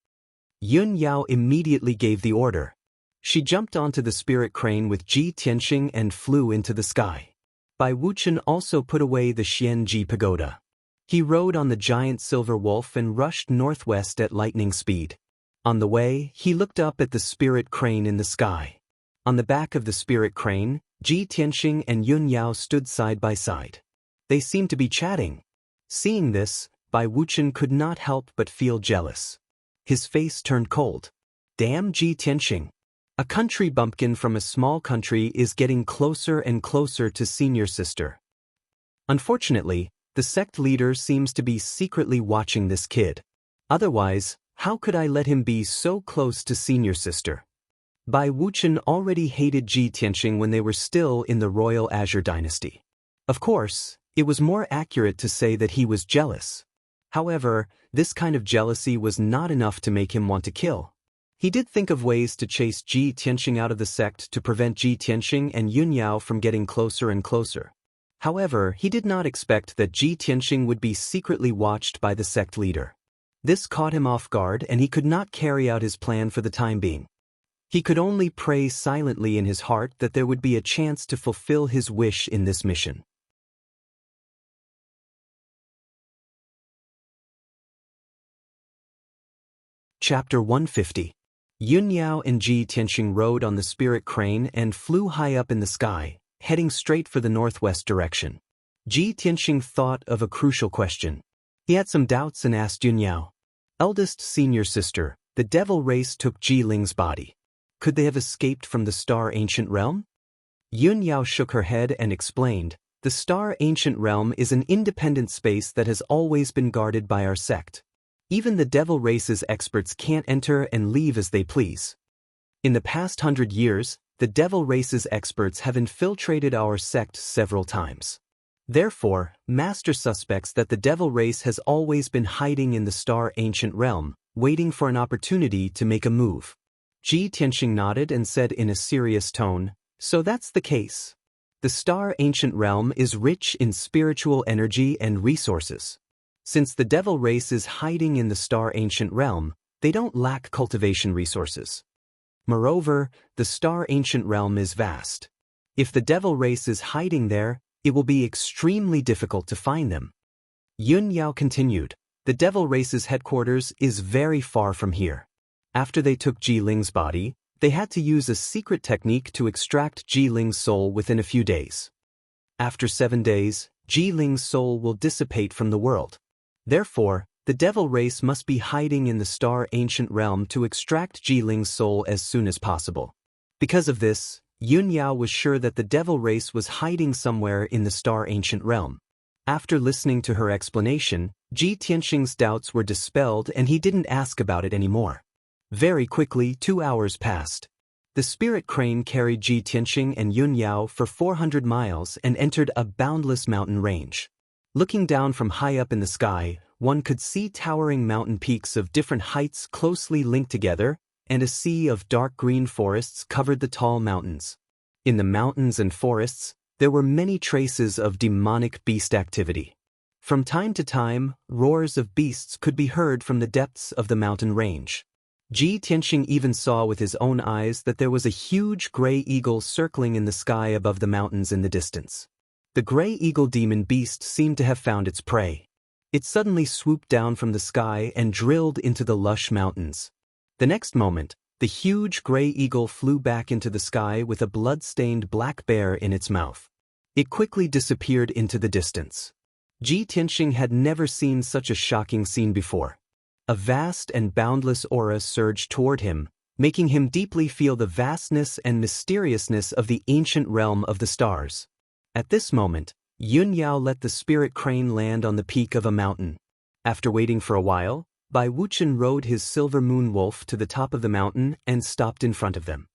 Yun Yao immediately gave the order. She jumped onto the spirit crane with Ji Tianxing and flew into the sky. Bai Wuchen also put away the Xianji pagoda. He rode on the giant silver wolf and rushed northwest at lightning speed. On the way, he looked up at the spirit crane in the sky. On the back of the spirit crane, Ji Tianxing and Yun Yao stood side by side. They seemed to be chatting. Seeing this, Bai Wuchen could not help but feel jealous. His face turned cold. Damn Ji Tianxing. A country bumpkin from a small country is getting closer and closer to senior sister. Unfortunately, the sect leader seems to be secretly watching this kid. Otherwise, how could I let him be so close to senior sister? Bai Wuchen already hated Ji Tianxing when they were still in the royal Azure dynasty. Of course, it was more accurate to say that he was jealous. However, this kind of jealousy was not enough to make him want to kill. He did think of ways to chase Ji Tianxing out of the sect to prevent Ji Tianxing and Yun Yao from getting closer and closer. However, he did not expect that Ji Tianxing would be secretly watched by the sect leader. This caught him off guard and he could not carry out his plan for the time being. He could only pray silently in his heart that there would be a chance to fulfill his wish in this mission. Chapter 150. Yun Yao and Ji Tianxing rode on the spirit crane and flew high up in the sky, heading straight for the northwest direction. Ji Tianxing thought of a crucial question. He had some doubts and asked Yun Yao. Eldest senior sister, the devil race took Ji Ling's body. Could they have escaped from the Star Ancient Realm? Yun Yao shook her head and explained, the Star Ancient Realm is an independent space that has always been guarded by our sect. Even the devil race's experts can't enter and leave as they please. In the past 100 years, the devil race's experts have infiltrated our sect several times. Therefore, master suspects that the devil race has always been hiding in the Star Ancient Realm, waiting for an opportunity to make a move. Ji Tianxing nodded and said in a serious tone, so that's the case. The Star Ancient Realm is rich in spiritual energy and resources. Since the devil race is hiding in the Star Ancient Realm, they don't lack cultivation resources. Moreover, the Star Ancient Realm is vast. If the devil race is hiding there, it will be extremely difficult to find them. Yun Yao continued, the devil race's headquarters is very far from here. After they took Ji Ling's body, they had to use a secret technique to extract Ji Ling's soul within a few days. After 7 days, Ji Ling's soul will dissipate from the world. Therefore, the devil race must be hiding in the Star Ancient Realm to extract Ji Ling's soul as soon as possible. Because of this, Yun Yao was sure that the devil race was hiding somewhere in the Star Ancient Realm. After listening to her explanation, Ji Tianxing's doubts were dispelled and he didn't ask about it anymore. Very quickly, 2 hours passed. The spirit crane carried Ji Tianxing and Yun Yao for 400 miles and entered a boundless mountain range. Looking down from high up in the sky, one could see towering mountain peaks of different heights closely linked together, and a sea of dark green forests covered the tall mountains. In the mountains and forests, there were many traces of demonic beast activity. From time to time, roars of beasts could be heard from the depths of the mountain range. Ji Tianxing even saw with his own eyes that there was a huge gray eagle circling in the sky above the mountains in the distance. The gray eagle demon beast seemed to have found its prey. It suddenly swooped down from the sky and drilled into the lush mountains. The next moment, the huge gray eagle flew back into the sky with a blood-stained black bear in its mouth. It quickly disappeared into the distance. Ji Tianxing had never seen such a shocking scene before. A vast and boundless aura surged toward him, making him deeply feel the vastness and mysteriousness of the ancient realm of the stars. At this moment, Yun Yao let the spirit crane land on the peak of a mountain. After waiting for a while, Bai Wuchen rode his silver moon wolf to the top of the mountain and stopped in front of them.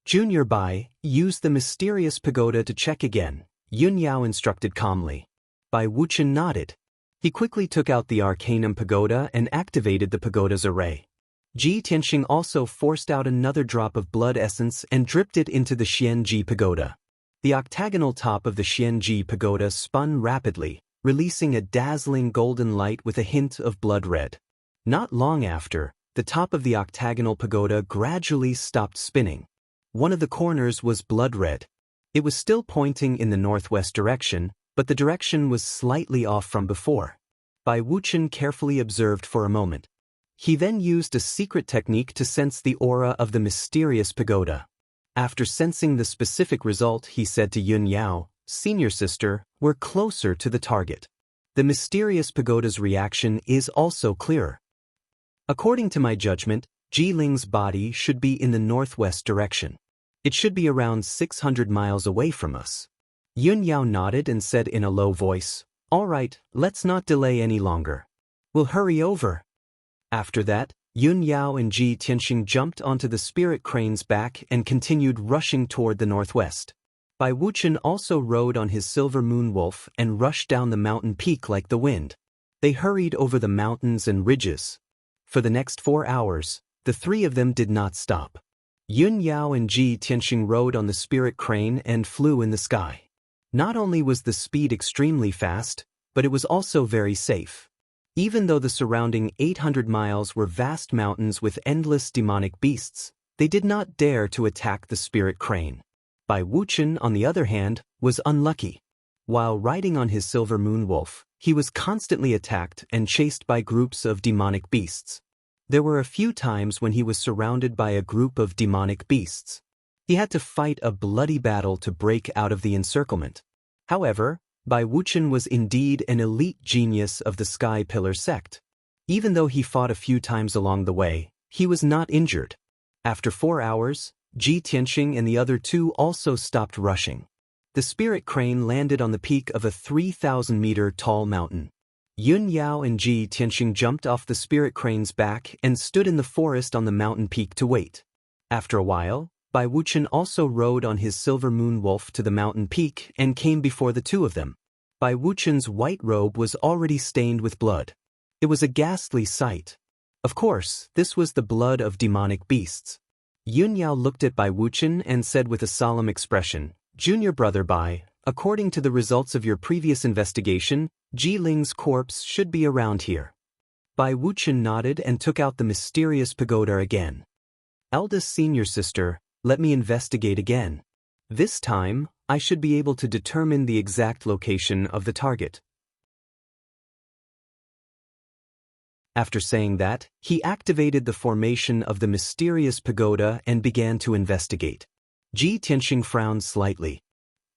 Junior Bai, use the mysterious pagoda to check again, Yun Yao instructed calmly. Bai Wuchen nodded. He quickly took out the Arcanum pagoda and activated the pagoda's array. Ji Tianxing also forced out another drop of blood essence and dripped it into the Xianji pagoda. The octagonal top of the Xianji pagoda spun rapidly, releasing a dazzling golden light with a hint of blood red. Not long after, the top of the octagonal pagoda gradually stopped spinning. One of the corners was blood red. It was still pointing in the northwest direction, but the direction was slightly off from before. Bai Wuchen carefully observed for a moment. He then used a secret technique to sense the aura of the mysterious pagoda. After sensing the specific result, he said to Yun Yao, "Senior sister, we're closer to the target." The mysterious pagoda's reaction is also clearer. According to my judgment, Jiling's body should be in the northwest direction. It should be around 600 miles away from us. Yun Yao nodded and said in a low voice, "All right, let's not delay any longer. We'll hurry over." After that, Yun Yao and Ji Tianxing jumped onto the spirit crane's back and continued rushing toward the northwest. Bai Wuchen also rode on his silver moon wolf and rushed down the mountain peak like the wind. They hurried over the mountains and ridges. For the next 4 hours, the three of them did not stop. Yun Yao and Ji Tianxing rode on the spirit crane and flew in the sky. Not only was the speed extremely fast, but it was also very safe. Even though the surrounding 800 miles were vast mountains with endless demonic beasts, they did not dare to attack the spirit crane. Bai Wuchen, on the other hand, was unlucky. While riding on his silver moon wolf, he was constantly attacked and chased by groups of demonic beasts. There were a few times when he was surrounded by a group of demonic beasts. He had to fight a bloody battle to break out of the encirclement. However, Bai Wuchen was indeed an elite genius of the Sky Pillar sect. Even though he fought a few times along the way, he was not injured. After 4 hours, Ji Tianxing and the other two also stopped rushing. The spirit crane landed on the peak of a 3,000-meter tall mountain. Yun Yao and Ji Tianxing jumped off the spirit crane's back and stood in the forest on the mountain peak to wait. After a while, Bai Wuchen also rode on his silver moon wolf to the mountain peak and came before the two of them. Bai Wuchen's white robe was already stained with blood. It was a ghastly sight. Of course, this was the blood of demonic beasts. Yun Yao looked at Bai Wuchen and said with a solemn expression, "Junior brother Bai, according to the results of your previous investigation, Jiling's corpse should be around here." Bai Wuchen nodded and took out the mysterious pagoda again. "Eldest senior sister, let me investigate again. This time, I should be able to determine the exact location of the target." After saying that, he activated the formation of the mysterious pagoda and began to investigate. Ji Tianxing frowned slightly.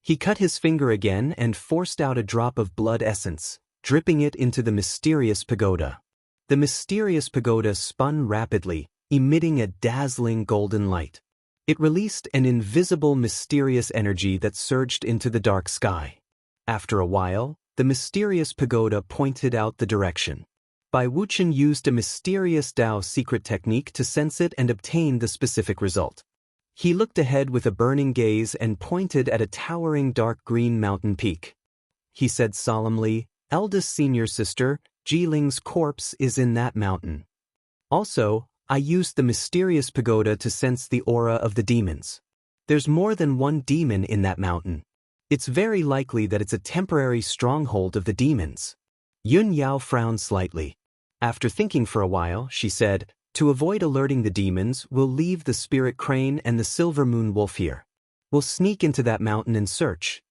He cut his finger again and forced out a drop of blood essence, dripping it into the mysterious pagoda. The mysterious pagoda spun rapidly, emitting a dazzling golden light. It released an invisible mysterious energy that surged into the dark sky. After a while, the mysterious pagoda pointed out the direction. Bai Wuchen used a mysterious Dao secret technique to sense it and obtain the specific result. He looked ahead with a burning gaze and pointed at a towering dark green mountain peak. He said solemnly, "Eldest senior sister, Jiling's corpse is in that mountain." Also, I used the mysterious pagoda to sense the aura of the demons. There's more than one demon in that mountain. It's very likely that it's a temporary stronghold of the demons. Yun Yao frowned slightly. After thinking for a while, she said, "To avoid alerting the demons, we'll leave the spirit crane and the silver moon wolf here. We'll sneak into that mountain and search."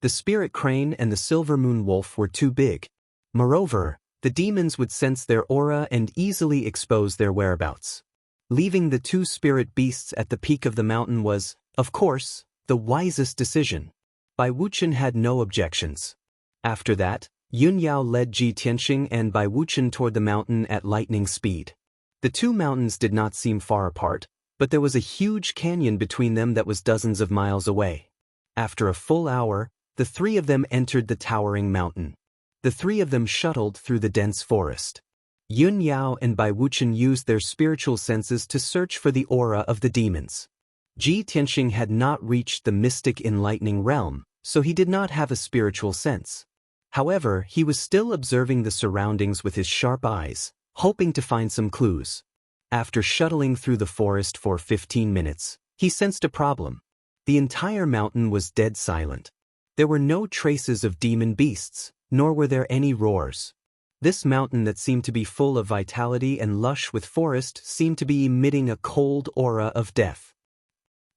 The spirit crane and the silver moon wolf were too big. Moreover, the demons would sense their aura and easily expose their whereabouts. Leaving the two spirit beasts at the peak of the mountain was, of course, the wisest decision. Bai Wuchen had no objections. After that, Yun Yao led Ji Tianxing and Bai Wuchen toward the mountain at lightning speed. The two mountains did not seem far apart, but there was a huge canyon between them that was dozens of miles away. After a full hour, the three of them entered the towering mountain. The three of them shuttled through the dense forest. Yun Yao and Bai Wuchen used their spiritual senses to search for the aura of the demons. Ji Tianxing had not reached the mystic enlightening realm, so he did not have a spiritual sense. However, he was still observing the surroundings with his sharp eyes, hoping to find some clues. After shuttling through the forest for 15 minutes, he sensed a problem. The entire mountain was dead silent. There were no traces of demon beasts, nor were there any roars. This mountain that seemed to be full of vitality and lush with forest seemed to be emitting a cold aura of death.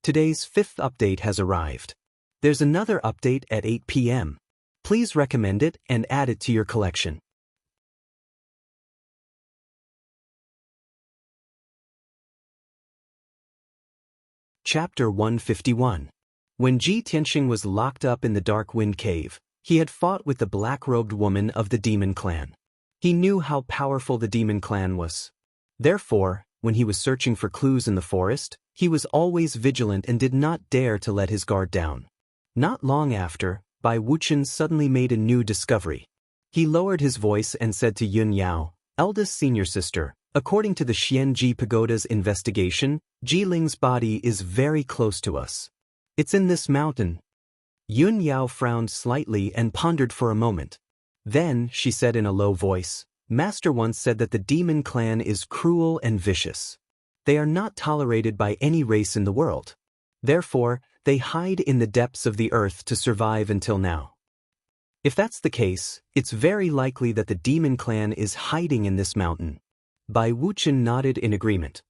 Today's 5th update has arrived. There's another update at 8 p.m. Please recommend it and add it to your collection. Chapter 151. When Ji Tianxing was locked up in the Dark Wind Cave, he had fought with the black-robed woman of the Demon Clan. He knew how powerful the Demon Clan was. Therefore, when he was searching for clues in the forest, he was always vigilant and did not dare to let his guard down. Not long after, Bai Wuchen suddenly made a new discovery. He lowered his voice and said to Yun Yao, eldest senior sister, according to the Xianji Pagoda's investigation, Jiling's body is very close to us. It's in this mountain. Yun Yao frowned slightly and pondered for a moment. Then, she said in a low voice, Master once said that the Demon Clan is cruel and vicious. They are not tolerated by any race in the world. Therefore, they hide in the depths of the earth to survive until now. If that's the case, it's very likely that the Demon Clan is hiding in this mountain. Bai Wuchen nodded in agreement.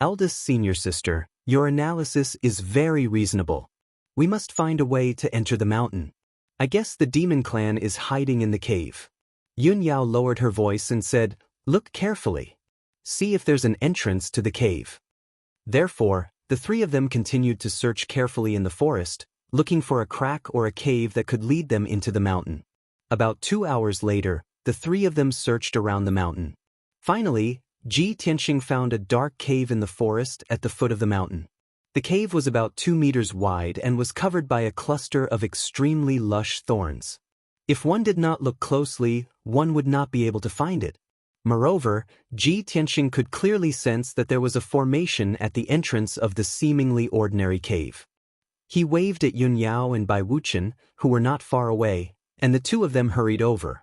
Eldest senior sister, your analysis is very reasonable. We must find a way to enter the mountain. I guess the Demon Clan is hiding in the cave. Yun Yao lowered her voice and said, look carefully. See if there's an entrance to the cave. Therefore, the 3 of them continued to search carefully in the forest, looking for a crack or a cave that could lead them into the mountain. About 2 hours later, the 3 of them searched around the mountain. Finally, Ji Tianxing found a dark cave in the forest at the foot of the mountain. The cave was about 2 meters wide and was covered by a cluster of extremely lush thorns. If one did not look closely, one would not be able to find it. Moreover, Ji Tianxing could clearly sense that there was a formation at the entrance of the seemingly ordinary cave. He waved at Yun Yao and Bai Wuchen, who were not far away, and the 2 of them hurried over.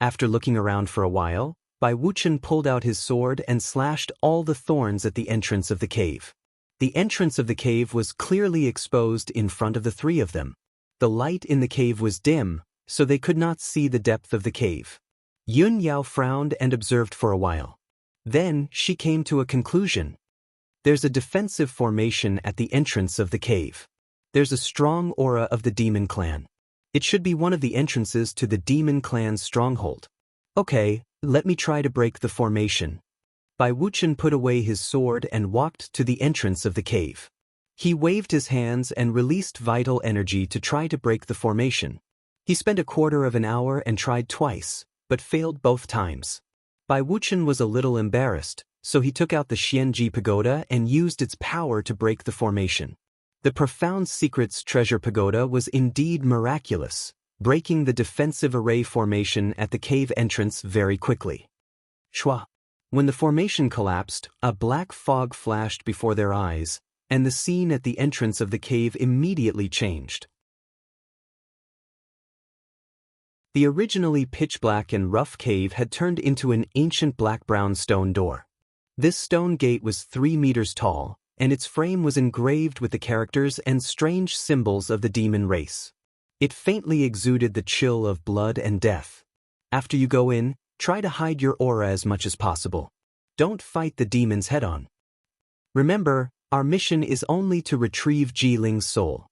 After looking around for a while, Bai Wuchen pulled out his sword and slashed all the thorns at the entrance of the cave. The entrance of the cave was clearly exposed in front of the 3 of them. The light in the cave was dim, so they could not see the depth of the cave. Yun Yao frowned and observed for a while. Then she came to a conclusion. There's a defensive formation at the entrance of the cave. There's a strong aura of the Demon Clan. It should be one of the entrances to the Demon Clan's stronghold. Okay, let me try to break the formation. Bai Wuchen put away his sword and walked to the entrance of the cave. He waved his hands and released vital energy to try to break the formation. He spent a quarter of an hour and tried twice, but failed both times. Bai Wuchen was a little embarrassed, so he took out the Xianji Pagoda and used its power to break the formation. The Profound Secrets Treasure Pagoda was indeed miraculous, breaking the defensive array formation at the cave entrance very quickly. Shwa! When the formation collapsed, a black fog flashed before their eyes, and the scene at the entrance of the cave immediately changed. The originally pitch-black and rough cave had turned into an ancient black-brown stone door. This stone gate was 3 meters tall, and its frame was engraved with the characters and strange symbols of the demon race. It faintly exuded the chill of blood and death. After you go in, try to hide your aura as much as possible. Don't fight the demons head-on. Remember, our mission is only to retrieve Jiling's soul.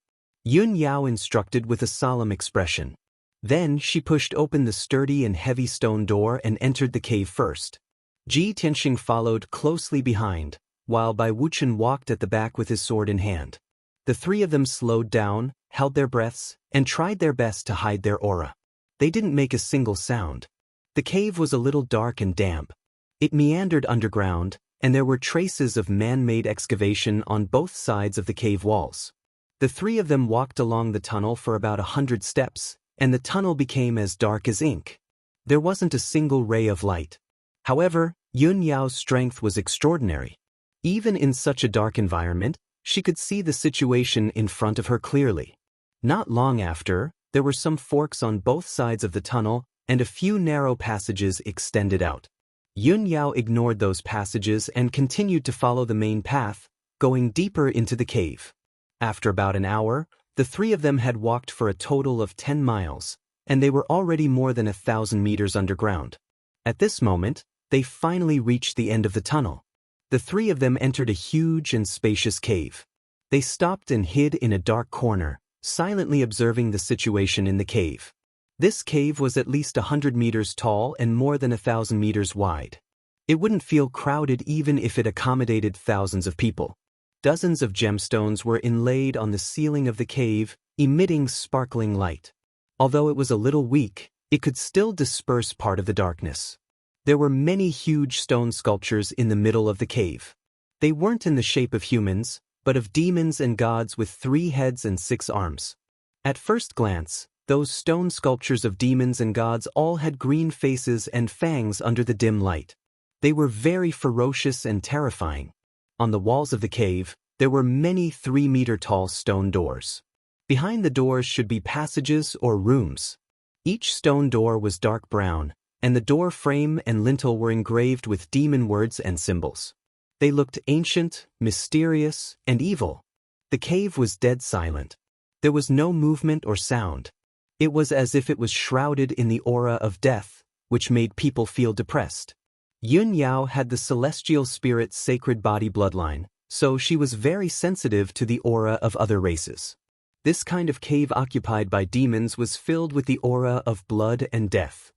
Yun Yao instructed with a solemn expression. Then she pushed open the sturdy and heavy stone door and entered the cave first. Ji Tianxing followed closely behind, while Bai Wuchen walked at the back with his sword in hand. The 3 of them slowed down, held their breaths, and tried their best to hide their aura. They didn't make a single sound. The cave was a little dark and damp. It meandered underground, and there were traces of man-made excavation on both sides of the cave walls. The 3 of them walked along the tunnel for about 100 steps, and the tunnel became as dark as ink. There wasn't a single ray of light. However, Yun Yao's strength was extraordinary. Even in such a dark environment, she could see the situation in front of her clearly. Not long after, there were some forks on both sides of the tunnel, and a few narrow passages extended out. Yun Yao ignored those passages and continued to follow the main path, going deeper into the cave. After about an hour, the 3 of them had walked for a total of 10 miles, and they were already more than 1,000 meters underground. At this moment, they finally reached the end of the tunnel. The three of them entered a huge and spacious cave. They stopped and hid in a dark corner, silently observing the situation in the cave. This cave was at least 100 meters tall and more than 1,000 meters wide. It wouldn't feel crowded even if it accommodated thousands of people. Dozens of gemstones were inlaid on the ceiling of the cave, emitting sparkling light. Although it was a little weak, it could still disperse part of the darkness. There were many huge stone sculptures in the middle of the cave. They weren't in the shape of humans, but of demons and gods with 3 heads and 6 arms. At first glance, those stone sculptures of demons and gods all had green faces and fangs under the dim light. They were very ferocious and terrifying. On the walls of the cave, there were many 3-meter-tall stone doors. Behind the doors should be passages or rooms. Each stone door was dark brown, and the door frame and lintel were engraved with demon words and symbols. They looked ancient, mysterious, and evil. The cave was dead silent. There was no movement or sound. It was as if it was shrouded in the aura of death, which made people feel depressed. Yun Yao had the celestial spirit's sacred body bloodline, so she was very sensitive to the aura of other races. This kind of cave occupied by demons was filled with the aura of blood and death.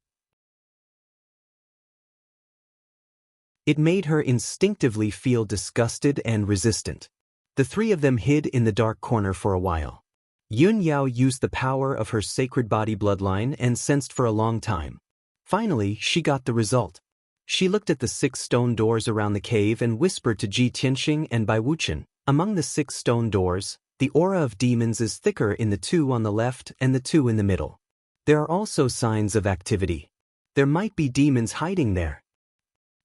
It made her instinctively feel disgusted and resistant. The three of them hid in the dark corner for a while. Yun Yao used the power of her sacred body bloodline and sensed for a long time. Finally, she got the result. She looked at the 6 stone doors around the cave and whispered to Ji Tianxing and Bai Wuchen. Among the 6 stone doors, the aura of demons is thicker in the 2 on the left and the 2 in the middle. There are also signs of activity. There might be demons hiding there.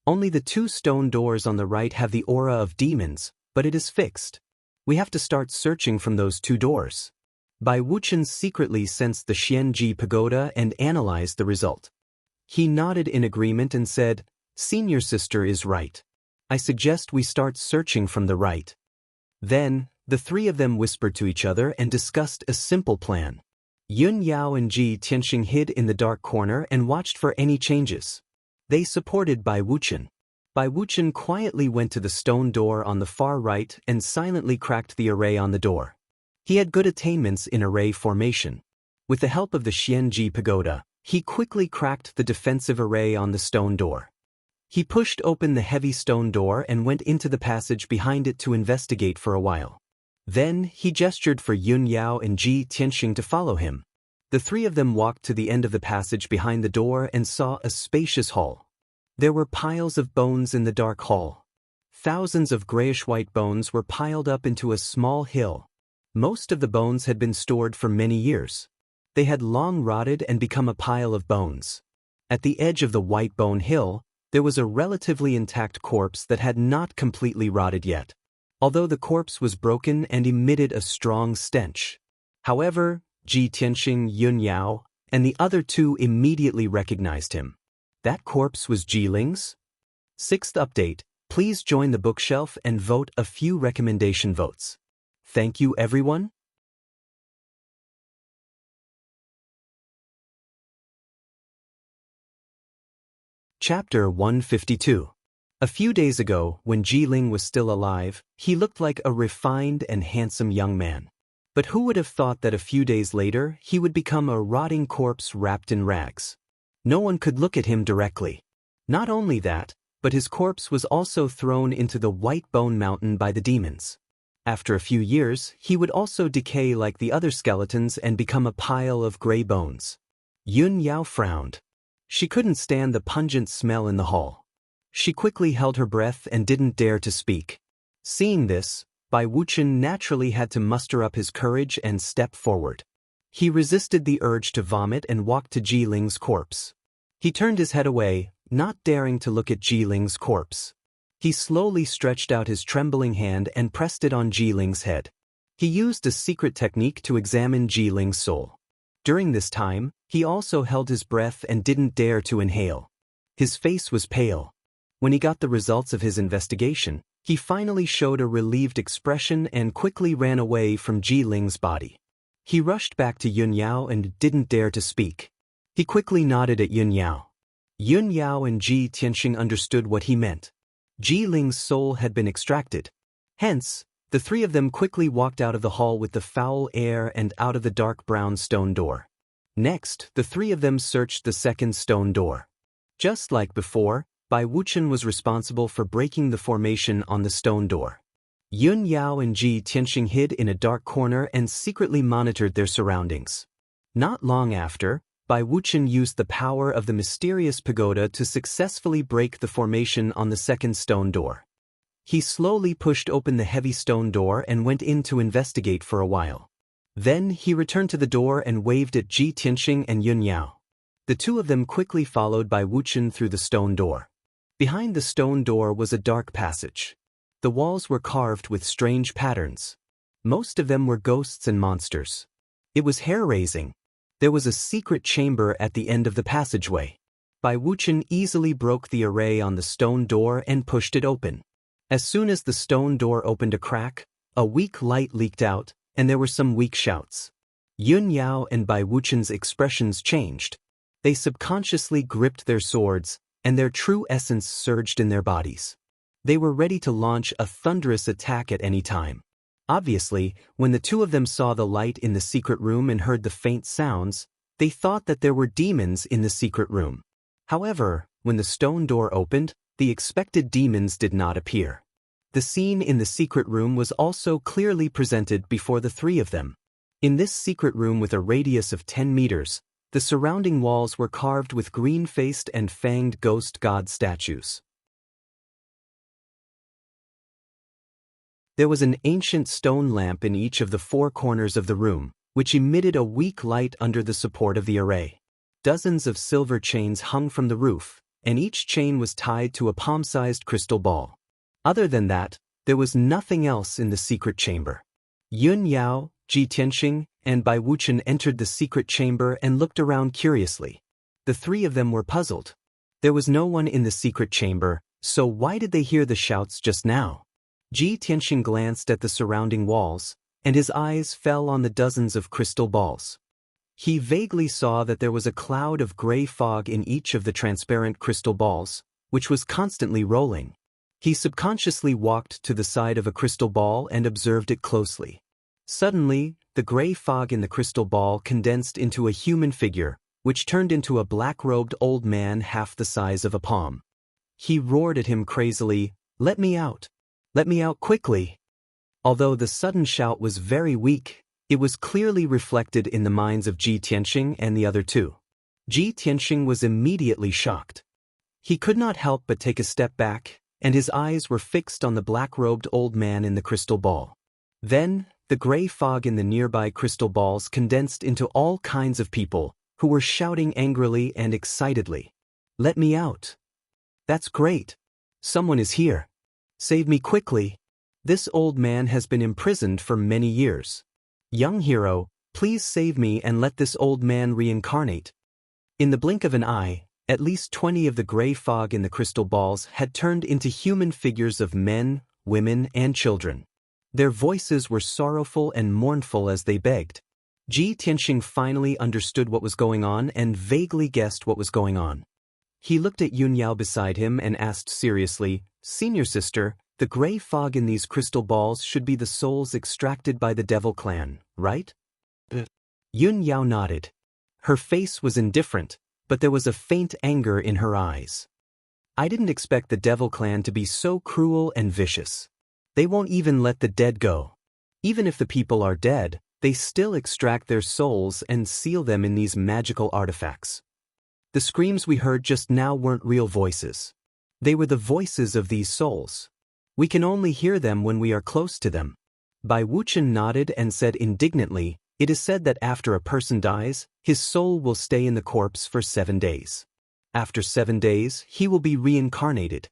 Only the 2 stone doors on the right have the aura of demons, but it is fixed. We have to start searching from those 2 doors. Bai Wuchen secretly sensed the Xianji pagoda and analyzed the result. He nodded in agreement and said, "Senior sister is right. I suggest we start searching from the right." Then, the 3 of them whispered to each other and discussed a simple plan. Yun Yao and Ji Tianxing hid in the dark corner and watched for any changes. They supported Bai Wuchen. Bai Wuchen quietly went to the stone door on the far right and silently cracked the array on the door. He had good attainments in array formation. With the help of the Xianji pagoda, he quickly cracked the defensive array on the stone door. He pushed open the heavy stone door and went into the passage behind it to investigate for a while. Then, he gestured for Yun Yao and Ji Tianxing to follow him. The 3 of them walked to the end of the passage behind the door and saw a spacious hall. There were piles of bones in the dark hall. Thousands of grayish-white bones were piled up into a small hill. Most of the bones had been stored for many years. They had long rotted and become a pile of bones. At the edge of the white bone hill, there was a relatively intact corpse that had not completely rotted yet, although the corpse was broken and emitted a strong stench. However, Ji Tianxing, Yun Yao, and the other 2 immediately recognized him. That corpse was Jiling's? 6th update, please join the bookshelf and vote a few recommendation votes. Thank you everyone. Chapter 152. A few days ago, when Jiling was still alive, he looked like a refined and handsome young man. But who would have thought that a few days later, he would become a rotting corpse wrapped in rags? No one could look at him directly. Not only that, but his corpse was also thrown into the White Bone Mountain by the demons. After a few years, he would also decay like the other skeletons and become a pile of gray bones. Yun Yao frowned. She couldn't stand the pungent smell in the hall. She quickly held her breath and didn't dare to speak. Seeing this, Bai Wuchen naturally had to muster up his courage and step forward. He resisted the urge to vomit and walked to Jiling's corpse. He turned his head away, not daring to look at Jiling's corpse. He slowly stretched out his trembling hand and pressed it on Jiling's head. He used a secret technique to examine Jiling's soul. During this time, he also held his breath and didn't dare to inhale. His face was pale. When he got the results of his investigation, he finally showed a relieved expression and quickly ran away from Jiling's body. He rushed back to Yun Yao and didn't dare to speak. He quickly nodded at Yun Yao. Yun Yao and Ji Tianxing understood what he meant. Ji Ling's soul had been extracted. Hence, the three of them quickly walked out of the hall with the foul air and out of the dark brown stone door. Next, the three of them searched the second stone door. Just like before, Bai Wuchen was responsible for breaking the formation on the stone door. Yun Yao and Ji Tianxing hid in a dark corner and secretly monitored their surroundings. Not long after, Bai Wuchen used the power of the mysterious pagoda to successfully break the formation on the second stone door. He slowly pushed open the heavy stone door and went in to investigate for a while. Then he returned to the door and waved at Ji Tianxing and Yun Yao. The two of them quickly followed Bai Wuchen through the stone door. Behind the stone door was a dark passage. The walls were carved with strange patterns. Most of them were ghosts and monsters. It was hair-raising. There was a secret chamber at the end of the passageway. Bai Wuchen easily broke the array on the stone door and pushed it open. As soon as the stone door opened a crack, a weak light leaked out, and there were some weak shouts. Yun Yao and Bai Wuchen's expressions changed. They subconsciously gripped their swords, and their true essence surged in their bodies. They were ready to launch a thunderous attack at any time. Obviously, when the two of them saw the light in the secret room and heard the faint sounds, they thought that there were demons in the secret room. However, when the stone door opened, the expected demons did not appear. The scene in the secret room was also clearly presented before the three of them. In this secret room with a radius of 10 meters, the surrounding walls were carved with green-faced and fanged ghost god statues. There was an ancient stone lamp in each of the four corners of the room, which emitted a weak light under the support of the array. Dozens of silver chains hung from the roof, and each chain was tied to a palm-sized crystal ball. Other than that, there was nothing else in the secret chamber. Yun Yao, Ji Tianxing, and Bai Wuchen entered the secret chamber and looked around curiously. The three of them were puzzled. There was no one in the secret chamber, so why did they hear the shouts just now? Ji Tianxing glanced at the surrounding walls, and his eyes fell on the dozens of crystal balls. He vaguely saw that there was a cloud of gray fog in each of the transparent crystal balls, which was constantly rolling. He subconsciously walked to the side of a crystal ball and observed it closely. Suddenly, the gray fog in the crystal ball condensed into a human figure, which turned into a black-robed old man half the size of a palm. He roared at him crazily, "Let me out! Let me out quickly!" Although the sudden shout was very weak, it was clearly reflected in the minds of Ji Tianxing and the other two. Ji Tianxing was immediately shocked. He could not help but take a step back, and his eyes were fixed on the black-robed old man in the crystal ball. Then, the gray fog in the nearby crystal balls condensed into all kinds of people, who were shouting angrily and excitedly. "Let me out! That's great! Someone is here! Save me quickly! This old man has been imprisoned for many years. Young hero, please save me and let this old man reincarnate." In the blink of an eye, at least 20 of the gray fog in the crystal balls had turned into human figures of men, women, and children. Their voices were sorrowful and mournful as they begged. Ji Tianxing finally understood what was going on and vaguely guessed what was going on. He looked at Yun Yao beside him and asked seriously, "Senior sister, the gray fog in these crystal balls should be the souls extracted by the Devil Clan, right?" Yun Yao nodded. Her face was indifferent, but there was a faint anger in her eyes. "I didn't expect the Devil Clan to be so cruel and vicious. They won't even let the dead go. Even if the people are dead, they still extract their souls and seal them in these magical artifacts. The screams we heard just now weren't real voices. They were the voices of these souls. We can only hear them when we are close to them." Bai Wuchen nodded and said indignantly, "It is said that after a person dies, his soul will stay in the corpse for 7 days. After 7 days, he will be reincarnated.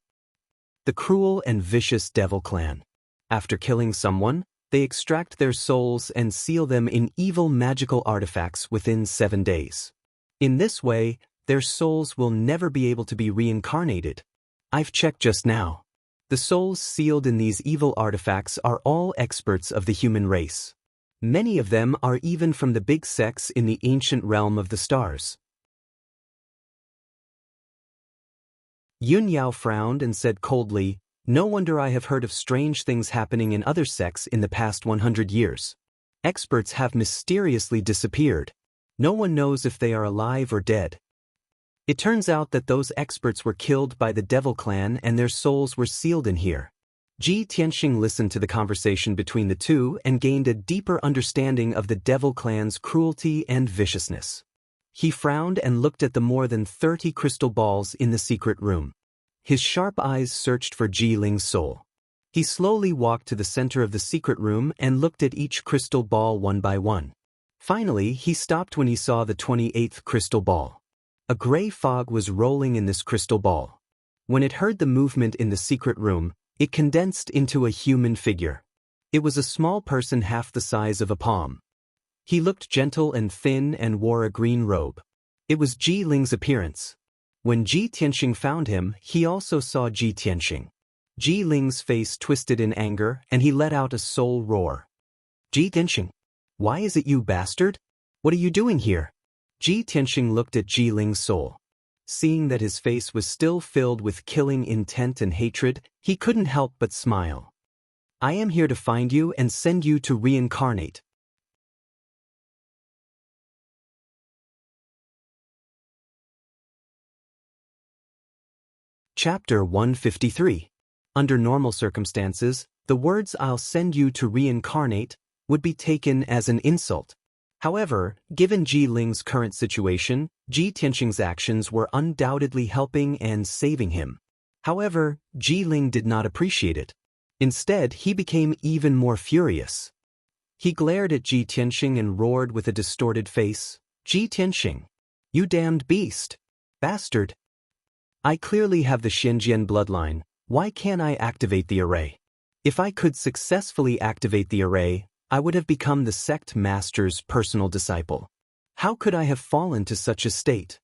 The cruel and vicious Devil Clan. After killing someone, they extract their souls and seal them in evil magical artifacts within 7 days. In this way, their souls will never be able to be reincarnated. I've checked just now. The souls sealed in these evil artifacts are all experts of the human race. Many of them are even from the big sects in the ancient realm of the stars. Yun Yao frowned and said coldly, "No wonder I have heard of strange things happening in other sects in the past 100 years. Experts have mysteriously disappeared. No one knows if they are alive or dead. It turns out that those experts were killed by the Devil Clan and their souls were sealed in here." Ji Tianxing listened to the conversation between the two and gained a deeper understanding of the Devil Clan's cruelty and viciousness. He frowned and looked at the more than 30 crystal balls in the secret room. His sharp eyes searched for Ji Ling's soul. He slowly walked to the center of the secret room and looked at each crystal ball one by one. Finally, he stopped when he saw the 28th crystal ball. A gray fog was rolling in this crystal ball. When it heard the movement in the secret room, it condensed into a human figure. It was a small person half the size of a palm. He looked gentle and thin and wore a green robe. It was Ji Ling's appearance. When Ji Tianxing found him, he also saw Ji Tianxing. Ji Ling's face twisted in anger and he let out a soul roar. "Ji Tianxing, why is it you, bastard? What are you doing here?" Ji Tianxing looked at Ji Ling's soul. Seeing that his face was still filled with killing intent and hatred, he couldn't help but smile. "I am here to find you and send you to reincarnate." Chapter 153. Under normal circumstances, the words "I'll send you to reincarnate" would be taken as an insult. However, given Ji Ling's current situation, Ji Tianxing's actions were undoubtedly helping and saving him. However, Ji Ling did not appreciate it. Instead, he became even more furious. He glared at Ji Tianxing and roared with a distorted face, "Ji Tianxing, you damned beast! Bastard! I clearly have the Xianxia bloodline, why can't I activate the array? If I could successfully activate the array, I would have become the sect master's personal disciple. How could I have fallen to such a state?"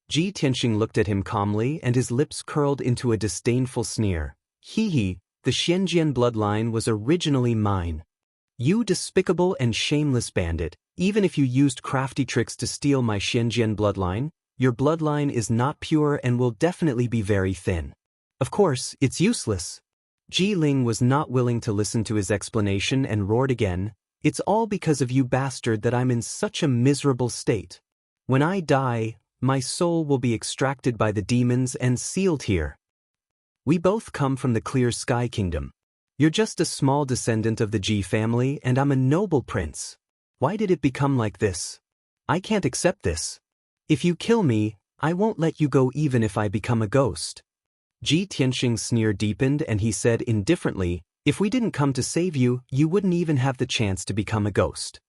Ji Tianxing looked at him calmly and his lips curled into a disdainful sneer. "Hee, the Xianxia bloodline was originally mine. You despicable and shameless bandit, even if you used crafty tricks to steal my Xianxia bloodline, your bloodline is not pure and will definitely be very thin. Of course, it's useless." Ji Ling was not willing to listen to his explanation and roared again, "It's all because of you, bastard, that I'm in such a miserable state. When I die, my soul will be extracted by the demons and sealed here. We both come from the Clear Sky Kingdom. You're just a small descendant of the Ji family and I'm a noble prince. Why did it become like this? I can't accept this. If you kill me, I won't let you go even if I become a ghost." Ji Tianxing's sneer deepened and he said indifferently, "If we didn't come to save you, you wouldn't even have the chance to become a ghost."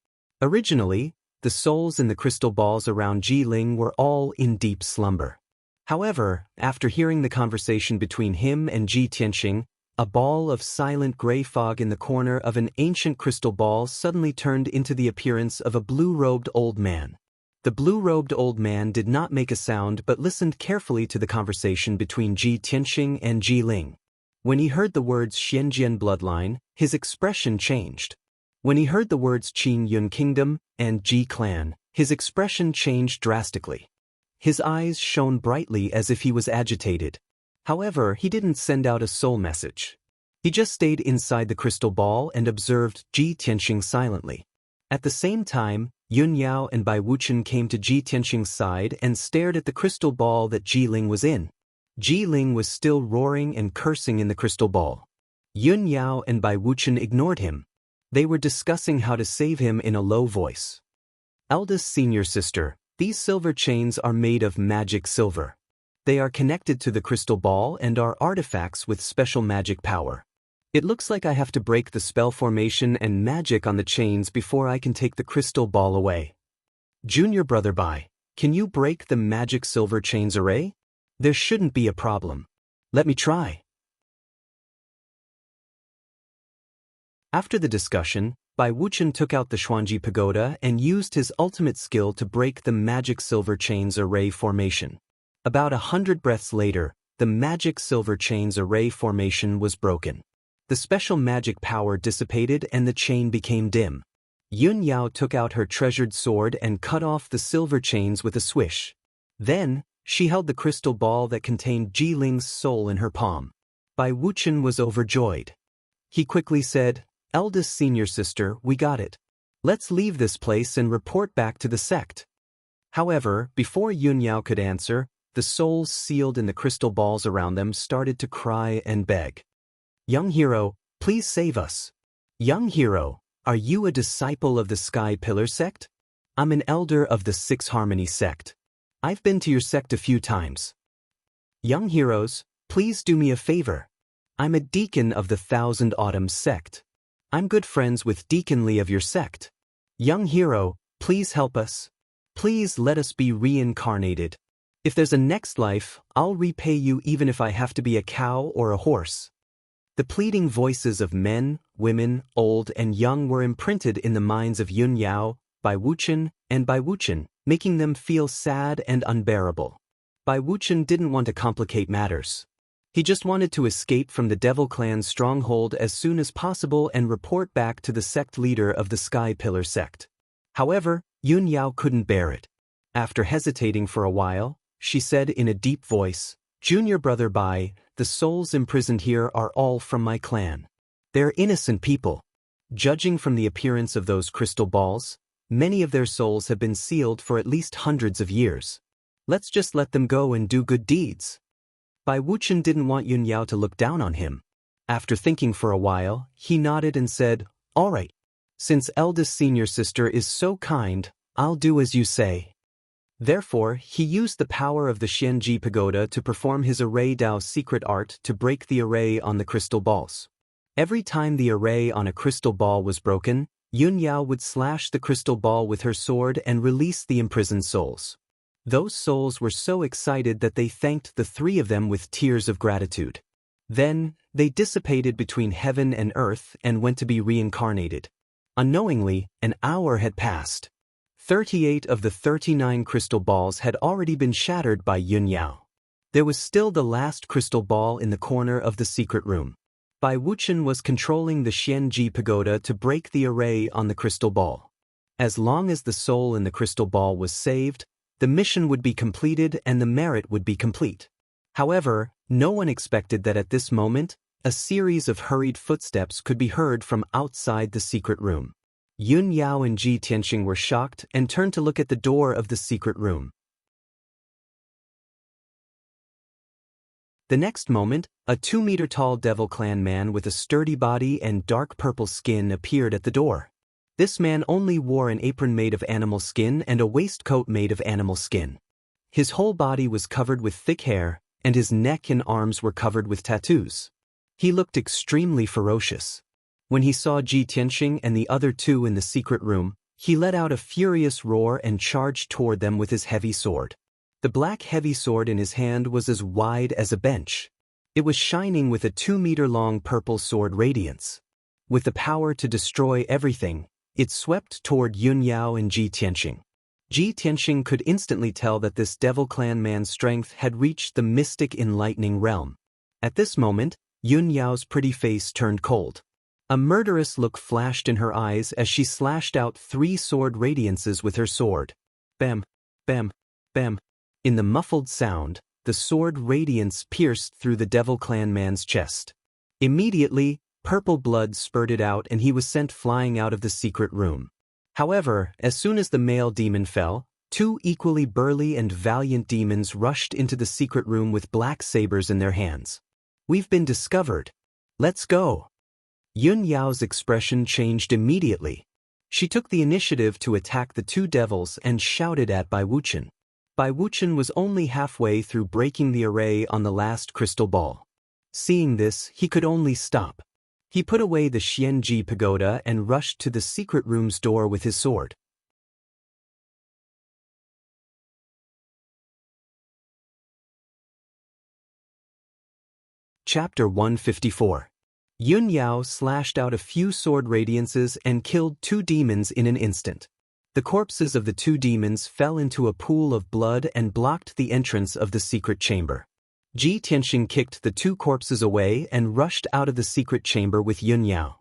Originally, the souls in the crystal balls around Ji Ling were all in deep slumber. However, after hearing the conversation between him and Ji Tianxing, a ball of silent gray fog in the corner of an ancient crystal ball suddenly turned into the appearance of a blue-robed old man. The blue-robed old man did not make a sound but listened carefully to the conversation between Ji Tianxing and Ji Ling. When he heard the words Xianxia bloodline, his expression changed. When he heard the words Qin Yun Kingdom and Ji clan, his expression changed drastically. His eyes shone brightly as if he was agitated. However, he didn't send out a soul message. He just stayed inside the crystal ball and observed Ji Tianxing silently. At the same time, Yun Yao and Bai Wuchen came to Ji Tianxing's side and stared at the crystal ball that Ji Ling was in. Ji Ling was still roaring and cursing in the crystal ball. Yun Yao and Bai Wuchen ignored him. They were discussing how to save him in a low voice. "Eldest senior sister, these silver chains are made of magic silver. They are connected to the crystal ball and are artifacts with special magic power. It looks like I have to break the spell formation and magic on the chains before I can take the crystal ball away. Junior brother Bai, can you break the magic silver chains array? There shouldn't be a problem. Let me try." After the discussion, Bai Wuchen took out the Xuanji pagoda and used his ultimate skill to break the magic silver chains array formation. About 100 breaths later, the magic silver chains array formation was broken. The special magic power dissipated and the chain became dim. Yun Yao took out her treasured sword and cut off the silver chains with a swish. Then, She held the crystal ball that contained Jiling's soul in her palm. Bai Wuchen was overjoyed. He quickly said, "Eldest senior sister, we got it. Let's leave this place and report back to the sect." However, before Yunyao could answer, the souls sealed in the crystal balls around them started to cry and beg. "Young hero, please save us. Young hero, are you a disciple of the Sky Pillar sect? I'm an elder of the Six Harmony sect. I've been to your sect a few times. Young heroes, please do me a favor. I'm a deacon of the Thousand Autumns sect. I'm good friends with Deacon Li of your sect. Young hero, please help us. Please let us be reincarnated. If there's a next life, I'll repay you even if I have to be a cow or a horse." The pleading voices of men, women, old and young were imprinted in the minds of Yunyao, Bai Wuchen, and Bai Wuchen, making them feel sad and unbearable. Bai Wuchen didn't want to complicate matters. He just wanted to escape from the Devil Clan's stronghold as soon as possible and report back to the sect leader of the Sky Pillar sect. However, Yunyao couldn't bear it. After hesitating for a while, she said in a deep voice, "Junior brother Bai, the souls imprisoned here are all from my clan. They're innocent people. Judging from the appearance of those crystal balls, many of their souls have been sealed for at least hundreds of years. Let's just let them go and do good deeds." Bai Wuchen didn't want Yunyao to look down on him. After thinking for a while, he nodded and said, "All right. Since eldest senior sister is so kind, I'll do as you say." Therefore, he used the power of the Xianji Pagoda to perform his array Dao secret art to break the array on the crystal balls. Every time the array on a crystal ball was broken, Yunyao would slash the crystal ball with her sword and release the imprisoned souls. Those souls were so excited that they thanked the three of them with tears of gratitude. Then, they dissipated between heaven and earth and went to be reincarnated. Unknowingly, an hour had passed. 38 of the 39 crystal balls had already been shattered by Yunyao. There was still the last crystal ball in the corner of the secret room. Bai Wuchen was controlling the Xianji Pagoda to break the array on the crystal ball. As long as the soul in the crystal ball was saved, the mission would be completed and the merit would be complete. However, no one expected that at this moment, a series of hurried footsteps could be heard from outside the secret room. Yunyao and Ji Tianxing were shocked and turned to look at the door of the secret room. The next moment, a 2-meter-tall Devil Clan man with a sturdy body and dark purple skin appeared at the door. This man only wore an apron made of animal skin and a waistcoat made of animal skin. His whole body was covered with thick hair, and his neck and arms were covered with tattoos. He looked extremely ferocious. When he saw Ji Tianxing and the other two in the secret room, he let out a furious roar and charged toward them with his heavy sword. The black heavy sword in his hand was as wide as a bench. It was shining with a 2-meter-long purple sword radiance. With the power to destroy everything, it swept toward Yunyao and Ji Tianxing. Ji Tianxing could instantly tell that this Devil Clan man's strength had reached the mystic enlightening realm. At this moment, Yunyao's pretty face turned cold. A murderous look flashed in her eyes as she slashed out 3 sword radiances with her sword. Bam, bam, bam. In the muffled sound, the sword radiance pierced through the Devil Clan man's chest. Immediately, purple blood spurted out and he was sent flying out of the secret room. However, as soon as the male demon fell, 2 equally burly and valiant demons rushed into the secret room with black sabers in their hands. "We've been discovered. Let's go." Yunyao's expression changed immediately. She took the initiative to attack the 2 devils and shouted at Bai Wuchen. Bai Wuchen was only halfway through breaking the array on the last crystal ball. Seeing this, he could only stop. He put away the Xianji Pagoda and rushed to the secret room's door with his sword. Chapter 154. Yunyao slashed out a few sword radiances and killed 2 demons in an instant. The corpses of the 2 demons fell into a pool of blood and blocked the entrance of the secret chamber. Ji Tianxing kicked the 2 corpses away and rushed out of the secret chamber with Yunyao.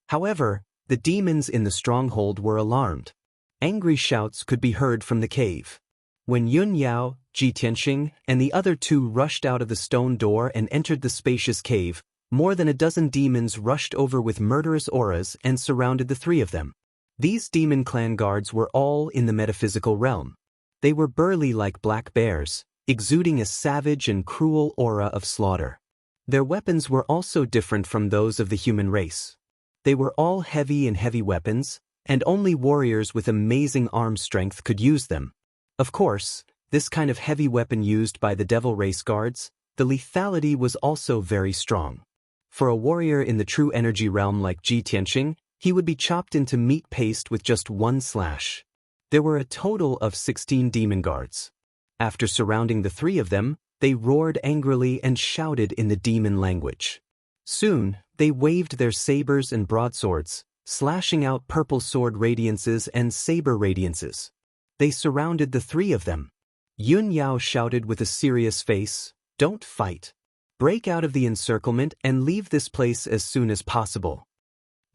However, the demons in the stronghold were alarmed. Angry shouts could be heard from the cave. When Yunyao, Ji Tianxing, and the other two rushed out of the stone door and entered the spacious cave. More than a dozen demons rushed over with murderous auras and surrounded the three of them. These demon clan guards were all in the metaphysical realm. They were burly like black bears, exuding a savage and cruel aura of slaughter. Their weapons were also different from those of the human race. They were all heavy weapons, and only warriors with amazing arm strength could use them. Of course, this kind of heavy weapon used by the devil race guards, the lethality was also very strong. For a warrior in the true energy realm like Ji Tianxing, he would be chopped into meat paste with just one slash. There were a total of 16 demon guards. After surrounding the three of them, they roared angrily and shouted in the demon language. Soon, they waved their sabers and broadswords, slashing out purple sword radiances and saber radiances. They surrounded the three of them. Yun Yao shouted with a serious face, "Don't fight. Break out of the encirclement and leave this place as soon as possible."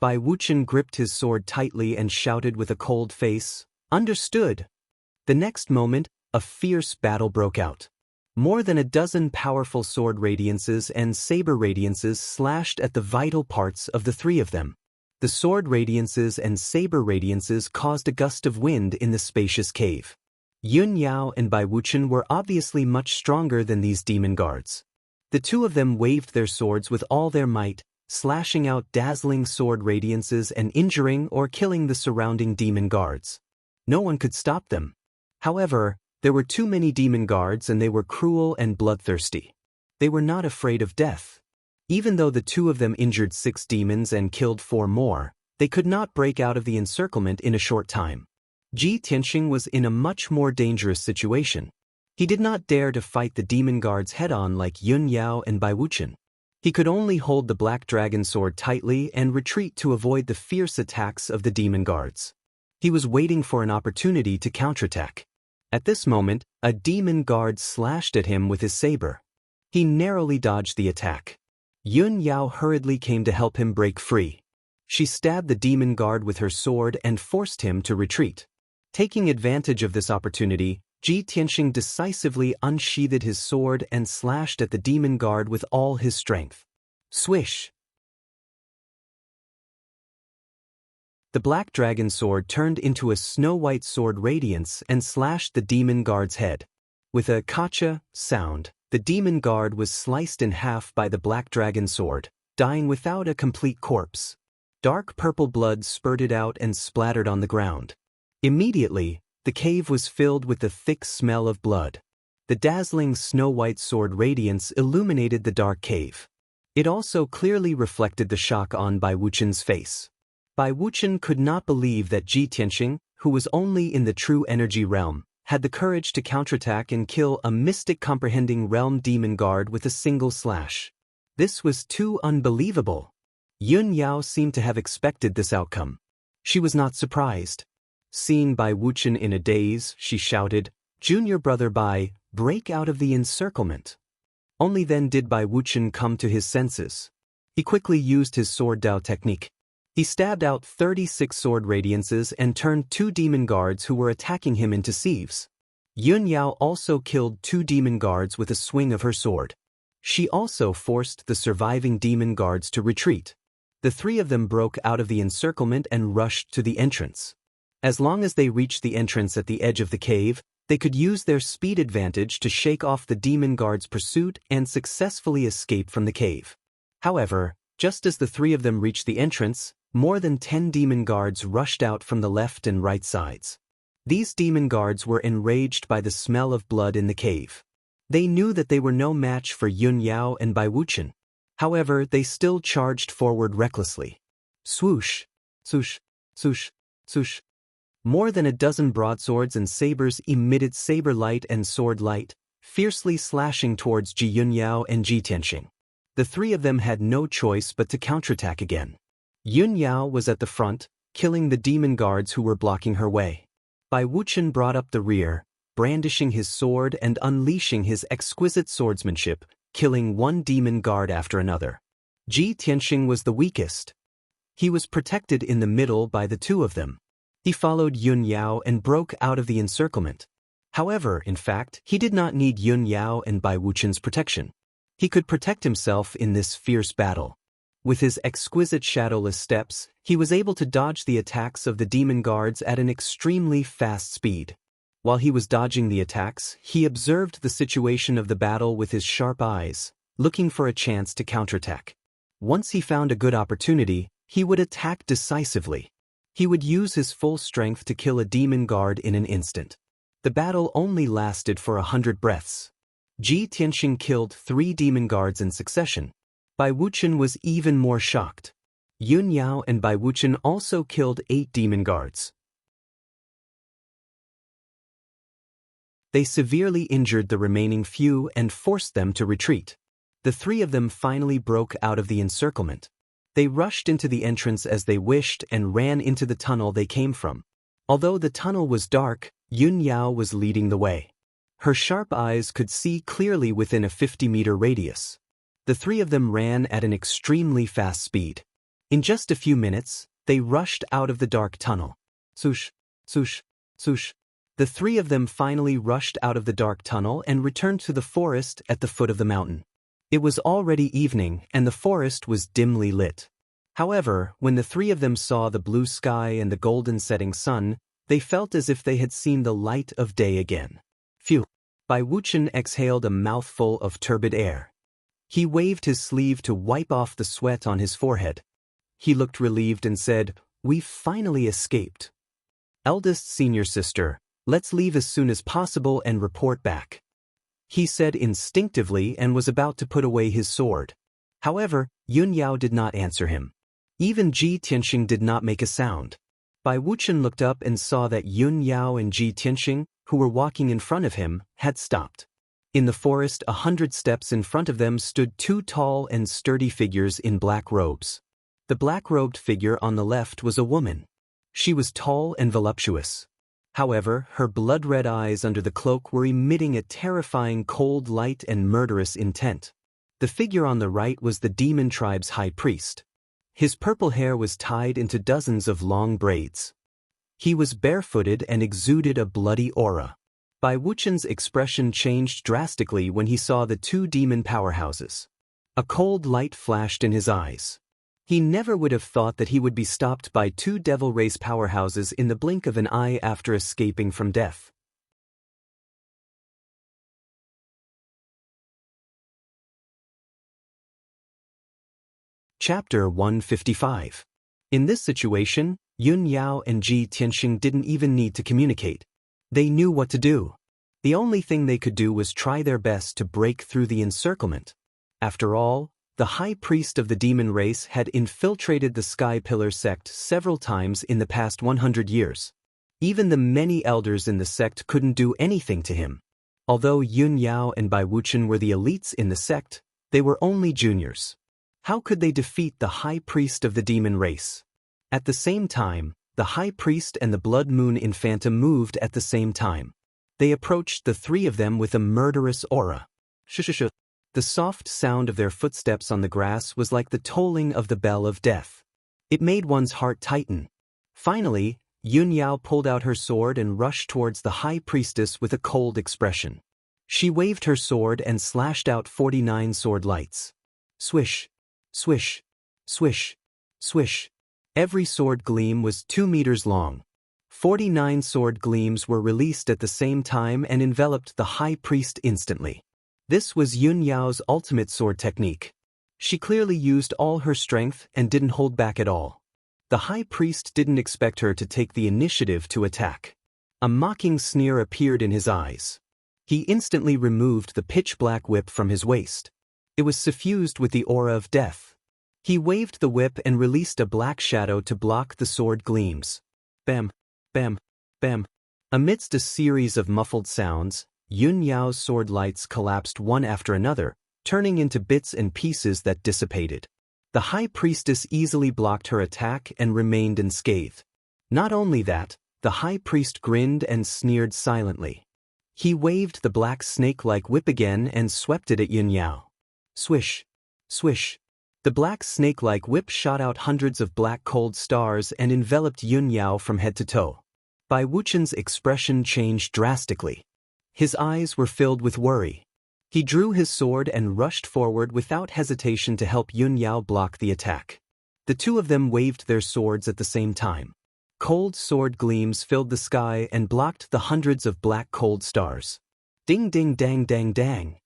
Bai Wuchen gripped his sword tightly and shouted with a cold face, "Understood." The next moment, a fierce battle broke out. More than a dozen powerful sword radiances and saber radiances slashed at the vital parts of the three of them. The sword radiances and saber radiances caused a gust of wind in the spacious cave. Yun Yao and Bai Wuchen were obviously much stronger than these demon guards. The two of them waved their swords with all their might, slashing out dazzling sword radiances and injuring or killing the surrounding demon guards. No one could stop them. However, there were too many demon guards and they were cruel and bloodthirsty. They were not afraid of death. Even though the two of them injured 6 demons and killed 4 more, they could not break out of the encirclement in a short time. Ji Tianxing was in a much more dangerous situation. He did not dare to fight the demon guards head-on like Yun Yao and Bai Wuchen. He could only hold the black dragon sword tightly and retreat to avoid the fierce attacks of the demon guards. He was waiting for an opportunity to counterattack. At this moment, a demon guard slashed at him with his saber. He narrowly dodged the attack. Yun Yao hurriedly came to help him break free. She stabbed the demon guard with her sword and forced him to retreat. Taking advantage of this opportunity, Ji Tianxing decisively unsheathed his sword and slashed at the demon guard with all his strength. Swish! The black dragon sword turned into a snow-white sword radiance and slashed the demon guard's head. With a kacha sound, the demon guard was sliced in half by the black dragon sword, dying without a complete corpse. Dark purple blood spurted out and splattered on the ground. Immediately, the cave was filled with the thick smell of blood. The dazzling snow-white sword radiance illuminated the dark cave. It also clearly reflected the shock on Bai Wuchen's face. Bai Wuchen could not believe that Ji Tianxing, who was only in the true energy realm, had the courage to counterattack and kill a mystic comprehending realm demon guard with a single slash. This was too unbelievable. Yun Yao seemed to have expected this outcome. She was not surprised. Seeing Bai Wuchen in a daze, she shouted, "Junior brother Bai, break out of the encirclement." Only then did Bai Wuchen come to his senses. He quickly used his sword Dao technique. He stabbed out 36 sword radiances and turned 2 demon guards who were attacking him into sieves. Yun Yao also killed 2 demon guards with a swing of her sword. She also forced the surviving demon guards to retreat. The 3 of them broke out of the encirclement and rushed to the entrance. As long as they reached the entrance at the edge of the cave, they could use their speed advantage to shake off the demon guard's pursuit and successfully escape from the cave. However, just as the 3 of them reached the entrance, more than 10 demon guards rushed out from the left and right sides. These demon guards were enraged by the smell of blood in the cave. They knew that they were no match for Yun Yao and Bai Wuchen. However, they still charged forward recklessly. Swoosh, swoosh, swoosh, swoosh. More than a dozen broadswords and sabers emitted saber light and sword light, fiercely slashing towards Ji Yun Yao and Ji Tianxing. The 3 of them had no choice but to counterattack again. Yun Yao was at the front, killing the demon guards who were blocking her way. Bai Wuchen brought up the rear, brandishing his sword and unleashing his exquisite swordsmanship, killing one demon guard after another. Ji Tianxing was the weakest. He was protected in the middle by the 2 of them. He followed Yun Yao and broke out of the encirclement. However, in fact, he did not need Yun Yao and Bai Wuchen's protection. He could protect himself in this fierce battle. With his exquisite shadowless steps, he was able to dodge the attacks of the demon guards at an extremely fast speed. While he was dodging the attacks, he observed the situation of the battle with his sharp eyes, looking for a chance to counterattack. Once he found a good opportunity, he would attack decisively. He would use his full strength to kill a demon guard in an instant. The battle only lasted for 100 breaths. Ji Tianxing killed 3 demon guards in succession. Bai Wuchen was even more shocked. Yun Yao and Bai Wuchen also killed 8 demon guards. They severely injured the remaining few and forced them to retreat. The 3 of them finally broke out of the encirclement. They rushed into the entrance as they wished and ran into the tunnel they came from. Although the tunnel was dark, Yun Yao was leading the way. Her sharp eyes could see clearly within a 50-meter radius. The 3 of them ran at an extremely fast speed. In just a few minutes, they rushed out of the dark tunnel. Swoosh, swoosh, swoosh. The 3 of them finally rushed out of the dark tunnel and returned to the forest at the foot of the mountain. It was already evening and the forest was dimly lit. However, when the 3 of them saw the blue sky and the golden setting sun, they felt as if they had seen the light of day again. Phew! Bai Wuchen exhaled a mouthful of turbid air. He waved his sleeve to wipe off the sweat on his forehead. He looked relieved and said, "We've finally escaped. Eldest senior sister, let's leave as soon as possible and report back," he said instinctively and was about to put away his sword. However, Yun Yao did not answer him. Even Ji Tianxing did not make a sound. Bai Wuchen looked up and saw that Yun Yao and Ji Tianxing, who were walking in front of him, had stopped. In the forest 100 steps in front of them stood 2 tall and sturdy figures in black robes. The black-robed figure on the left was a woman. She was tall and voluptuous. However, her blood-red eyes under the cloak were emitting a terrifying cold light and murderous intent. The figure on the right was the demon tribe's high priest. His purple hair was tied into dozens of long braids. He was barefooted and exuded a bloody aura. Bai Wuchen's expression changed drastically when he saw the 2 demon powerhouses. A cold light flashed in his eyes. He never would have thought that he would be stopped by 2 devil race powerhouses in the blink of an eye after escaping from death. Chapter 155. In this situation, Yun Yao and Ji Tianxing didn't even need to communicate. They knew what to do. The only thing they could do was try their best to break through the encirclement. After all, the high priest of the demon race had infiltrated the Sky Pillar sect several times in the past 100 years. Even the many elders in the sect couldn't do anything to him. Although Yun Yao and Bai Wuchen were the elites in the sect, they were only juniors. How could they defeat the high priest of the demon race? At the same time, the high priest and the blood moon infanta moved at the same time. They approached the 3 of them with a murderous aura. Shush. The soft sound of their footsteps on the grass was like the tolling of the bell of death. It made one's heart tighten. Finally, Yun Yao pulled out her sword and rushed towards the high priestess with a cold expression. She waved her sword and slashed out 49 sword lights. Swish, swish, swish, swish. Every sword gleam was 2 meters long. 49 sword gleams were released at the same time and enveloped the high priest instantly. This was Yun Yao's ultimate sword technique. She clearly used all her strength and didn't hold back at all. The high priest didn't expect her to take the initiative to attack. A mocking sneer appeared in his eyes. He instantly removed the pitch-black whip from his waist. It was suffused with the aura of death. He waved the whip and released a black shadow to block the sword gleams. Bam, bam, bam. Amidst a series of muffled sounds, Yun Yao's sword lights collapsed one after another, turning into bits and pieces that dissipated. The high priestess easily blocked her attack and remained unscathed. Not only that, the high priest grinned and sneered silently. He waved the black snake-like whip again and swept it at Yun Yao. Swish, swish. The black snake-like whip shot out hundreds of black cold stars and enveloped Yun Yao from head to toe. Bai Wuchen's expression changed drastically. His eyes were filled with worry. He drew his sword and rushed forward without hesitation to help Yun Yao block the attack. The two of them waved their swords at the same time. Cold sword gleams filled the sky and blocked the hundreds of black cold stars. Ding ding dang dang dang.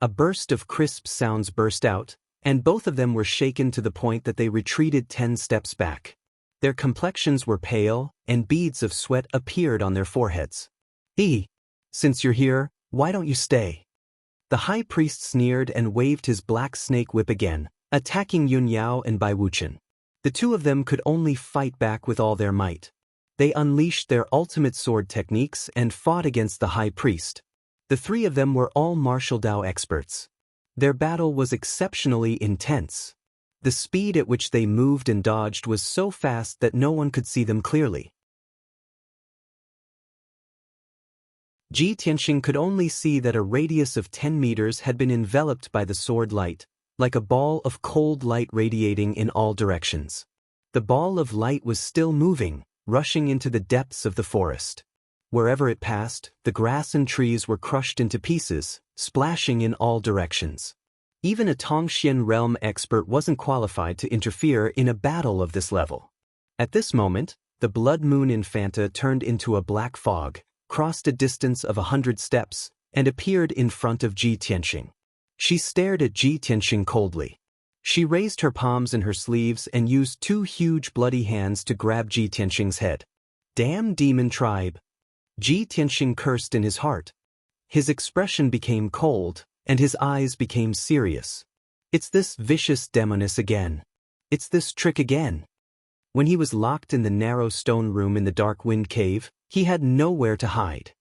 A burst of crisp sounds burst out, and both of them were shaken to the point that they retreated 10 steps back. Their complexions were pale, and beads of sweat appeared on their foreheads. Since you're here, why don't you stay? The high priest sneered and waved his black snake whip again, attacking Yun Yao and Bai Wuchen. The two of them could only fight back with all their might. They unleashed their ultimate sword techniques and fought against the high priest. The three of them were all martial Dao experts. Their battle was exceptionally intense. The speed at which they moved and dodged was so fast that no one could see them clearly. Ji Tianxing could only see that a radius of 10 meters had been enveloped by the sword light, like a ball of cold light radiating in all directions. The ball of light was still moving, rushing into the depths of the forest. Wherever it passed, the grass and trees were crushed into pieces, splashing in all directions. Even a Tongxian realm expert wasn't qualified to interfere in a battle of this level. At this moment, the Blood Moon Infanta turned into a black fog, crossed a distance of 100 steps, and appeared in front of Ji Tianxing. She stared at Ji Tianxing coldly. She raised her palms in her sleeves and used two huge bloody hands to grab Ji Tianxing's head. Damn demon tribe! Ji Tianxing cursed in his heart. His expression became cold, and his eyes became serious. It's this vicious demoness again. It's this trick again. When he was locked in the narrow stone room in the Dark Wind Cave, he had nowhere to hide.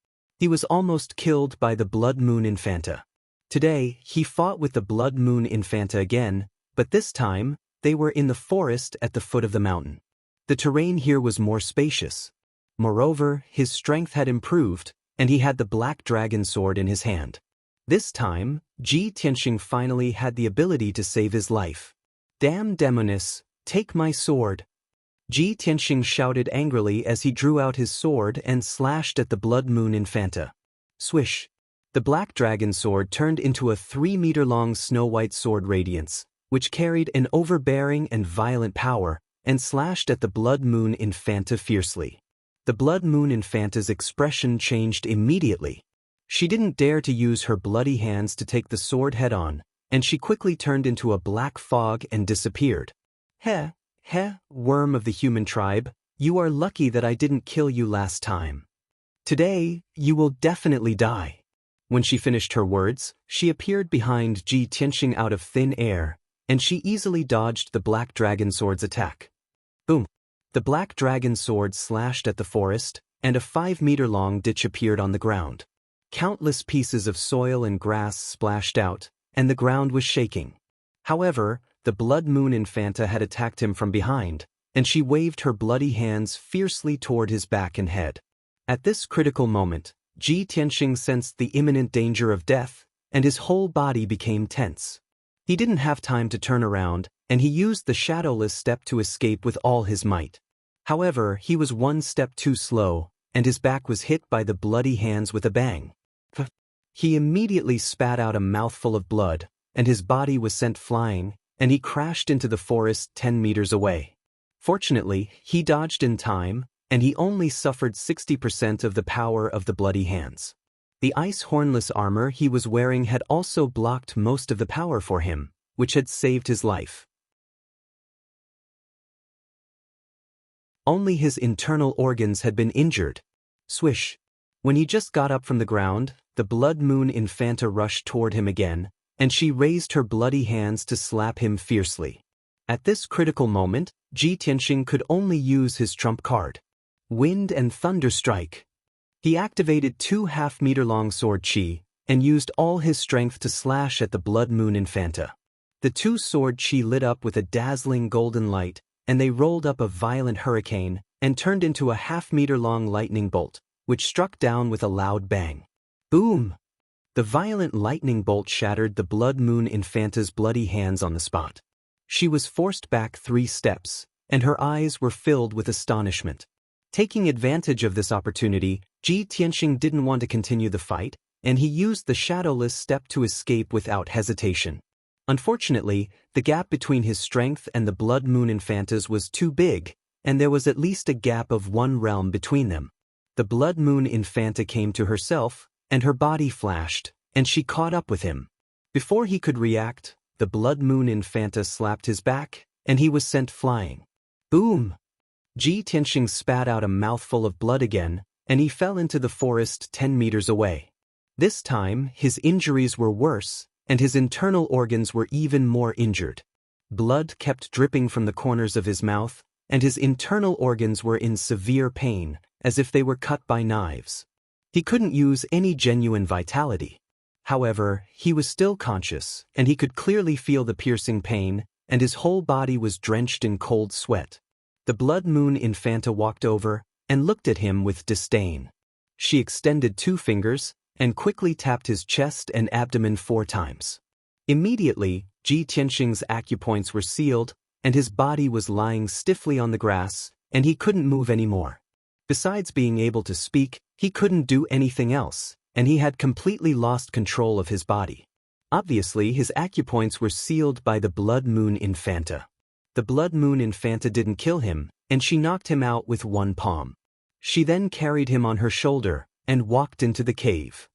He was almost killed by the Blood Moon Infanta. Today, he fought with the Blood Moon Infanta again, but this time, they were in the forest at the foot of the mountain. The terrain here was more spacious. Moreover, his strength had improved, and he had the black dragon sword in his hand. This time, Ji Tianxing finally had the ability to save his life. Damn demoness, take my sword! Ji Tianxing shouted angrily as he drew out his sword and slashed at the Blood Moon Infanta. Swish! The black dragon sword turned into a 3-meter-long snow-white sword radiance, which carried an overbearing and violent power, and slashed at the Blood Moon Infanta fiercely. The Blood Moon Infanta's expression changed immediately. She didn't dare to use her bloody hands to take the sword head-on, and she quickly turned into a black fog and disappeared. Heh, worm of the human tribe, you are lucky that I didn't kill you last time. Today, you will definitely die. When she finished her words, she appeared behind Ji Tianxing out of thin air, and she easily dodged the black dragon sword's attack. Boom! The black dragon sword slashed at the forest, and a 5-meter-long ditch appeared on the ground. Countless pieces of soil and grass splashed out, and the ground was shaking. However, the Blood Moon Infanta had attacked him from behind, and she waved her bloody hands fiercely toward his back and head. At this critical moment, Ji Tianxing sensed the imminent danger of death, and his whole body became tense. He didn't have time to turn around, and he used the shadowless step to escape with all his might. However, he was one step too slow, and his back was hit by the bloody hands with a bang. He immediately spat out a mouthful of blood, and his body was sent flying, and he crashed into the forest 10 meters away. Fortunately, he dodged in time, and he only suffered 60% of the power of the bloody hands. The ice hornless armor he was wearing had also blocked most of the power for him, which had saved his life. Only his internal organs had been injured. Swish! When he just got up from the ground, the Blood Moon Infanta rushed toward him again, and she raised her bloody hands to slap him fiercely. At this critical moment, Ji Tianxing could only use his trump card. Wind and Thunder Strike. He activated 2 half-meter-long sword chi, and used all his strength to slash at the Blood Moon Infanta. The 2 sword chi lit up with a dazzling golden light, and they rolled up a violent hurricane, and turned into a half-meter-long lightning bolt, which struck down with a loud bang. Boom! The violent lightning bolt shattered the Blood Moon Infanta's bloody hands on the spot. She was forced back 3 steps, and her eyes were filled with astonishment. Taking advantage of this opportunity, Ji Tianxing didn't want to continue the fight, and he used the shadowless step to escape without hesitation. Unfortunately, the gap between his strength and the Blood Moon Infanta's was too big, and there was at least a gap of one realm between them. The Blood Moon Infanta came to herself, and her body flashed, and she caught up with him. Before he could react, the Blood Moon Infanta slapped his back, and he was sent flying. Boom! Ji Tianxing spat out a mouthful of blood again, and he fell into the forest 10 meters away. This time, his injuries were worse, and his internal organs were even more injured. Blood kept dripping from the corners of his mouth, and his internal organs were in severe pain, as if they were cut by knives. He couldn't use any genuine vitality. However, he was still conscious, and he could clearly feel the piercing pain, and his whole body was drenched in cold sweat. The Blood Moon Infanta walked over and looked at him with disdain. She extended 2 fingers and quickly tapped his chest and abdomen 4 times. Immediately, Ji Tianxing's acupoints were sealed, and his body was lying stiffly on the grass, and he couldn't move anymore. Besides being able to speak, he couldn't do anything else, and he had completely lost control of his body. Obviously, his acupoints were sealed by the Blood Moon Infanta. The Blood Moon Infanta didn't kill him, and she knocked him out with 1 palm. She then carried him on her shoulder and walked into the cave.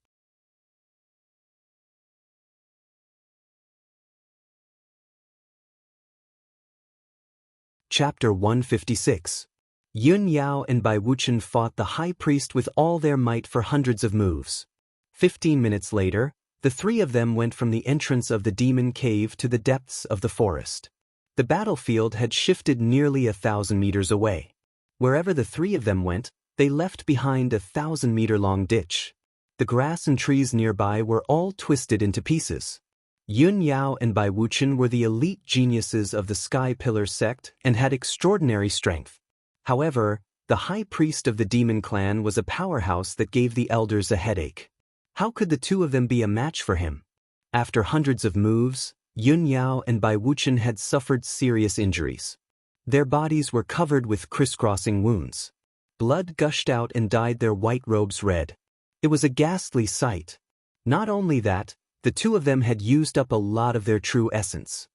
Chapter 156. Yun Yao and Bai Wuchen fought the high priest with all their might for hundreds of moves. 15 minutes later, the 3 of them went from the entrance of the demon cave to the depths of the forest. The battlefield had shifted nearly 1,000 meters away. Wherever the 3 of them went, they left behind a 1,000-meter-long ditch. The grass and trees nearby were all twisted into pieces. Yun Yao and Bai Wuchen were the elite geniuses of the Sky Pillar sect and had extraordinary strength. However, the high priest of the demon clan was a powerhouse that gave the elders a headache. How could the 2 of them be a match for him? After hundreds of moves, Yun Yao and Bai Wuchen had suffered serious injuries. Their bodies were covered with crisscrossing wounds. Blood gushed out and dyed their white robes red. It was a ghastly sight. Not only that, the 2 of them had used up a lot of their true essence.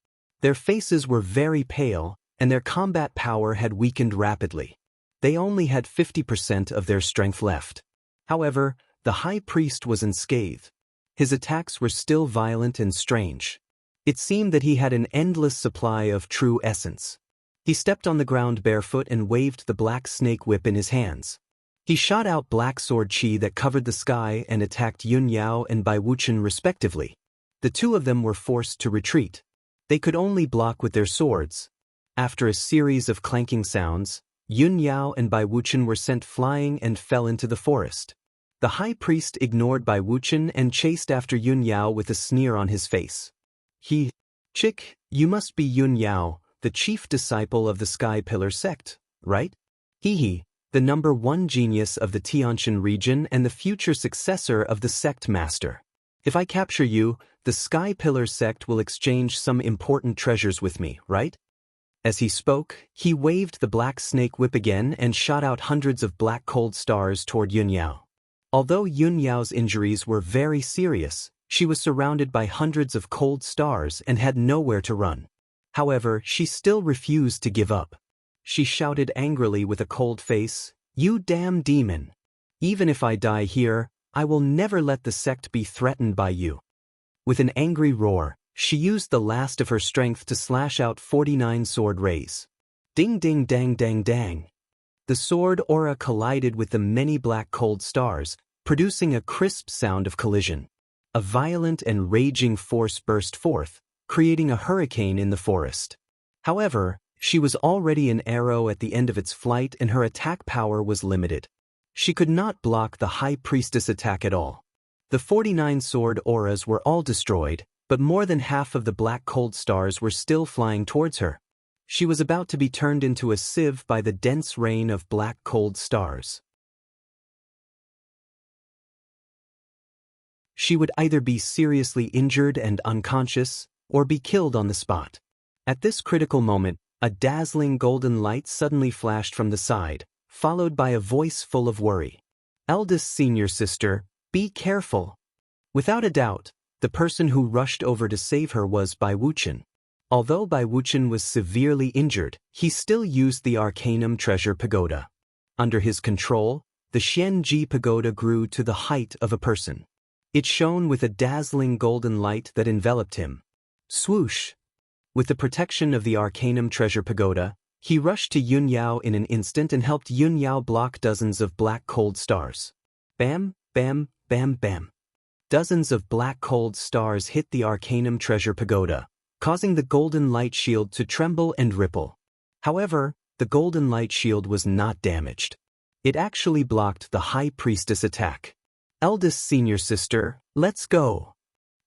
Their faces were very pale, and their combat power had weakened rapidly. They only had 50% of their strength left. However, the high priest was unscathed. His attacks were still violent and strange. It seemed that he had an endless supply of true essence. He stepped on the ground barefoot and waved the black snake whip in his hands. He shot out black sword chi that covered the sky and attacked Yun Yao and Bai Wuchen respectively. The 2 of them were forced to retreat. They could only block with their swords. After a series of clanking sounds, Yun Yao and Bai Wuchen were sent flying and fell into the forest. The high priest ignored Bai Wuchen and chased after Yun Yao with a sneer on his face. Chick, you must be Yun Yao, the chief disciple of the Sky Pillar sect, right? The #1 genius of the Tianxin region and the future successor of the sect master. If I capture you, the Sky Pillar sect will exchange some important treasures with me, right? As he spoke, he waved the black snake whip again and shot out hundreds of black cold stars toward Yun Yao. Although Yun Yao's injuries were very serious, she was surrounded by hundreds of cold stars and had nowhere to run. However, she still refused to give up. She shouted angrily with a cold face, "You damn demon! Even if I die here, I will never let the sect be threatened by you." With an angry roar, she used the last of her strength to slash out 49 sword rays. Ding ding dang dang dang. The sword aura collided with the many black cold stars, producing a crisp sound of collision. A violent and raging force burst forth, creating a hurricane in the forest. However, she was already an arrow at the end of its flight and her attack power was limited. She could not block the high priestess attack at all. The 49 sword auras were all destroyed, but more than half of the black cold stars were still flying towards her. She was about to be turned into a sieve by the dense rain of black cold stars. She would either be seriously injured and unconscious, or be killed on the spot. At this critical moment, a dazzling golden light suddenly flashed from the side, followed by a voice full of worry. "Eldest senior sister, be careful. Without a doubt, the person who rushed over to save her was Bai Wuqian. Although Bai Wuqian was severely injured, he still used the Arcanum Treasure Pagoda. Under his control, the Xianji Pagoda grew to the height of a person. It shone with a dazzling golden light that enveloped him. Swoosh! With the protection of the Arcanum Treasure Pagoda, he rushed to Yun Yao in an instant and helped Yun Yao block dozens of black cold stars. Bam, bam, bam, bam. Dozens of black cold stars hit the Arcanum Treasure Pagoda, causing the golden light shield to tremble and ripple. However, the golden light shield was not damaged. It actually blocked the High Priestess attack. Eldest senior sister, let's go.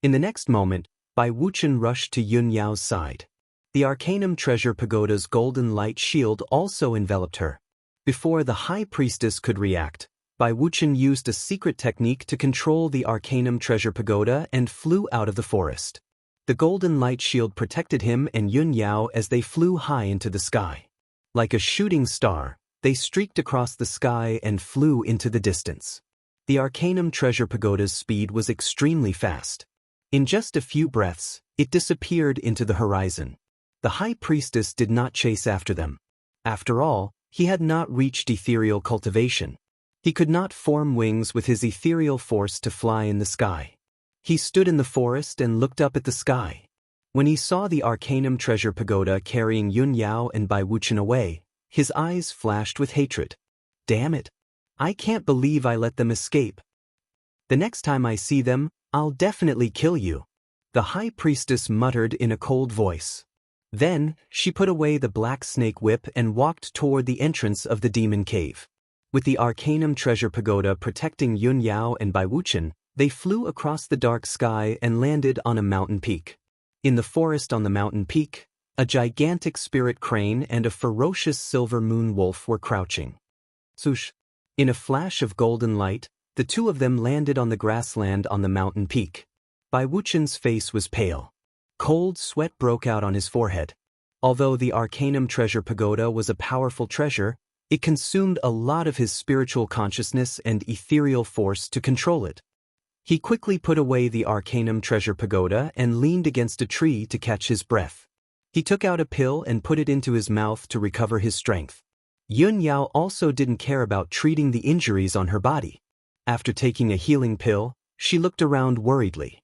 In the next moment, Bai Wuqian rushed to Yun Yao's side. The Arcanum Treasure Pagoda's golden light shield also enveloped her. Before the High Priestess could react, Bai Wuqian used a secret technique to control the Arcanum Treasure Pagoda and flew out of the forest. The golden light shield protected him and Yun Yao as they flew high into the sky. Like a shooting star, they streaked across the sky and flew into the distance. The Arcanum Treasure Pagoda's speed was extremely fast. In just a few breaths, it disappeared into the horizon. The High Priestess did not chase after them. After all, he had not reached ethereal cultivation. He could not form wings with his ethereal force to fly in the sky. He stood in the forest and looked up at the sky. When he saw the Arcanum Treasure Pagoda carrying Yun Yao and Bai Wuqian away, his eyes flashed with hatred. Damn it! I can't believe I let them escape. The next time I see them, I'll definitely kill you. The High Priestess muttered in a cold voice. Then, she put away the black snake whip and walked toward the entrance of the demon cave. With the Arcanum Treasure Pagoda protecting Yun Yao and Bai Wuqian, they flew across the dark sky and landed on a mountain peak. In the forest on the mountain peak, a gigantic spirit crane and a ferocious silver moon wolf were crouching. Swoosh! In a flash of golden light, the two of them landed on the grassland on the mountain peak. Bai Wuqian's face was pale. Cold sweat broke out on his forehead. Although the Arcanum Treasure Pagoda was a powerful treasure, it consumed a lot of his spiritual consciousness and ethereal force to control it. He quickly put away the Arcanum Treasure Pagoda and leaned against a tree to catch his breath. He took out a pill and put it into his mouth to recover his strength. Yun Yao also didn't care about treating the injuries on her body. After taking a healing pill, she looked around worriedly.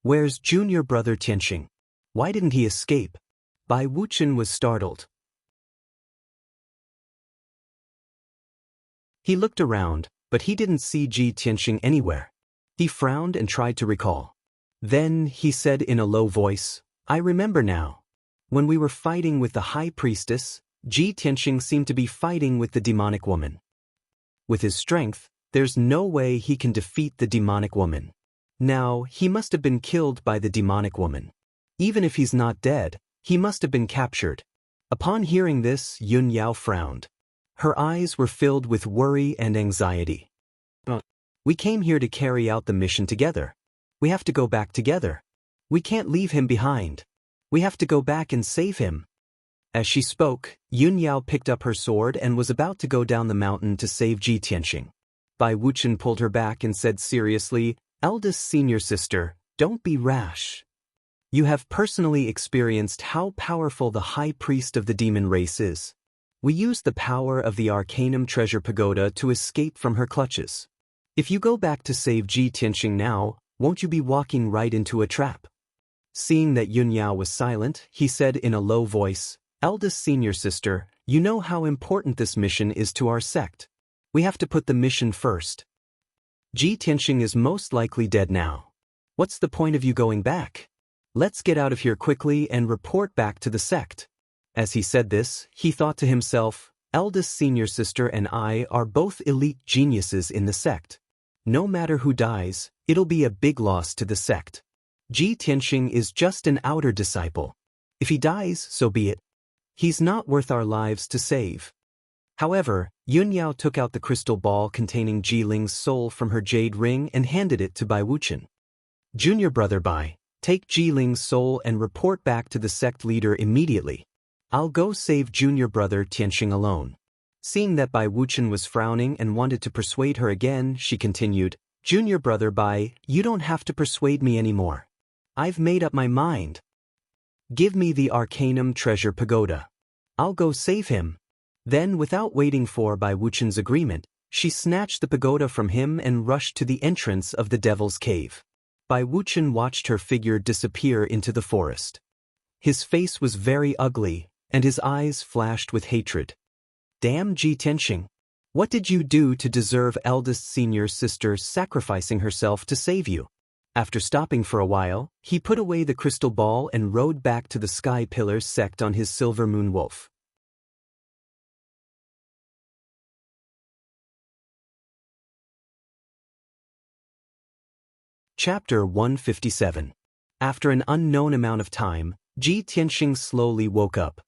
Where's junior brother Xianxia? Why didn't he escape? Bai Wuqian was startled. He looked around, but he didn't see Xianxia anywhere. He frowned and tried to recall. Then, he said in a low voice, I remember now. When we were fighting with the High Priestess, Xianxia seemed to be fighting with the demonic woman. With his strength, there's no way he can defeat the demonic woman. Now, he must have been killed by the demonic woman. Even if he's not dead, he must have been captured. Upon hearing this, Yun Yao frowned. Her eyes were filled with worry and anxiety. We came here to carry out the mission together. We have to go back together. We can't leave him behind. We have to go back and save him. As she spoke, Yun Yao picked up her sword and was about to go down the mountain to save Xianxia. Bai Wuqian pulled her back and said seriously, Eldest senior sister, don't be rash. You have personally experienced how powerful the High Priest of the demon race is. We used the power of the Arcanum Treasure Pagoda to escape from her clutches. If you go back to save Xianxia now, won't you be walking right into a trap? Seeing that Yun Yao was silent, he said in a low voice, Eldest senior sister, you know how important this mission is to our sect. We have to put the mission first. Xianxia is most likely dead now. What's the point of you going back? Let's get out of here quickly and report back to the sect. As he said this, he thought to himself, Eldest senior sister and I are both elite geniuses in the sect. No matter who dies, it'll be a big loss to the sect. Xianxia is just an outer disciple. If he dies, so be it. He's not worth our lives to save. However, Yun Yao took out the crystal ball containing Ling's soul from her jade ring and handed it to Bai Wuqian. Junior brother Bai, take Ling's soul and report back to the sect leader immediately. I'll go save junior brother Xianxia alone. Seeing that Bai Wuqian was frowning and wanted to persuade her again, she continued, Junior brother Bai, you don't have to persuade me anymore. I've made up my mind. Give me the Arcanum Treasure Pagoda. I'll go save him. Then, without waiting for Bai Wuchen's agreement, she snatched the pagoda from him and rushed to the entrance of the Devil's Cave. Bai Wuchen watched her figure disappear into the forest. His face was very ugly, and his eyes flashed with hatred. Damn Ji Tianxing! What did you do to deserve eldest senior sister sacrificing herself to save you? After stopping for a while, he put away the crystal ball and rode back to the Sky Pillar sect on his silver moon wolf. Chapter 157. After an unknown amount of time, Ji Tianxing slowly woke up.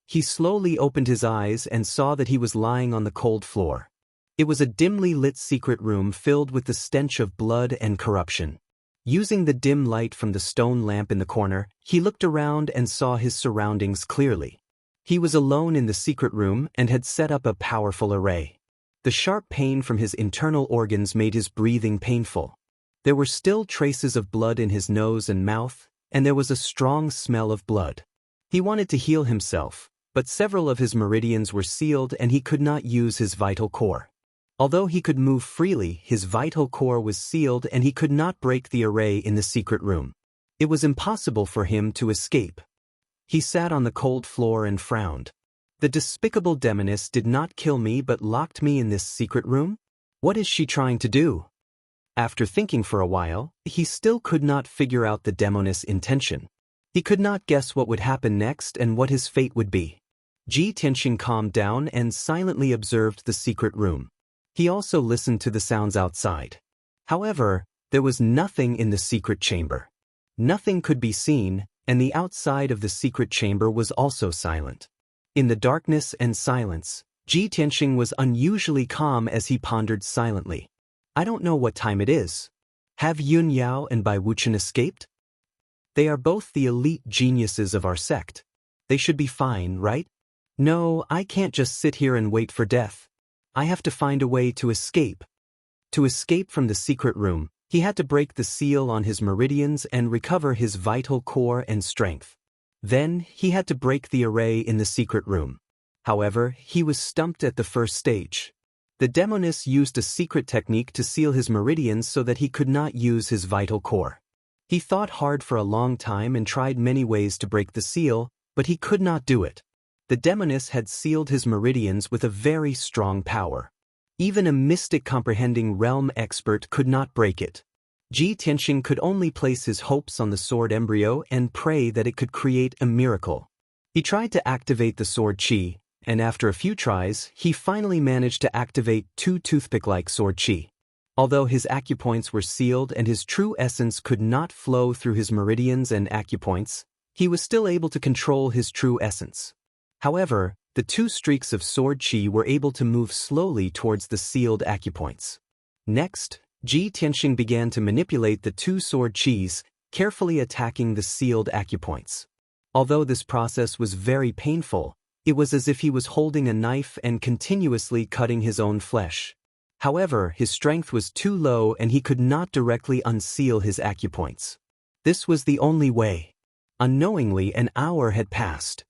He slowly opened his eyes and saw that he was lying on the cold floor. It was a dimly lit secret room filled with the stench of blood and corruption. Using the dim light from the stone lamp in the corner, he looked around and saw his surroundings clearly. He was alone in the secret room and had set up a powerful array. The sharp pain from his internal organs made his breathing painful. There were still traces of blood in his nose and mouth, and there was a strong smell of blood. He wanted to heal himself, but several of his meridians were sealed and he could not use his vital core. Although he could move freely, his vital core was sealed and he could not break the array in the secret room. It was impossible for him to escape. He sat on the cold floor and frowned. The despicable demoness did not kill me but locked me in this secret room? What is she trying to do? After thinking for a while, he still could not figure out the demoness' intention. He could not guess what would happen next and what his fate would be. Ji Tianxing calmed down and silently observed the secret room. He also listened to the sounds outside. However, there was nothing in the secret chamber. Nothing could be seen, and the outside of the secret chamber was also silent. In the darkness and silence, Ji Tianxing was unusually calm as he pondered silently. I don't know what time it is. Have Yun Yao and Bai Wuchen escaped? They are both the elite geniuses of our sect. They should be fine, right? No, I can't just sit here and wait for death. I have to find a way to escape. To escape from the secret room, he had to break the seal on his meridians and recover his vital core and strength. Then, he had to break the array in the secret room. However, he was stumped at the first stage. The demoness used a secret technique to seal his meridians so that he could not use his vital core. He thought hard for a long time and tried many ways to break the seal, but he could not do it. The demoness had sealed his meridians with a very strong power. Even a mystic comprehending realm expert could not break it. Ji Tianxing could only place his hopes on the sword embryo and pray that it could create a miracle. He tried to activate the sword qi, and after a few tries, he finally managed to activate 2 toothpick-like sword qi. Although his acupoints were sealed and his true essence could not flow through his meridians and acupoints, he was still able to control his true essence. However, the 2 streaks of sword qi were able to move slowly towards the sealed acupoints. Next, Ji Tianxing began to manipulate the 2 sword qis, carefully attacking the sealed acupoints. Although this process was very painful, it was as if he was holding a knife and continuously cutting his own flesh. However, his strength was too low and he could not directly unseal his acupoints. This was the only way. Unknowingly, an hour had passed.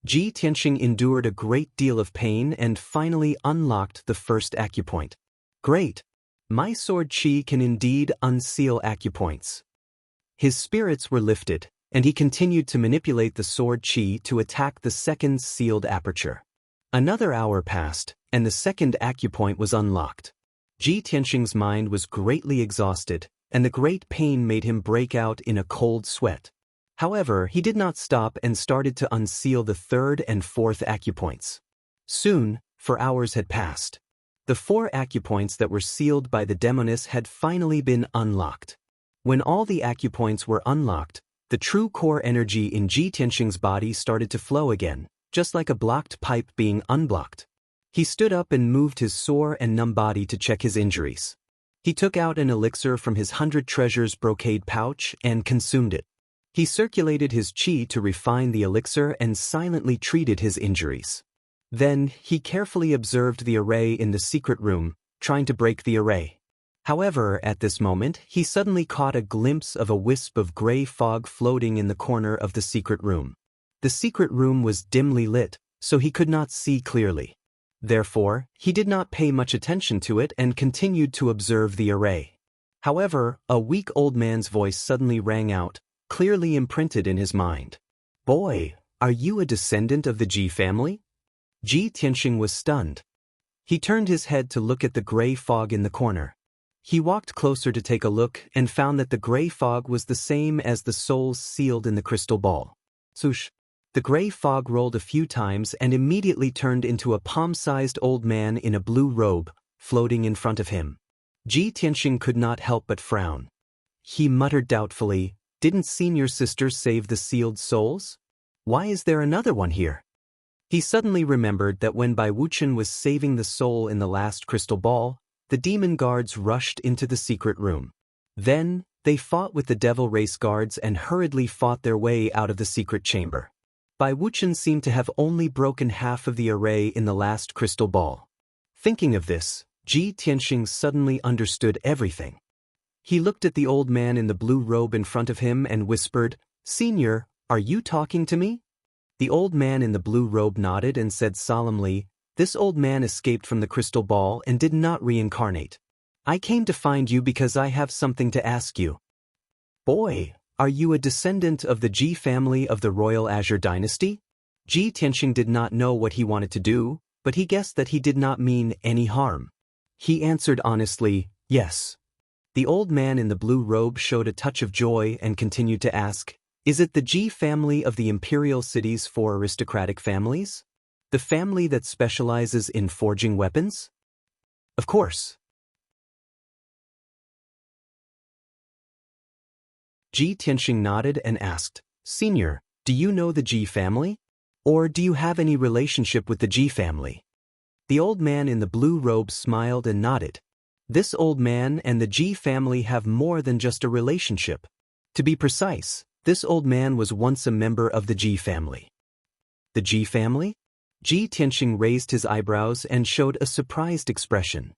Ji Tianxing endured a great deal of pain and finally unlocked the first acupoint. Great! My sword qi can indeed unseal acupoints. His spirits were lifted, and he continued to manipulate the sword qi to attack the second sealed aperture. Another hour passed, and the second acupoint was unlocked. Ji Tianxing's mind was greatly exhausted, and the great pain made him break out in a cold sweat. However, he did not stop and started to unseal the third and fourth acupoints. Soon, 4 hours had passed. The 4 acupoints that were sealed by the demoness had finally been unlocked. When all the acupoints were unlocked, the true core energy in Ji Tianxing's body started to flow again, just like a blocked pipe being unblocked. He stood up and moved his sore and numb body to check his injuries. He took out an elixir from his 100 treasures brocade pouch and consumed it. He circulated his qi to refine the elixir and silently treated his injuries. Then, he carefully observed the array in the secret room, trying to break the array. However, at this moment, he suddenly caught a glimpse of a wisp of gray fog floating in the corner of the secret room. The secret room was dimly lit, so he could not see clearly. Therefore, he did not pay much attention to it and continued to observe the array. However, a weak old man's voice suddenly rang out, clearly imprinted in his mind. "Boy, are you a descendant of the Ji family?" Ji Tianxing was stunned. He turned his head to look at the gray fog in the corner. He walked closer to take a look and found that the gray fog was the same as the souls sealed in the crystal ball. Swoosh! The gray fog rolled a few times and immediately turned into a palm-sized old man in a blue robe, floating in front of him. Ji Tianxing could not help but frown. He muttered doubtfully, "Didn't senior sister save the sealed souls? Why is there another one here?" He suddenly remembered that when Bai Wuchen was saving the soul in the last crystal ball, the demon guards rushed into the secret room. Then, they fought with the devil race guards and hurriedly fought their way out of the secret chamber. Bai Wuchen seemed to have only broken half of the array in the last crystal ball. Thinking of this, Ji Tianxing suddenly understood everything. He looked at the old man in the blue robe in front of him and whispered, "Senior, are you talking to me?" The old man in the blue robe nodded and said solemnly, "This old man escaped from the crystal ball and did not reincarnate. I came to find you because I have something to ask you." "Boy, are you a descendant of the Ji family of the Royal Azure Dynasty?" Ji Tianxing did not know what he wanted to do, but he guessed that he did not mean any harm. He answered honestly, "Yes." The old man in the blue robe showed a touch of joy and continued to ask, "Is it the Ji family of the imperial city's 4 aristocratic families? The family that specializes in forging weapons?" "Of course." Ji Tianxing nodded and asked, "Senior, do you know the Ji family? Or do you have any relationship with the Ji family?" The old man in the blue robe smiled and nodded. This old man and the Ji family have more than just a relationship. To be precise, this old man was once a member of the Ji family. The Ji family? Ji Tianxing raised his eyebrows and showed a surprised expression.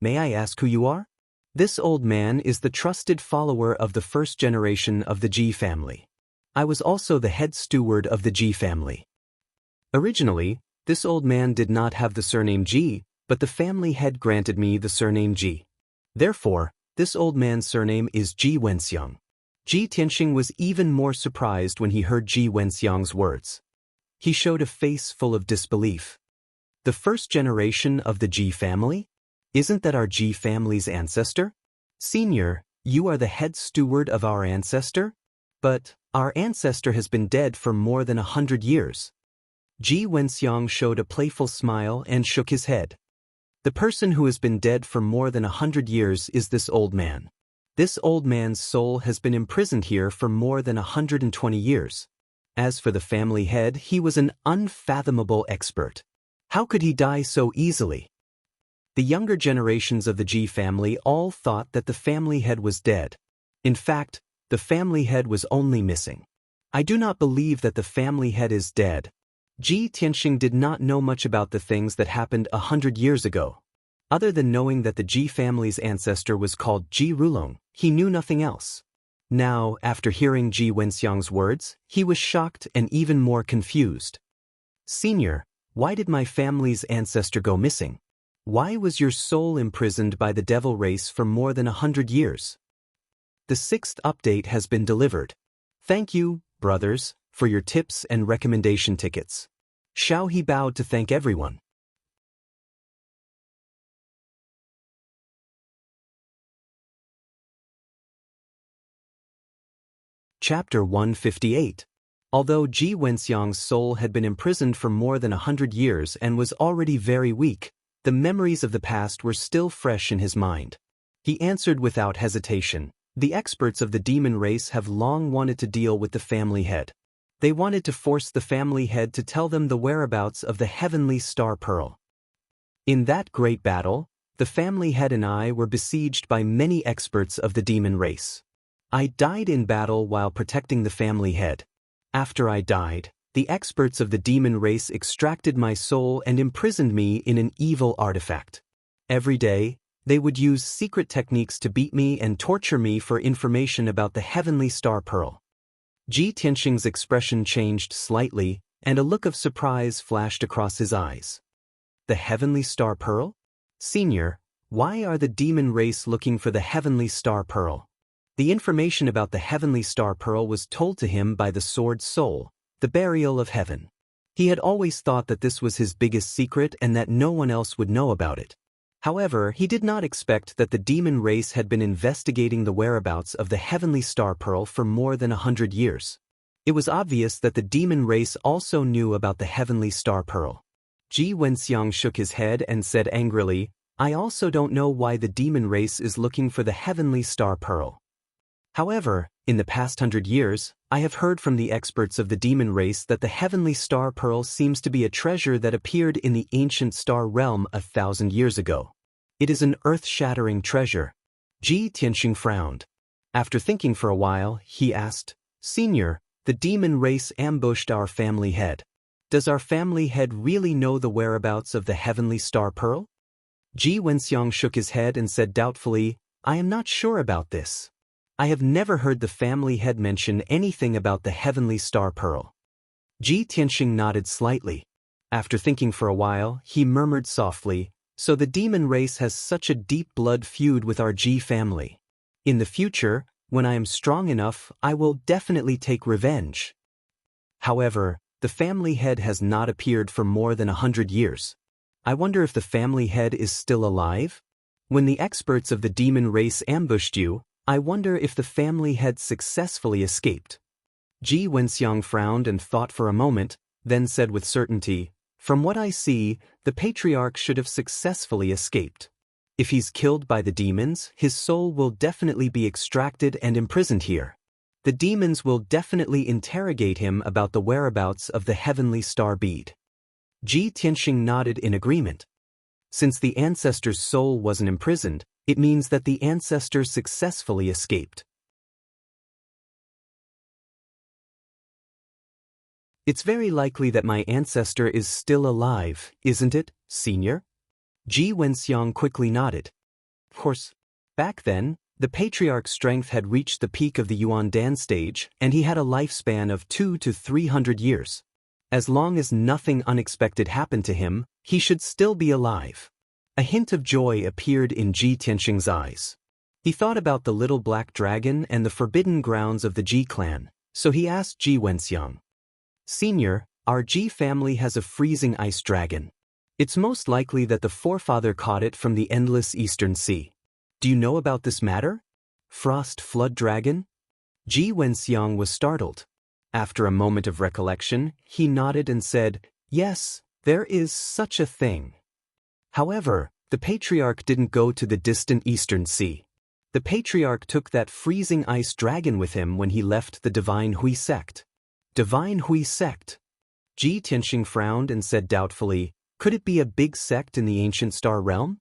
"May I ask who you are?" This old man is the trusted follower of the first generation of the Ji family. I was also the head steward of the Ji family. Originally, this old man did not have the surname Ji, but the family head granted me the surname Ji. Therefore, this old man's surname is Ji Wenxiang. Ji Tianxing was even more surprised when he heard Ji Wenxiang's words. He showed a face full of disbelief. The first generation of the Ji family? Isn't that our Ji family's ancestor? Senior, you are the head steward of our ancestor? But our ancestor has been dead for more than 100 years. Ji Wenxiang showed a playful smile and shook his head. The person who has been dead for more than 100 years is this old man. This old man's soul has been imprisoned here for more than 120 years. As for the family head, he was an unfathomable expert. How could he die so easily? The younger generations of the Ji family all thought that the family head was dead. In fact, the family head was only missing. I do not believe that the family head is dead. Ji Tianxing did not know much about the things that happened 100 years ago. Other than knowing that the Ji family's ancestor was called Ji Rulong, he knew nothing else. Now, after hearing Ji Wenxiang's words, he was shocked and even more confused. "Senior, why did my family's ancestor go missing? Why was your soul imprisoned by the devil race for more than 100 years? The 6th update has been delivered. Thank you, brothers, for your tips and recommendation tickets." Xiao He bowed to thank everyone. Chapter 158. Although Ji Wenxiang's soul had been imprisoned for more than 100 years and was already very weak, the memories of the past were still fresh in his mind. He answered without hesitation, "The experts of the demon race have long wanted to deal with the family head. They wanted to force the family head to tell them the whereabouts of the heavenly star pearl. In that great battle, the family head and I were besieged by many experts of the demon race. I died in battle while protecting the family head. After I died, The experts of the demon race extracted my soul and imprisoned me in an evil artifact. Every day, they would use secret techniques to beat me and torture me for information about the heavenly star pearl. Ji Tianxing's expression changed slightly, and a look of surprise flashed across his eyes. The heavenly star pearl? Senior, why are the demon race looking for the heavenly star pearl? The information about the heavenly star pearl was told to him by the sword soul, the burial of heaven. He had always thought that this was his biggest secret and that no one else would know about it. However, he did not expect that the demon race had been investigating the whereabouts of the heavenly star pearl for more than 100 years. It was obvious that the demon race also knew about the heavenly star pearl. Ji Wenxiang shook his head and said angrily, I also don't know why the demon race is looking for the heavenly star pearl. However, in the past 100 years, I have heard from the experts of the demon race that the heavenly star pearl seems to be a treasure that appeared in the ancient star realm 1,000 years ago. It is an earth-shattering treasure. Ji Tianxing frowned. After thinking for a while, he asked, Senior, the demon race ambushed our family head. Does our family head really know the whereabouts of the heavenly star pearl? Ji Wenxiang shook his head and said doubtfully, I am not sure about this. I have never heard the family head mention anything about the heavenly star pearl. Ji Tianxing nodded slightly. After thinking for a while, he murmured softly, So the demon race has such a deep blood feud with our Ji family. In the future, when I am strong enough, I will definitely take revenge. However, the family head has not appeared for more than 100 years. I wonder if the family head is still alive? When the experts of the demon race ambushed you, I wonder if the family head successfully escaped. Ji Wenxiang frowned and thought for a moment, then said with certainty, From what I see, the patriarch should have successfully escaped. If he's killed by the demons, his soul will definitely be extracted and imprisoned here. The demons will definitely interrogate him about the whereabouts of the heavenly star bead. Ji Tianxing nodded in agreement. Since the ancestor's soul wasn't imprisoned, it means that the ancestor successfully escaped. It's very likely that my ancestor is still alive, isn't it, Senior? Ji Wenxiang quickly nodded. Of course, back then, the patriarch's strength had reached the peak of the Yuan Dan stage, and he had a lifespan of 200 to 300 years. As long as nothing unexpected happened to him, he should still be alive. A hint of joy appeared in Ji Tianxing's eyes. He thought about the little black dragon and the forbidden grounds of the Ji clan, so he asked Ji Wenxiang. Senior, our Ji family has a freezing ice dragon. It's most likely that the forefather caught it from the endless eastern sea. Do you know about this matter? Frost flood dragon? Ji Wenxiang was startled. After a moment of recollection, he nodded and said, Yes, there is such a thing. However, the patriarch didn't go to the distant eastern sea. The patriarch took that freezing ice dragon with him when he left the Divine Hui sect. Divine Hui sect? Ji Tianxing frowned and said doubtfully, Could it be a big sect in the ancient star realm?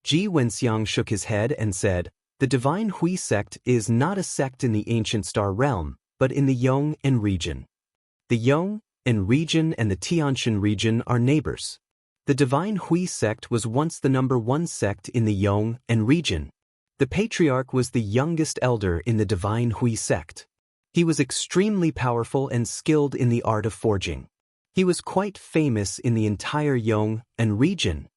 Ji Wenxiang shook his head and said, The Divine Hui sect is not a sect in the ancient star realm, but in the Yong'an region. The Yong'an region and the Tianxin region are neighbors. The Divine Hui sect was once the #1 sect in the Yong'an region. The patriarch was the youngest elder in the Divine Hui sect. He was extremely powerful and skilled in the art of forging. He was quite famous in the entire Yong'an region.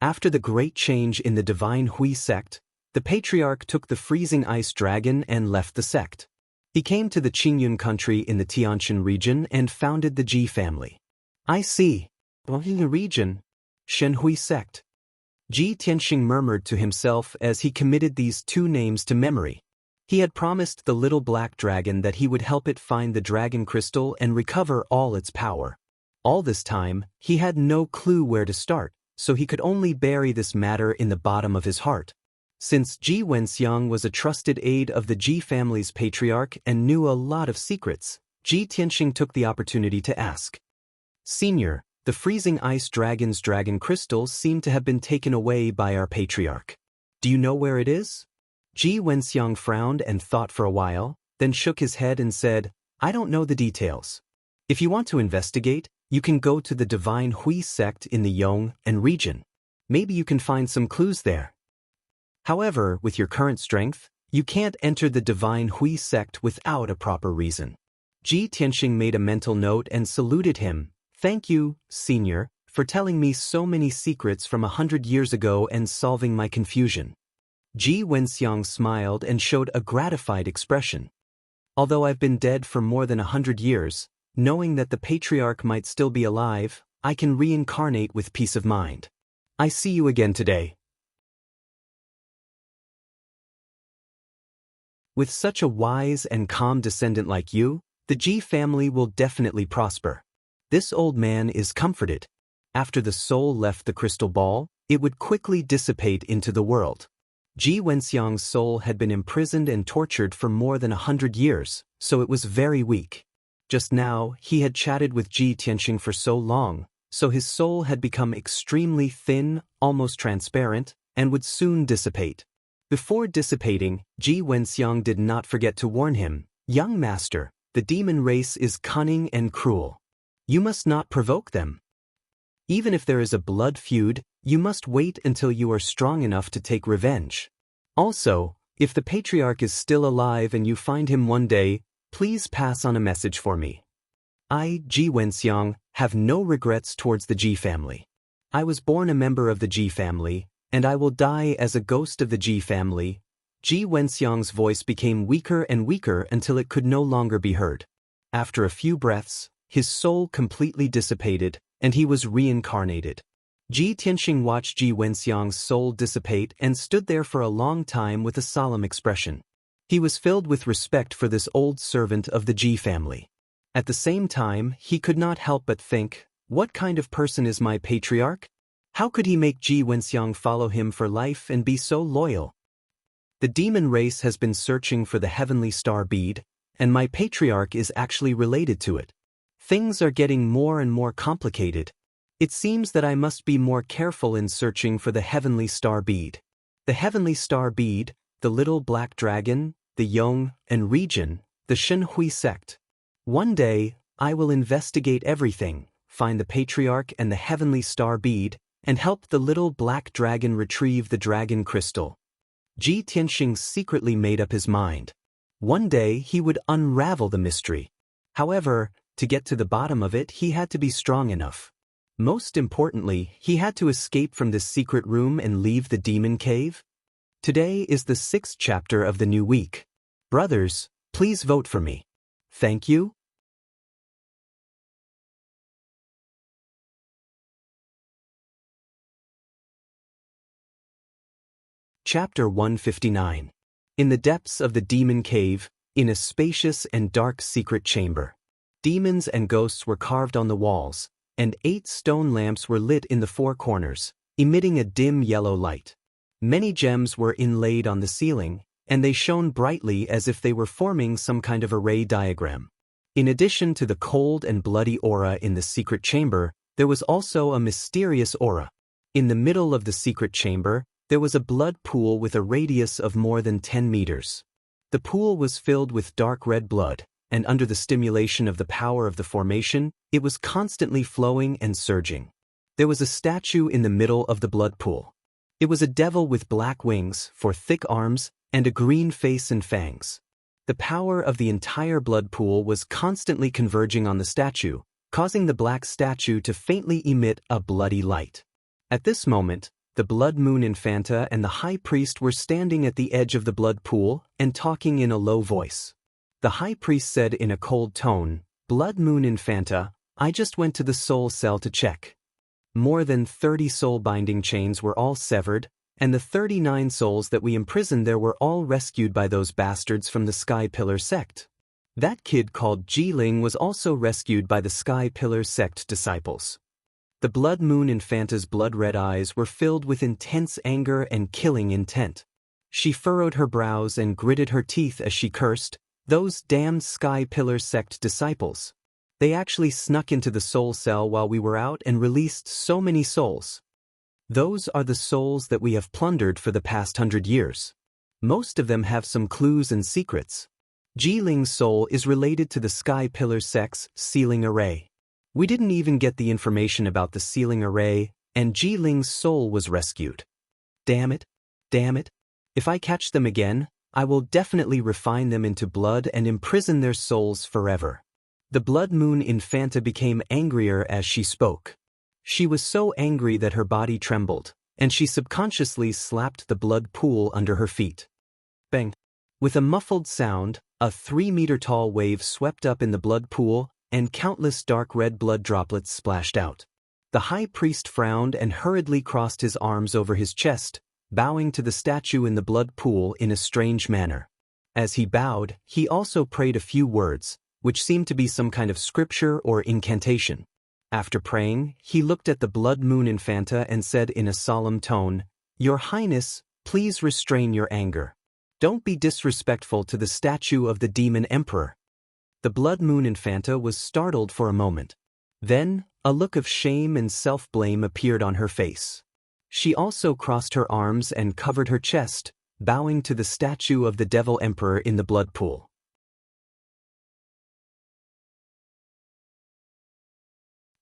After the great change in the Divine Hui sect, the patriarch took the freezing ice dragon and left the sect. He came to the Qingyun country in the Tianxin region and founded the Ji family. I see. In the region, Shenhui sect. Ji Tianxing murmured to himself as he committed these two names to memory. He had promised the little black dragon that he would help it find the dragon crystal and recover all its power. All this time, he had no clue where to start, so he could only bury this matter in the bottom of his heart. Since Ji Wenxiang was a trusted aide of the Ji family's patriarch and knew a lot of secrets, Ji Tianxing took the opportunity to ask. Senior, the freezing ice dragon's dragon crystals seem to have been taken away by our patriarch. Do you know where it is? Ji Wenxiang frowned and thought for a while, then shook his head and said, I don't know the details. If you want to investigate, you can go to the Divine Hui sect in the Yong and region. Maybe you can find some clues there. However, with your current strength, you can't enter the Divine Hui sect without a proper reason. Ji Tianxing made a mental note and saluted him. Thank you, senior, for telling me so many secrets from 100 years ago and solving my confusion. Ji Wenxiang smiled and showed a gratified expression. Although I've been dead for more than 100 years, knowing that the patriarch might still be alive, I can reincarnate with peace of mind. I see you again today. With such a wise and calm descendant like you, the Ji family will definitely prosper. This old man is comforted. After the soul left the crystal ball, it would quickly dissipate into the world. Ji Wenxiang's soul had been imprisoned and tortured for more than 100 years, so it was very weak. Just now, he had chatted with Ji Tianxing for so long, so his soul had become extremely thin, almost transparent, and would soon dissipate. Before dissipating, Ji Wenxiang did not forget to warn him, "Young master, the demon race is cunning and cruel. You must not provoke them. Even if there is a blood feud, you must wait until you are strong enough to take revenge. Also, if the patriarch is still alive and you find him one day, please pass on a message for me. I, Ji Wenxiang, have no regrets towards the Ji family. I was born a member of the Ji family, and I will die as a ghost of the Ji family." Ji Wenxiang's voice became weaker and weaker until it could no longer be heard. After a few breaths, his soul completely dissipated, and he was reincarnated. Ji Tianxing watched Ji Wenxiang's soul dissipate and stood there for a long time with a solemn expression. He was filled with respect for this old servant of the Ji family. At the same time, he could not help but think, what kind of person is my patriarch? How could he make Ji Wenxiang follow him for life and be so loyal? The demon race has been searching for the heavenly star bead, and my patriarch is actually related to it. Things are getting more and more complicated. It seems that I must be more careful in searching for the heavenly star bead. The heavenly star bead, the little black dragon, the Yong and region, the Shenhui sect. One day, I will investigate everything, find the patriarch and the heavenly star bead, and help the little black dragon retrieve the dragon crystal. Ji Tianxing secretly made up his mind. One day he would unravel the mystery. However, to get to the bottom of it, he had to be strong enough. Most importantly, he had to escape from this secret room and leave the demon cave. Today is the 6th chapter of the new week. Brothers, please vote for me. Thank you. Chapter 159. In the depths of the demon cave, in a spacious and dark secret chamber. Demons and ghosts were carved on the walls, and 8 stone lamps were lit in the 4 corners, emitting a dim yellow light. Many gems were inlaid on the ceiling, and they shone brightly as if they were forming some kind of array diagram. In addition to the cold and bloody aura in the secret chamber, there was also a mysterious aura. In the middle of the secret chamber, there was a blood pool with a radius of more than 10 meters. The pool was filled with dark red blood, and under the stimulation of the power of the formation, it was constantly flowing and surging. There was a statue in the middle of the blood pool. It was a devil with black wings, 4 thick arms, and a green face and fangs. The power of the entire blood pool was constantly converging on the statue, causing the black statue to faintly emit a bloody light. At this moment, the Blood Moon Infanta and the High Priest were standing at the edge of the blood pool and talking in a low voice. The High Priest said in a cold tone, "Blood Moon Infanta, I just went to the soul cell to check. More than 30 soul binding chains were all severed, and the 39 souls that we imprisoned there were all rescued by those bastards from the Sky Pillar sect. That kid called Jiling was also rescued by the Sky Pillar sect disciples." The Blood Moon Infanta's blood-red eyes were filled with intense anger and killing intent. She furrowed her brows and gritted her teeth as she cursed, "Those damned Sky Pillar sect disciples. They actually snuck into the soul cell while we were out and released so many souls. Those are the souls that we have plundered for the past 100 years. Most of them have some clues and secrets. Jiling's soul is related to the Sky Pillar Sect's sealing array. We didn't even get the information about the sealing array, and Jiling's soul was rescued. Damn it. Damn it. If I catch them again, I will definitely refine them into blood and imprison their souls forever. The Blood Moon Infanta became angrier as she spoke. She was so angry that her body trembled, and she subconsciously slapped the blood pool under her feet. Bang! With a muffled sound, a 3-meter-tall wave swept up in the blood pool, and countless dark red blood droplets splashed out. The high priest frowned and hurriedly crossed his arms over his chest, bowing to the statue in the blood pool in a strange manner. As he bowed, he also prayed a few words, which seemed to be some kind of scripture or incantation. After praying, he looked at the Blood Moon Infanta and said in a solemn tone, "Your Highness, please restrain your anger. Don't be disrespectful to the statue of the Demon Emperor." The Blood Moon Infanta was startled for a moment. Then, a look of shame and self-blame appeared on her face. She also crossed her arms and covered her chest, bowing to the statue of the Devil Emperor in the blood pool.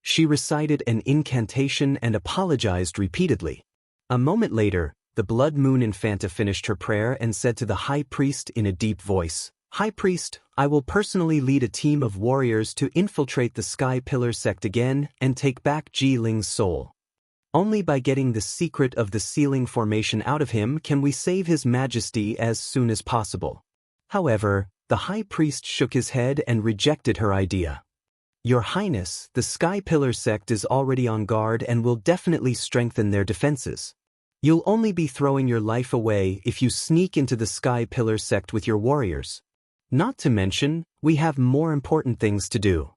She recited an incantation and apologized repeatedly. A moment later, the Blood Moon Infanta finished her prayer and said to the High Priest in a deep voice, "High Priest, I will personally lead a team of warriors to infiltrate the Sky Pillar Sect again and take back Jiling's soul. Only by getting the secret of the sealing formation out of him can we save His Majesty as soon as possible." However, the High Priest shook his head and rejected her idea. "Your Highness, the Sky Pillar Sect is already on guard and will definitely strengthen their defenses. You'll only be throwing your life away if you sneak into the Sky Pillar Sect with your warriors. Not to mention, we have more important things to do.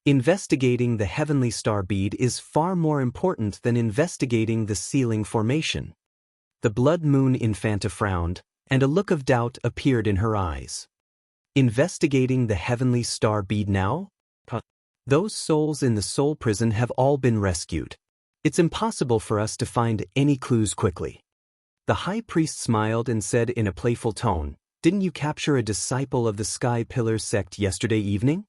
Investigating the Heavenly Star Bead is far more important than investigating the sealing formation." The Blood Moon Infanta frowned, and a look of doubt appeared in her eyes. "Investigating the Heavenly Star Bead now? Those souls in the soul prison have all been rescued. It's impossible for us to find any clues quickly." The High Priest smiled and said in a playful tone, "Didn't you capture a disciple of the Sky Pillar Sect yesterday evening?"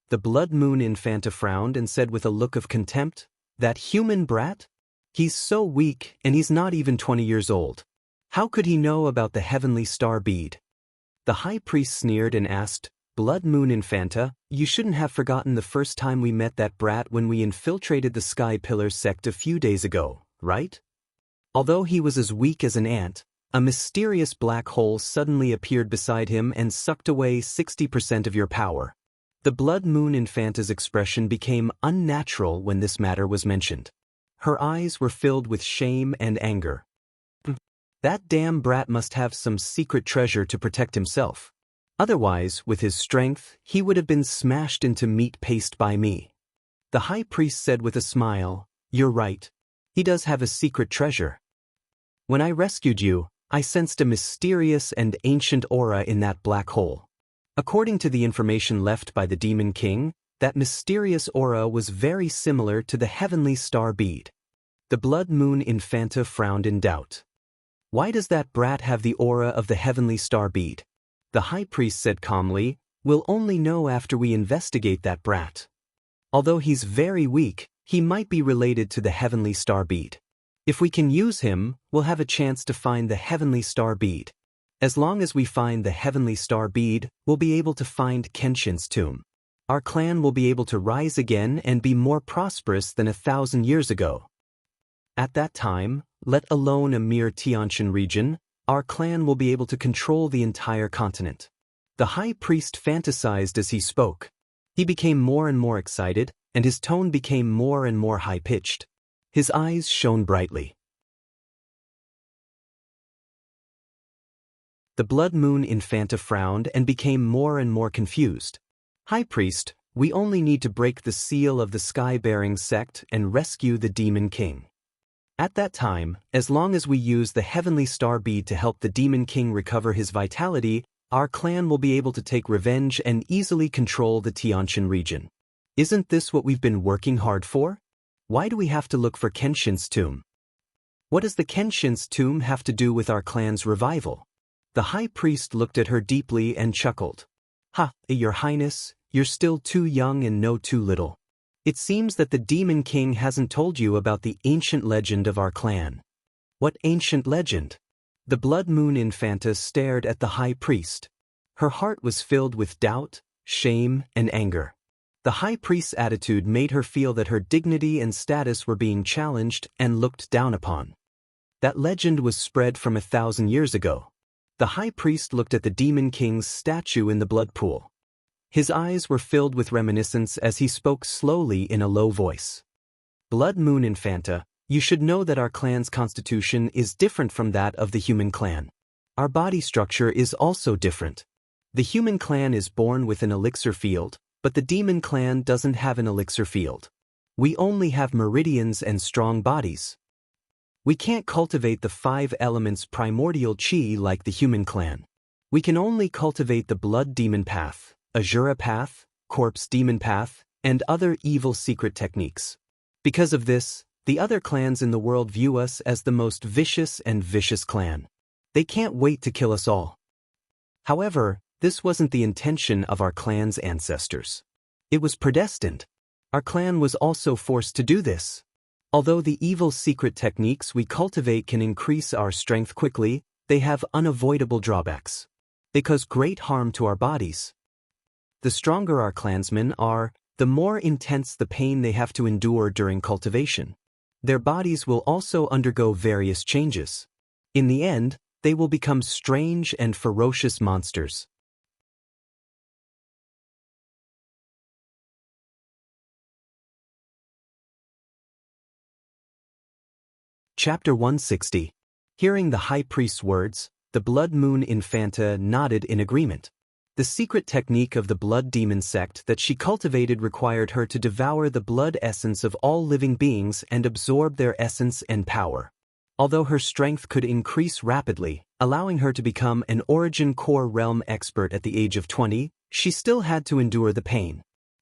The Blood Moon Infanta frowned and said with a look of contempt, "That human brat? He's so weak and he's not even 20 years old. How could he know about the Heavenly Star Bead?" The High Priest sneered and asked, "Blood Moon Infanta, you shouldn't have forgotten the first time we met that brat when we infiltrated the Sky Pillar Sect a few days ago, right? Although he was as weak as an ant, a mysterious black hole suddenly appeared beside him and sucked away 60% of your power." The Blood Moon Infanta's expression became unnatural when this matter was mentioned. Her eyes were filled with shame and anger. That damn brat must have some secret treasure to protect himself. Otherwise, with his strength, he would have been smashed into meat paste by me. The High Priest said with a smile, "You're right. He does have a secret treasure. When I rescued you, I sensed a mysterious and ancient aura in that black hole. According to the information left by the Demon King, that mysterious aura was very similar to the Heavenly Star Bead." The Blood Moon Infanta frowned in doubt. "Why does that brat have the aura of the Heavenly Star Bead?" The High Priest said calmly, "We'll only know after we investigate that brat. Although he's very weak, he might be related to the Heavenly Star Bead. If we can use him, we'll have a chance to find the Heavenly Star Bead. As long as we find the Heavenly Star Bead, we'll be able to find Kenshin's tomb. Our clan will be able to rise again and be more prosperous than 1,000 years ago. At that time, let alone a mere Tiantian region, our clan will be able to control the entire continent." The High Priest fantasized as he spoke. He became more and more excited, and his tone became more and more high-pitched. His eyes shone brightly. The Blood Moon Infanta frowned and became more and more confused. "High Priest, we only need to break the seal of the Sky-bearing sect and rescue the Demon King. At that time, as long as we use the Heavenly Star Bead to help the Demon King recover his vitality, our clan will be able to take revenge and easily control the Tiantian region. Isn't this what we've been working hard for? Why do we have to look for Kenshin's tomb? What does the Kenshin's tomb have to do with our clan's revival?" The High Priest looked at her deeply and chuckled. "Ha, your highness, you're still too young and know too little. It seems that the Demon King hasn't told you about the ancient legend of our clan." "What ancient legend?" The Blood Moon Infanta stared at the high priest. Her heart was filled with doubt, shame, and anger. The high priest's attitude made her feel that her dignity and status were being challenged and looked down upon. That legend was spread from 1,000 years ago. The high priest looked at the Demon King's statue in the blood pool. His eyes were filled with reminiscence as he spoke slowly in a low voice. "Blood Moon Infanta, you should know that our clan's constitution is different from that of the human clan. Our body structure is also different. The human clan is born with an elixir field, but the demon clan doesn't have an elixir field. We only have meridians and strong bodies. We can't cultivate the 5 elements primordial chi like the human clan. We can only cultivate the blood demon path, Azura path, corpse demon path, and other evil secret techniques. Because of this, the other clans in the world view us as the most vicious and vicious clan. They can't wait to kill us all." However, this wasn't the intention of our clan's ancestors. It was predestined. Our clan was also forced to do this. Although the evil secret techniques we cultivate can increase our strength quickly, they have unavoidable drawbacks. They cause great harm to our bodies. The stronger our clansmen are, the more intense the pain they have to endure during cultivation. Their bodies will also undergo various changes. In the end, they will become strange and ferocious monsters. Chapter 160. Hearing the high priest's words, the Blood Moon Infanta nodded in agreement. The secret technique of the blood demon sect that she cultivated required her to devour the blood essence of all living beings and absorb their essence and power. Although her strength could increase rapidly, allowing her to become an Origin Core Realm expert at the age of 20, she still had to endure the pain.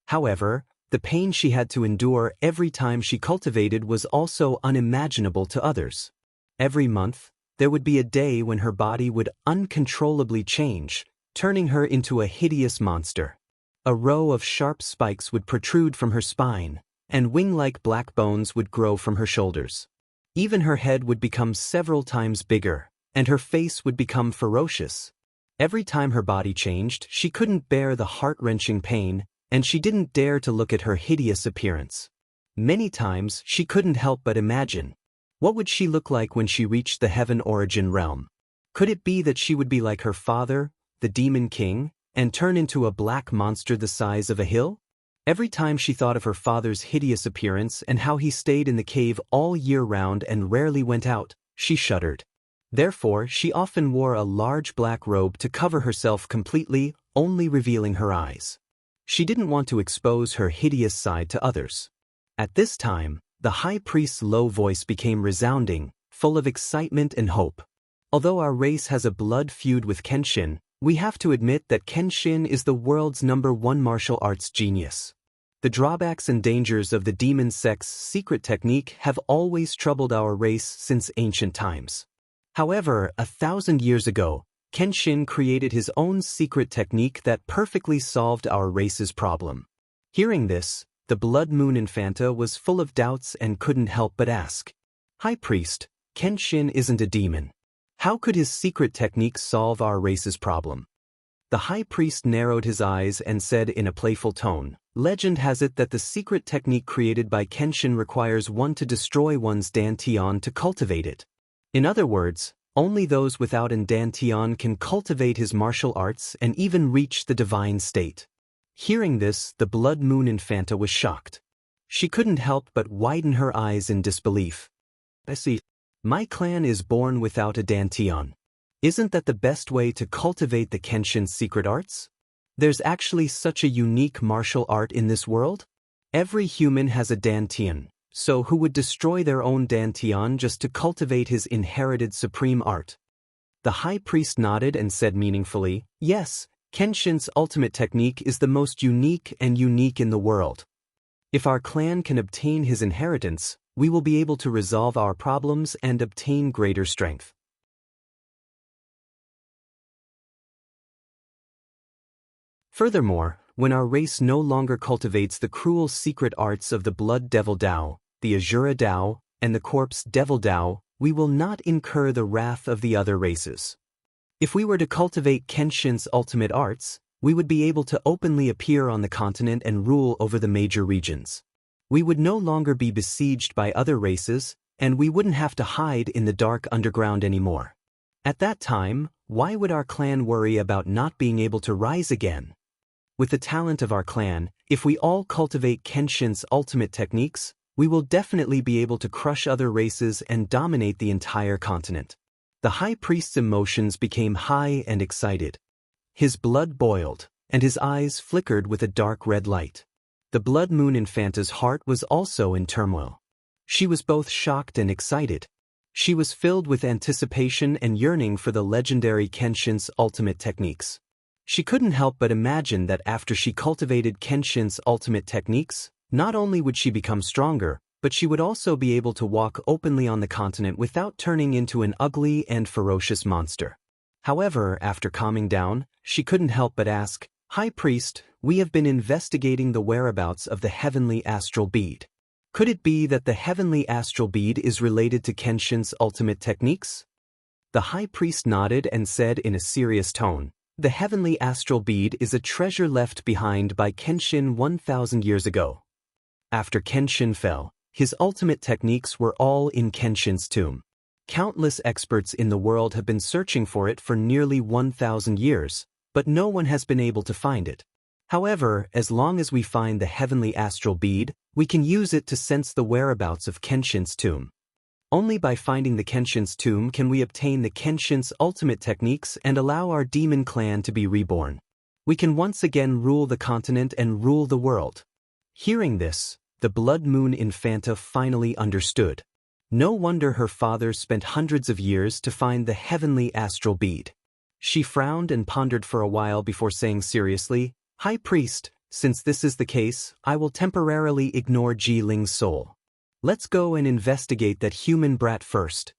However, the pain she had to endure every time she cultivated was also unimaginable to others. Every month, there would be a day when her body would uncontrollably change, turning her into a hideous monster. A row of sharp spikes would protrude from her spine, and wing-like black bones would grow from her shoulders. Even her head would become several times bigger, and her face would become ferocious. Every time her body changed, she couldn't bear the heart-wrenching pain, and she didn't dare to look at her hideous appearance. Many times, she couldn't help but imagine, what would she look like when she reached the Heaven Origin realm? Could it be that she would be like her father, the Demon King, and turn into a black monster the size of a hill? Every time she thought of her father's hideous appearance and how he stayed in the cave all year round and rarely went out, she shuddered. Therefore, she often wore a large black robe to cover herself completely, only revealing her eyes. She didn't want to expose her hideous side to others. At this time, the high priest's low voice became resounding, full of excitement and hope. Although our race has a blood feud with Kenshin, we have to admit that Kenshin is the world's #1 martial arts genius. The drawbacks and dangers of the demon sect's secret technique have always troubled our race since ancient times. However, 1,000 years ago, Kenshin created his own secret technique that perfectly solved our race's problem. Hearing this, the Blood Moon Infanta was full of doubts and couldn't help but ask, "High Priest, Kenshin isn't a demon. How could his secret technique solve our race's problem?" The high priest narrowed his eyes and said in a playful tone, "Legend has it that the secret technique created by Kenshin requires one to destroy one's Dantian to cultivate it. In other words, only those without an Dantian can cultivate his martial arts and even reach the divine state." Hearing this, the Blood Moon Infanta was shocked. She couldn't help but widen her eyes in disbelief. "I see. My clan is born without a Dantian. Isn't that the best way to cultivate the Kenshin secret arts? There's actually such a unique martial art in this world? Every human has a Dantian, so who would destroy their own Dantian just to cultivate his inherited supreme art?" The high priest nodded and said meaningfully, "Yes, Kenshin's ultimate technique is the most unique in the world. If our clan can obtain his inheritance, we will be able to resolve our problems and obtain greater strength." Furthermore, when our race no longer cultivates the cruel secret arts of the Blood Devil Dao, the Azura Dao, and the Corpse Devil Dao, we will not incur the wrath of the other races. If we were to cultivate Kenshin's ultimate arts, we would be able to openly appear on the continent and rule over the major regions. We would no longer be besieged by other races, and we wouldn't have to hide in the dark underground anymore. At that time, why would our clan worry about not being able to rise again? With the talent of our clan, if we all cultivate Kenshin's ultimate techniques, we will definitely be able to crush other races and dominate the entire continent. The high priest's emotions became high and excited. His blood boiled, and his eyes flickered with a dark red light. The Blood Moon Infanta's heart was also in turmoil. She was both shocked and excited. She was filled with anticipation and yearning for the legendary Kenshin's ultimate techniques. She couldn't help but imagine that after she cultivated Kenshin's ultimate techniques, not only would she become stronger, but she would also be able to walk openly on the continent without turning into an ugly and ferocious monster. However, after calming down, she couldn't help but ask, "High Priest, we have been investigating the whereabouts of the Heavenly Astral Bead. Could it be that the Heavenly Astral Bead is related to Kenshin's ultimate techniques?" The High Priest nodded and said in a serious tone, "The Heavenly Astral Bead is a treasure left behind by Kenshin 1,000 years ago. After Kenshin fell, his ultimate techniques were all in Kenshin's tomb. Countless experts in the world have been searching for it for nearly 1,000 years, but no one has been able to find it. However, as long as we find the Heavenly Astral Bead, we can use it to sense the whereabouts of Kenshin's tomb. Only by finding the Kenshin's tomb can we obtain the Kenshin's ultimate techniques and allow our demon clan to be reborn. We can once again rule the continent and rule the world." Hearing this, the Blood Moon Infanta finally understood. No wonder her father spent hundreds of years to find the Heavenly Astral Bead. She frowned and pondered for a while before saying seriously, "High Priest, since this is the case, I will temporarily ignore Ji Ling's soul. Let's go and investigate that human brat first.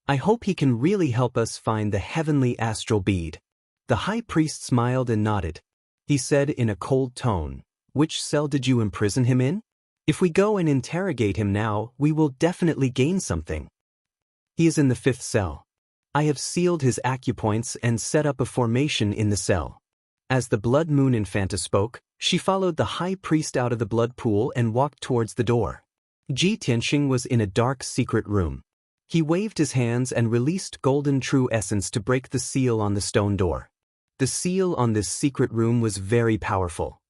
I hope he can really help us find the Heavenly Astral Bead." The High Priest smiled and nodded. He said in a cold tone, "Which cell did you imprison him in? If we go and interrogate him now, we will definitely gain something." "He is in the 5th cell. I have sealed his acupoints and set up a formation in the cell." As the Blood Moon Infanta spoke, she followed the High Priest out of the blood pool and walked towards the door. Ji Tianxing was in a dark secret room. He waved his hands and released golden true essence to break the seal on the stone door. The seal on this secret room was very powerful.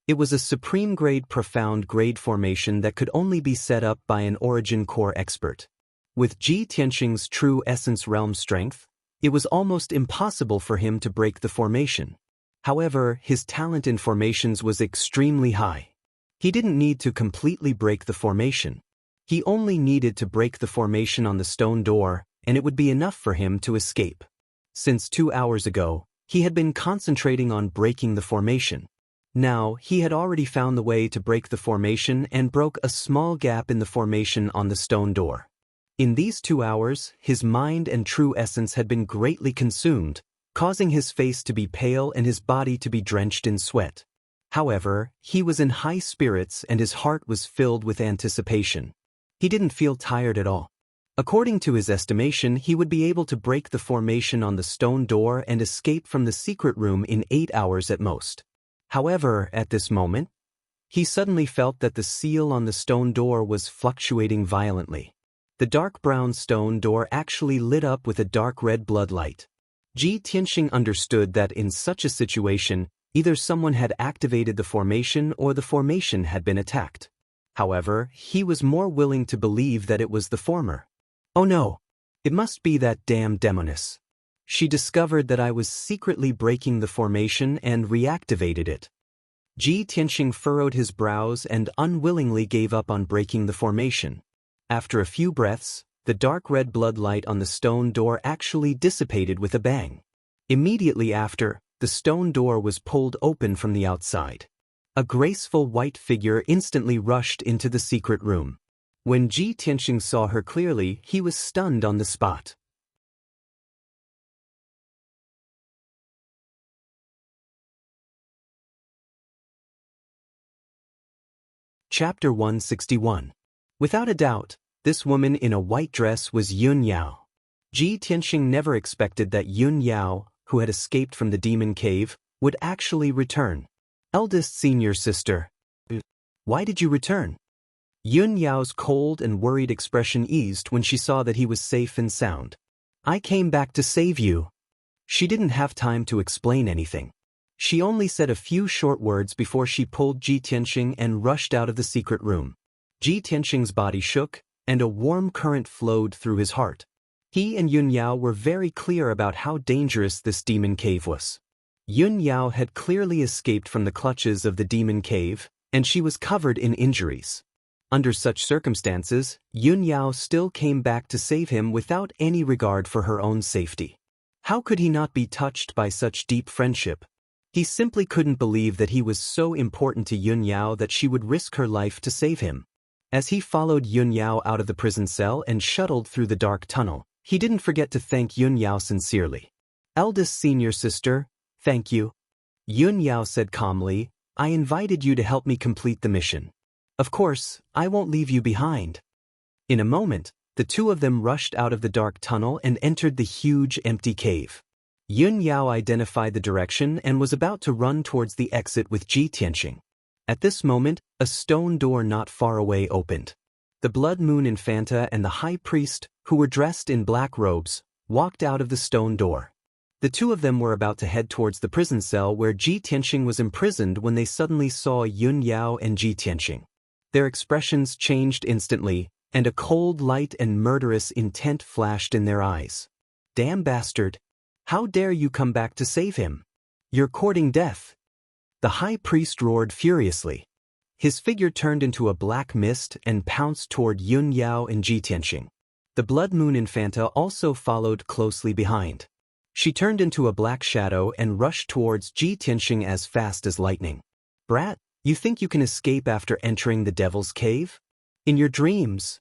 It was a supreme-grade profound-grade formation that could only be set up by an origin core expert. With Ji Tianxing's true essence realm strength, it was almost impossible for him to break the formation. However, his talent in formations was extremely high. He didn't need to completely break the formation. He only needed to break the formation on the stone door, and it would be enough for him to escape. Since 2 hours ago, he had been concentrating on breaking the formation. Now, he had already found the way to break the formation and broke a small gap in the formation on the stone door. In these 2 hours, his mind and true essence had been greatly consumed, causing his face to be pale and his body to be drenched in sweat. However, he was in high spirits and his heart was filled with anticipation. He didn't feel tired at all. According to his estimation, he would be able to break the formation on the stone door and escape from the secret room in 8 hours at most. However, at this moment, he suddenly felt that the seal on the stone door was fluctuating violently. The dark brown stone door actually lit up with a dark red blood light. Ji Tianxing understood that in such a situation, either someone had activated the formation or the formation had been attacked. However, he was more willing to believe that it was the former. "Oh no! It must be that damn demoness. She discovered that I was secretly breaking the formation and reactivated it." Ji Tianxing furrowed his brows and unwillingly gave up on breaking the formation. After a few breaths, the dark red blood light on the stone door actually dissipated with a bang. Immediately after, the stone door was pulled open from the outside. A graceful white figure instantly rushed into the secret room. When Ji Tianxing saw her clearly, he was stunned on the spot. Chapter 161. Without a doubt, this woman in a white dress was Yun Yao. Ji Tianxing never expected that Yun Yao, who had escaped from the demon cave, would actually return. Eldest senior sister. Why did you return? Yun Yao's cold and worried expression eased when she saw that he was safe and sound. I came back to save you. She didn't have time to explain anything. She only said a few short words before she pulled Ji Tianxing and rushed out of the secret room. Ji Tianxing's body shook, and a warm current flowed through his heart. He and Yun Yao were very clear about how dangerous this demon cave was. Yun Yao had clearly escaped from the clutches of the demon cave, and she was covered in injuries. Under such circumstances, Yun Yao still came back to save him without any regard for her own safety. How could he not be touched by such deep friendship? He simply couldn't believe that he was so important to Yun Yao that she would risk her life to save him. As he followed Yun Yao out of the prison cell and shuttled through the dark tunnel, he didn't forget to thank Yun Yao sincerely. Eldest senior sister, thank you. Yun Yao said calmly, I invited you to help me complete the mission. Of course, I won't leave you behind. In a moment, the two of them rushed out of the dark tunnel and entered the huge empty cave. Yun Yao identified the direction and was about to run towards the exit with Ji Tianxing. At this moment, a stone door not far away opened. The Blood Moon Infanta and the High Priest, who were dressed in black robes, walked out of the stone door. The two of them were about to head towards the prison cell where Ji Tianxing was imprisoned when they suddenly saw Yun Yao and Ji Tianxing. Their expressions changed instantly, and a cold light and murderous intent flashed in their eyes. Damn bastard! How dare you come back to save him? You're courting death! The high priest roared furiously. His figure turned into a black mist and pounced toward Yun Yao and Ji Tianxing. The Blood Moon Infanta also followed closely behind. She turned into a black shadow and rushed towards Ji Tianxing as fast as lightning. Brat, you think you can escape after entering the Devil's Cave? In your dreams.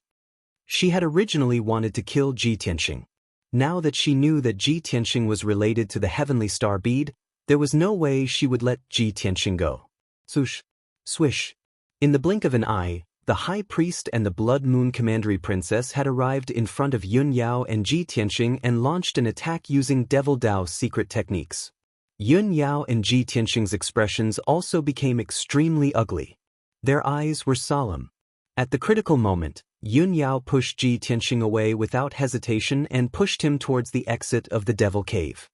She had originally wanted to kill Ji Tianxing. Now that she knew that Ji Tianxing was related to the Heavenly Star Bead, there was no way she would let Ji Tianxing go. Swoosh, swish. In the blink of an eye, the High Priest and the Blood Moon Commandery Princess had arrived in front of Yun Yao and Ji Tianxing and launched an attack using Devil Dao's secret techniques. Yun Yao and Ji Tianxing's expressions also became extremely ugly. Their eyes were solemn. At the critical moment, Yun Yao pushed Ji Tianxing away without hesitation and pushed him towards the exit of the Devil Cave.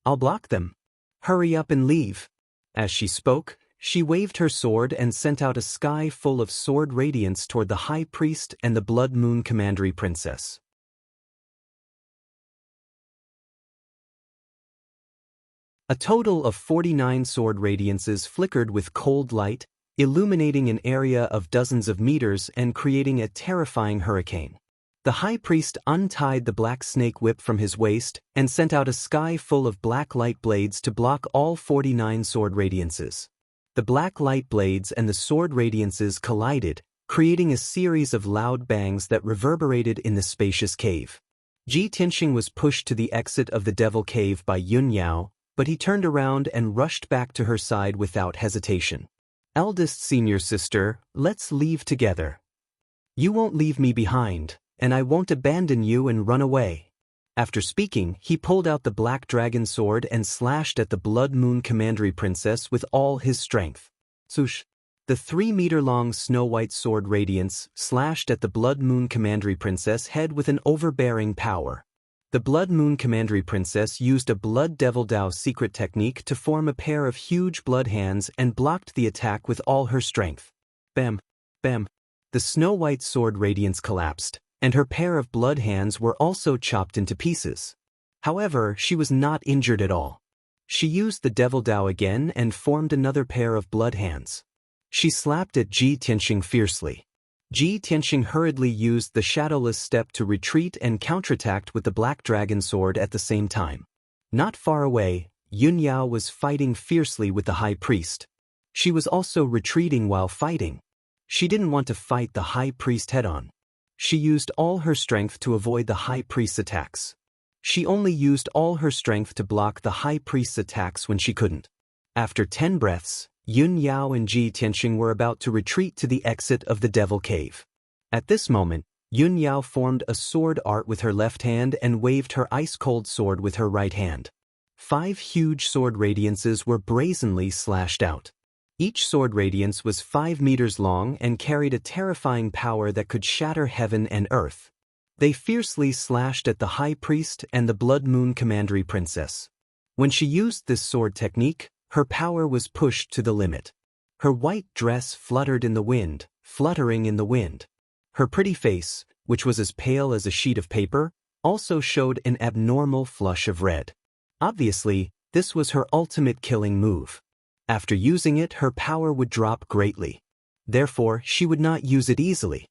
I'll block them. Hurry up and leave. As she spoke, she waved her sword and sent out a sky full of sword radiance toward the High Priest and the Blood Moon Commandery Princess. A total of 49 sword radiances flickered with cold light, illuminating an area of dozens of meters and creating a terrifying hurricane. The high priest untied the black snake whip from his waist and sent out a sky full of black light blades to block all 49 sword radiances. The black light blades and the sword radiances collided, creating a series of loud bangs that reverberated in the spacious cave. Ji Tianxing was pushed to the exit of the Devil Cave by Yun Yao, but he turned around and rushed back to her side without hesitation. Eldest senior sister, let's leave together. You won't leave me behind, and I won't abandon you and run away. After speaking, he pulled out the black dragon sword and slashed at the Blood Moon Commandery Princess with all his strength. Swoosh! The 3-meter-long snow-white sword radiance slashed at the Blood Moon Commandery Princess head with an overbearing power. The Blood Moon Commandery Princess used a Blood Devil Dao secret technique to form a pair of huge blood hands and blocked the attack with all her strength. Bam! Bam! The snow-white sword radiance collapsed, and her pair of blood hands were also chopped into pieces. However, she was not injured at all. She used the Devil Dao again and formed another pair of blood hands. She slapped at Ji Tianxing fiercely. Ji Tianxing hurriedly used the shadowless step to retreat and counterattacked with the black dragon sword at the same time. Not far away, Yun Yao was fighting fiercely with the high priest. She was also retreating while fighting. She didn't want to fight the high priest head-on. She used all her strength to avoid the high priest's attacks. She only used all her strength to block the high priest's attacks when she couldn't. After 10 breaths, Yun Yao and Ji Tianxing were about to retreat to the exit of the Devil Cave. At this moment, Yun Yao formed a sword art with her left hand and waved her ice-cold sword with her right hand. 5 huge sword radiances were brazenly slashed out. Each sword radiance was 5 meters long and carried a terrifying power that could shatter heaven and earth. They fiercely slashed at the High Priest and the Blood Moon Commandery Princess. When she used this sword technique, her power was pushed to the limit. Her white dress fluttered in the wind, fluttering in the wind. Her pretty face, which was as pale as a sheet of paper, also showed an abnormal flush of red. Obviously, this was her ultimate killing move. After using it, her power would drop greatly. Therefore, she would not use it easily.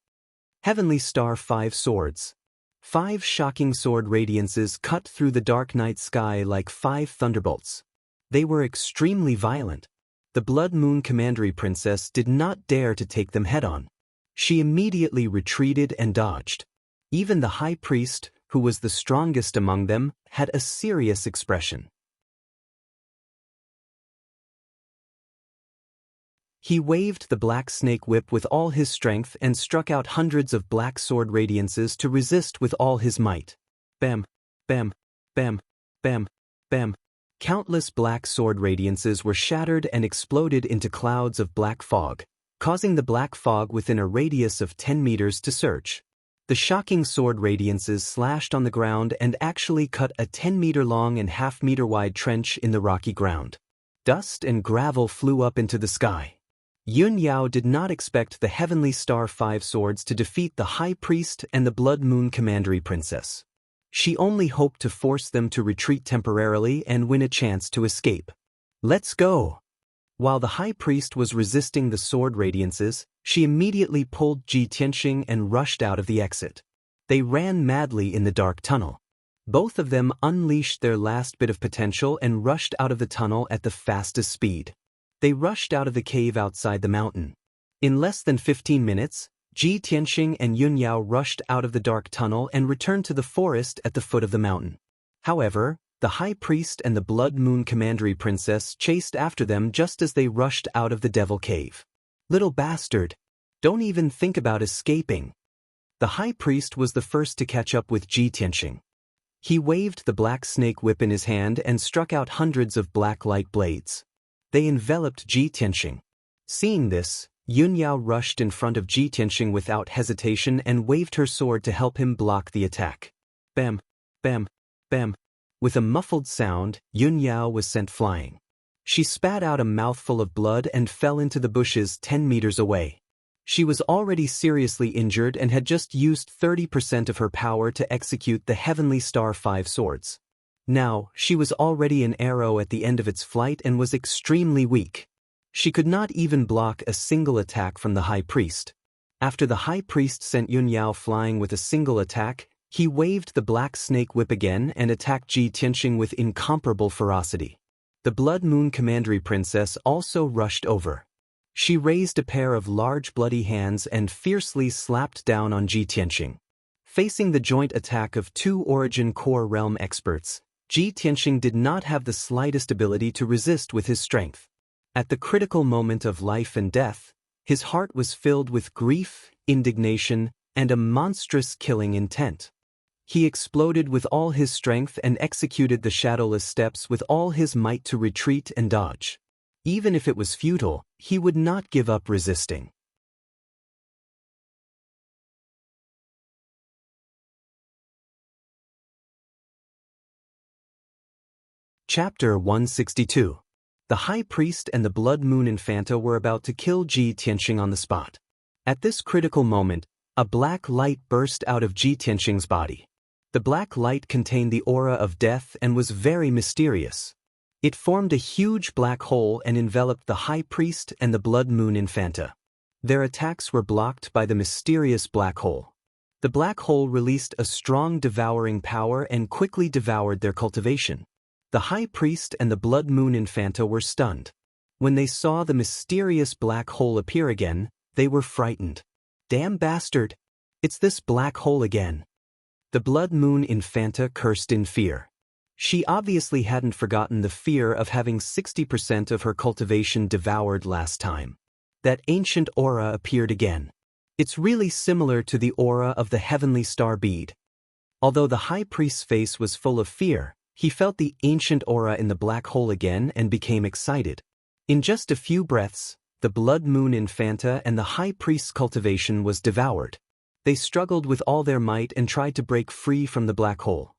Heavenly Star 5 Swords. 5 shocking sword radiances cut through the dark night sky like 5 thunderbolts. They were extremely violent. The Blood Moon Commandery Princess did not dare to take them head-on. She immediately retreated and dodged. Even the High Priest, who was the strongest among them, had a serious expression. He waved the black snake whip with all his strength and struck out hundreds of black sword radiances to resist with all his might. Bam, bam, bam, bam, bam. Countless black sword radiances were shattered and exploded into clouds of black fog, causing the black fog within a radius of 10 meters to surge. The shocking sword radiances slashed on the ground and actually cut a 10-meter-long and half-meter-wide trench in the rocky ground. Dust and gravel flew up into the sky. Yun Yao did not expect the Heavenly Star 5 Swords to defeat the High Priest and the Blood Moon Commandery Princess. She only hoped to force them to retreat temporarily and win a chance to escape. Let's go! While the High Priest was resisting the sword radiances, she immediately pulled Ji Tianxing and rushed out of the exit. They ran madly in the dark tunnel. Both of them unleashed their last bit of potential and rushed out of the tunnel at the fastest speed. They rushed out of the cave outside the mountain. In less than 15 minutes, Ji Tianxing and Yun Yao rushed out of the dark tunnel and returned to the forest at the foot of the mountain. However, the High Priest and the Blood Moon Commandery Princess chased after them just as they rushed out of the Devil Cave. Little bastard! Don't even think about escaping. The High Priest was the first to catch up with Ji Tianxing. He waved the black snake whip in his hand and struck out hundreds of black light blades. They enveloped Ji Tianxing. Seeing this, Yun Yao rushed in front of Ji Tianxing without hesitation and waved her sword to help him block the attack. Bam, bam, bam. With a muffled sound, Yun Yao was sent flying. She spat out a mouthful of blood and fell into the bushes 10 meters away. She was already seriously injured and had just used 30% of her power to execute the Heavenly Star 5 Swords. Now, she was already an arrow at the end of its flight and was extremely weak. She could not even block a single attack from the High Priest. After the High Priest sent Yun Yao flying with a single attack, he waved the black snake whip again and attacked Ji Tianxing with incomparable ferocity. The Blood Moon Commandery Princess also rushed over. She raised a pair of large bloody hands and fiercely slapped down on Ji Tianxing. Facing the joint attack of 2 Origin Core Realm experts, Ji Tianxing did not have the slightest ability to resist with his strength. At the critical moment of life and death, his heart was filled with grief, indignation, and a monstrous killing intent. He exploded with all his strength and executed the shadowless steps with all his might to retreat and dodge. Even if it was futile, he would not give up resisting. Chapter 162. The High Priest and the Blood Moon Infanta were about to kill Ji Tianxing on the spot. At this critical moment, a black light burst out of Ji Tianxing's body. The black light contained the aura of death and was very mysterious. It formed a huge black hole and enveloped the High Priest and the Blood Moon Infanta. Their attacks were blocked by the mysterious black hole. The black hole released a strong devouring power and quickly devoured their cultivation. The High Priest and the Blood Moon Infanta were stunned. When they saw the mysterious black hole appear again, they were frightened. Damn bastard! It's this black hole again. The Blood Moon Infanta cursed in fear. She obviously hadn't forgotten the fear of having 60% of her cultivation devoured last time. That ancient aura appeared again. It's really similar to the aura of the heavenly star bead. Although the high priest's face was full of fear, he felt the ancient aura in the black hole again and became excited. In just a few breaths, the blood moon infanta and the high priest's cultivation was devoured. They struggled with all their might and tried to break free from the black hole.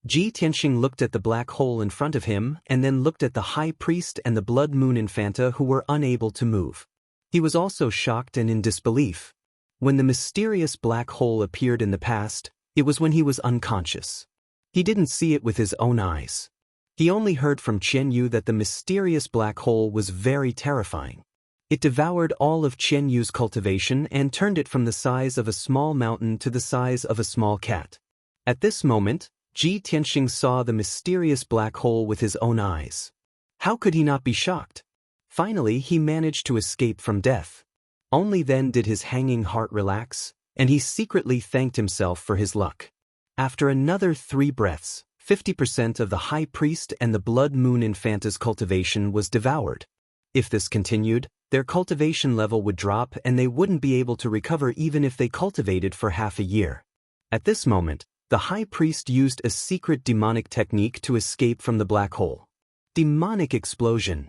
Ji Tianxing looked at the black hole in front of him and then looked at the high priest and the blood moon infanta who were unable to move. He was also shocked and in disbelief. When the mysterious black hole appeared in the past, it was when he was unconscious. He didn't see it with his own eyes. He only heard from Qian Yu that the mysterious black hole was very terrifying. It devoured all of Qian Yu's cultivation and turned it from the size of a small mountain to the size of a small cat. At this moment, Ji Tianxing saw the mysterious black hole with his own eyes. How could he not be shocked? Finally, he managed to escape from death. Only then did his hanging heart relax, and he secretly thanked himself for his luck. After another 3 breaths, 50% of the high priest and the blood moon infanta's cultivation was devoured. If this continued, their cultivation level would drop and they wouldn't be able to recover even if they cultivated for half a year. At this moment, the high priest used a secret demonic technique to escape from the black hole. Demonic explosion.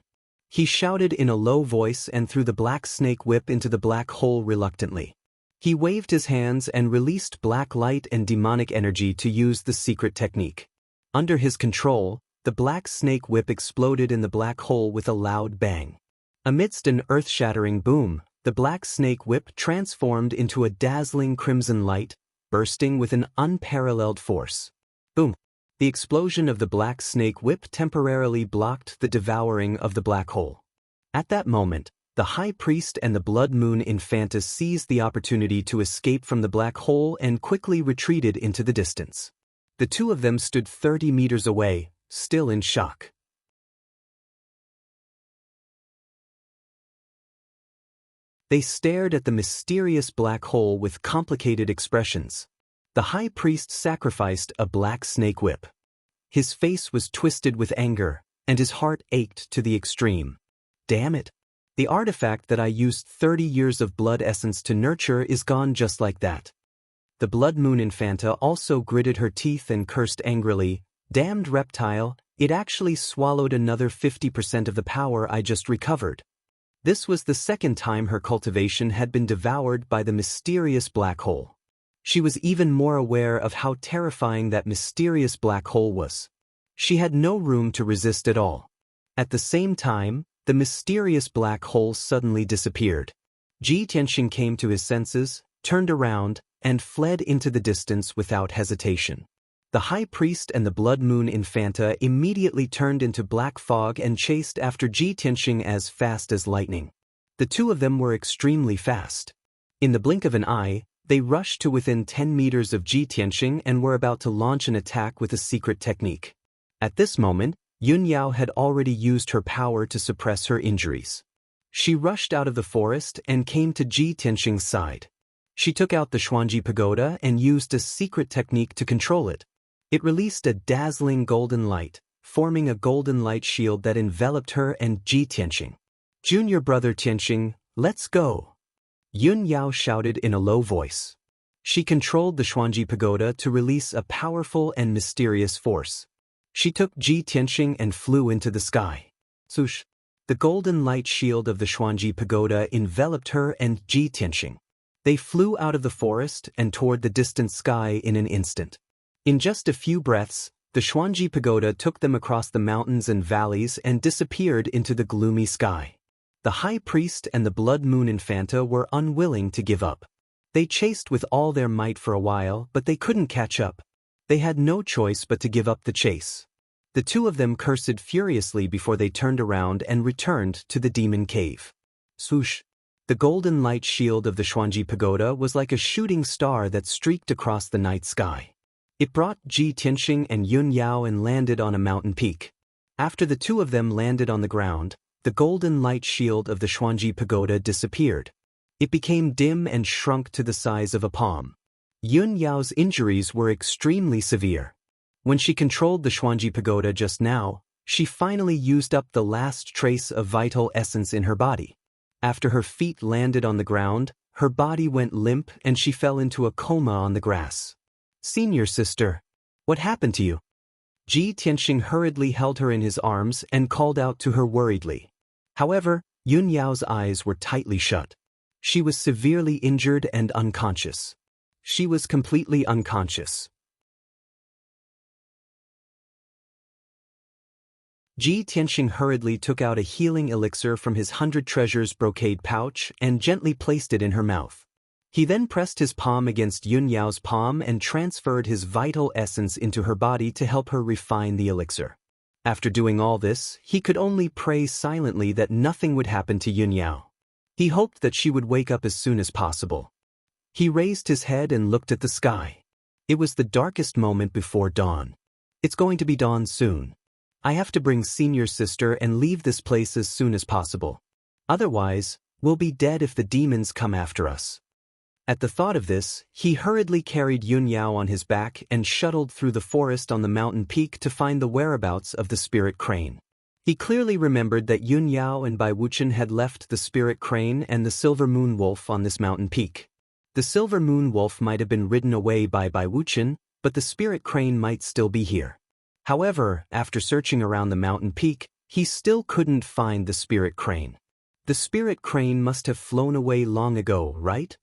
He shouted in a low voice and threw the black snake whip into the black hole reluctantly. He waved his hands and released black light and demonic energy to use the secret technique. Under his control, the black snake whip exploded in the black hole with a loud bang. Amidst an earth-shattering boom, the black snake whip transformed into a dazzling crimson light, bursting with an unparalleled force. Boom! The explosion of the black snake whip temporarily blocked the devouring of the black hole. At that moment, the high priest and the blood moon infanta seized the opportunity to escape from the black hole and quickly retreated into the distance. The two of them stood 30 meters away, still in shock. They stared at the mysterious black hole with complicated expressions. The high priest sacrificed a black snake whip. His face was twisted with anger, and his heart ached to the extreme. Damn it! The artifact that I used 30 years of blood essence to nurture is gone just like that. The blood moon infanta also gritted her teeth and cursed angrily, "Damned reptile, it actually swallowed another 50% of the power I just recovered." This was the second time her cultivation had been devoured by the mysterious black hole. She was even more aware of how terrifying that mysterious black hole was. She had no room to resist at all. At the same time, the mysterious black hole suddenly disappeared. Ji Tianxing came to his senses, turned around, and fled into the distance without hesitation. The high priest and the blood moon infanta immediately turned into black fog and chased after Ji Tianxing as fast as lightning. The two of them were extremely fast. In the blink of an eye, they rushed to within 10 meters of Ji Tianxing and were about to launch an attack with a secret technique. At this moment, Yun Yao had already used her power to suppress her injuries. She rushed out of the forest and came to Ji Tianxing's side. She took out the Xuanji pagoda and used a secret technique to control it. It released a dazzling golden light, forming a golden light shield that enveloped her and Ji Tianxing. "Junior brother Tianxing, let's go!" Yun Yao shouted in a low voice. She controlled the Xuanji pagoda to release a powerful and mysterious force. She took Ji Tianxing and flew into the sky. Swoosh! The golden light shield of the Xuanji pagoda enveloped her and Ji Tianxing. They flew out of the forest and toward the distant sky in an instant. In just a few breaths, the Xuanji pagoda took them across the mountains and valleys and disappeared into the gloomy sky. The high priest and the blood moon infanta were unwilling to give up. They chased with all their might for a while, but they couldn't catch up. They had no choice but to give up the chase. The two of them cursed furiously before they turned around and returned to the demon cave. Swoosh! The golden light shield of the Xuanji pagoda was like a shooting star that streaked across the night sky. It brought Ji Tianxing and Yun Yao and landed on a mountain peak. After the two of them landed on the ground, the golden light shield of the Xuanji pagoda disappeared. It became dim and shrunk to the size of a palm. Yun Yao's injuries were extremely severe. When she controlled the Xuanji pagoda just now, she finally used up the last trace of vital essence in her body. After her feet landed on the ground, her body went limp and she fell into a coma on the grass. "Senior sister, what happened to you?" Ji Tianxing hurriedly held her in his arms and called out to her worriedly. However, Yun Yao's eyes were tightly shut. She was severely injured and unconscious. She was completely unconscious. Ji Tianxing hurriedly took out a healing elixir from his 100 treasures brocade pouch and gently placed it in her mouth. He then pressed his palm against Yun Yao's palm and transferred his vital essence into her body to help her refine the elixir. After doing all this, he could only pray silently that nothing would happen to Yun Yao. He hoped that she would wake up as soon as possible. He raised his head and looked at the sky. It was the darkest moment before dawn. It's going to be dawn soon. I have to bring senior sister and leave this place as soon as possible. Otherwise, we'll be dead if the demons come after us. At the thought of this, he hurriedly carried Yun Yao on his back and shuttled through the forest on the mountain peak to find the whereabouts of the spirit crane. He clearly remembered that Yun Yao and Bai Wuchen had left the spirit crane and the silver moon wolf on this mountain peak. The silver moon wolf might have been ridden away by Bai Wuchen, but the spirit crane might still be here. However, after searching around the mountain peak, he still couldn't find the spirit crane. The spirit crane must have flown away long ago, right?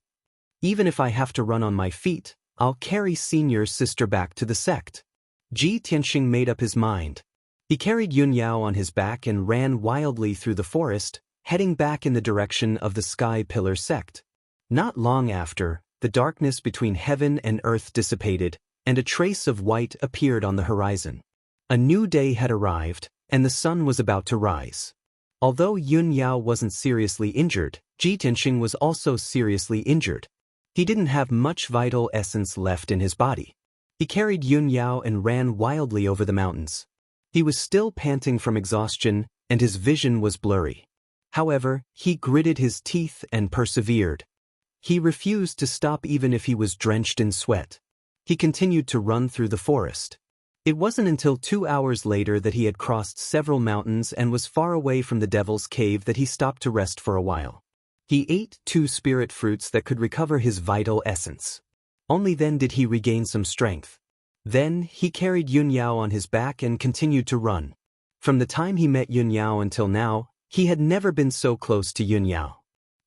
Even if I have to run on my feet, I'll carry senior sister back to the sect. Ji Tianxing made up his mind. He carried Yun Yao on his back and ran wildly through the forest, heading back in the direction of the Sky Pillar sect. Not long after, the darkness between heaven and earth dissipated, and a trace of white appeared on the horizon. A new day had arrived, and the sun was about to rise. Although Yun Yao wasn't seriously injured, Ji Tianxing was also seriously injured. He didn't have much vital essence left in his body. He carried Yun Yao and ran wildly over the mountains. He was still panting from exhaustion, and his vision was blurry. However, he gritted his teeth and persevered. He refused to stop even if he was drenched in sweat. He continued to run through the forest. It wasn't until 2 hours later that he had crossed several mountains and was far away from the Devil's Cave that he stopped to rest for a while. He ate 2 spirit fruits that could recover his vital essence. Only then did he regain some strength. Then, he carried Yun Yao on his back and continued to run. From the time he met Yun Yao until now, he had never been so close to Yun Yao.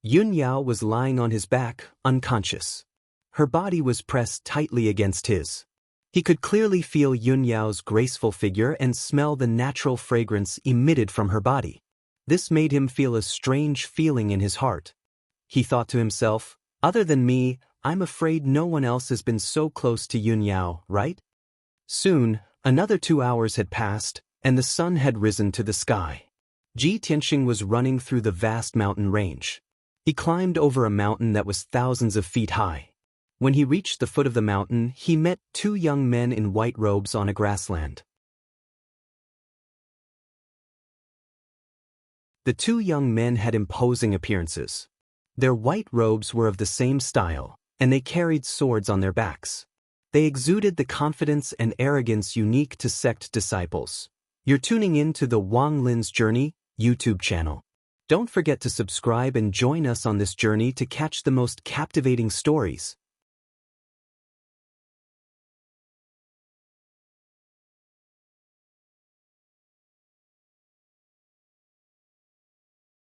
Yun Yao was lying on his back, unconscious. Her body was pressed tightly against his. He could clearly feel Yun Yao's graceful figure and smell the natural fragrance emitted from her body. This made him feel a strange feeling in his heart. He thought to himself, other than me, I'm afraid no one else has been so close to Yun Yao, right? Soon, another 2 hours had passed, and the sun had risen to the sky. Ji Tianxing was running through the vast mountain range. He climbed over a mountain that was thousands of feet high. When he reached the foot of the mountain, he met 2 young men in white robes on a grassland. The 2 young men had imposing appearances. Their white robes were of the same style, and they carried swords on their backs. They exuded the confidence and arrogance unique to sect disciples. You're tuning in to the Wang Lin's Journey YouTube channel. Don't forget to subscribe and join us on this journey to catch the most captivating stories.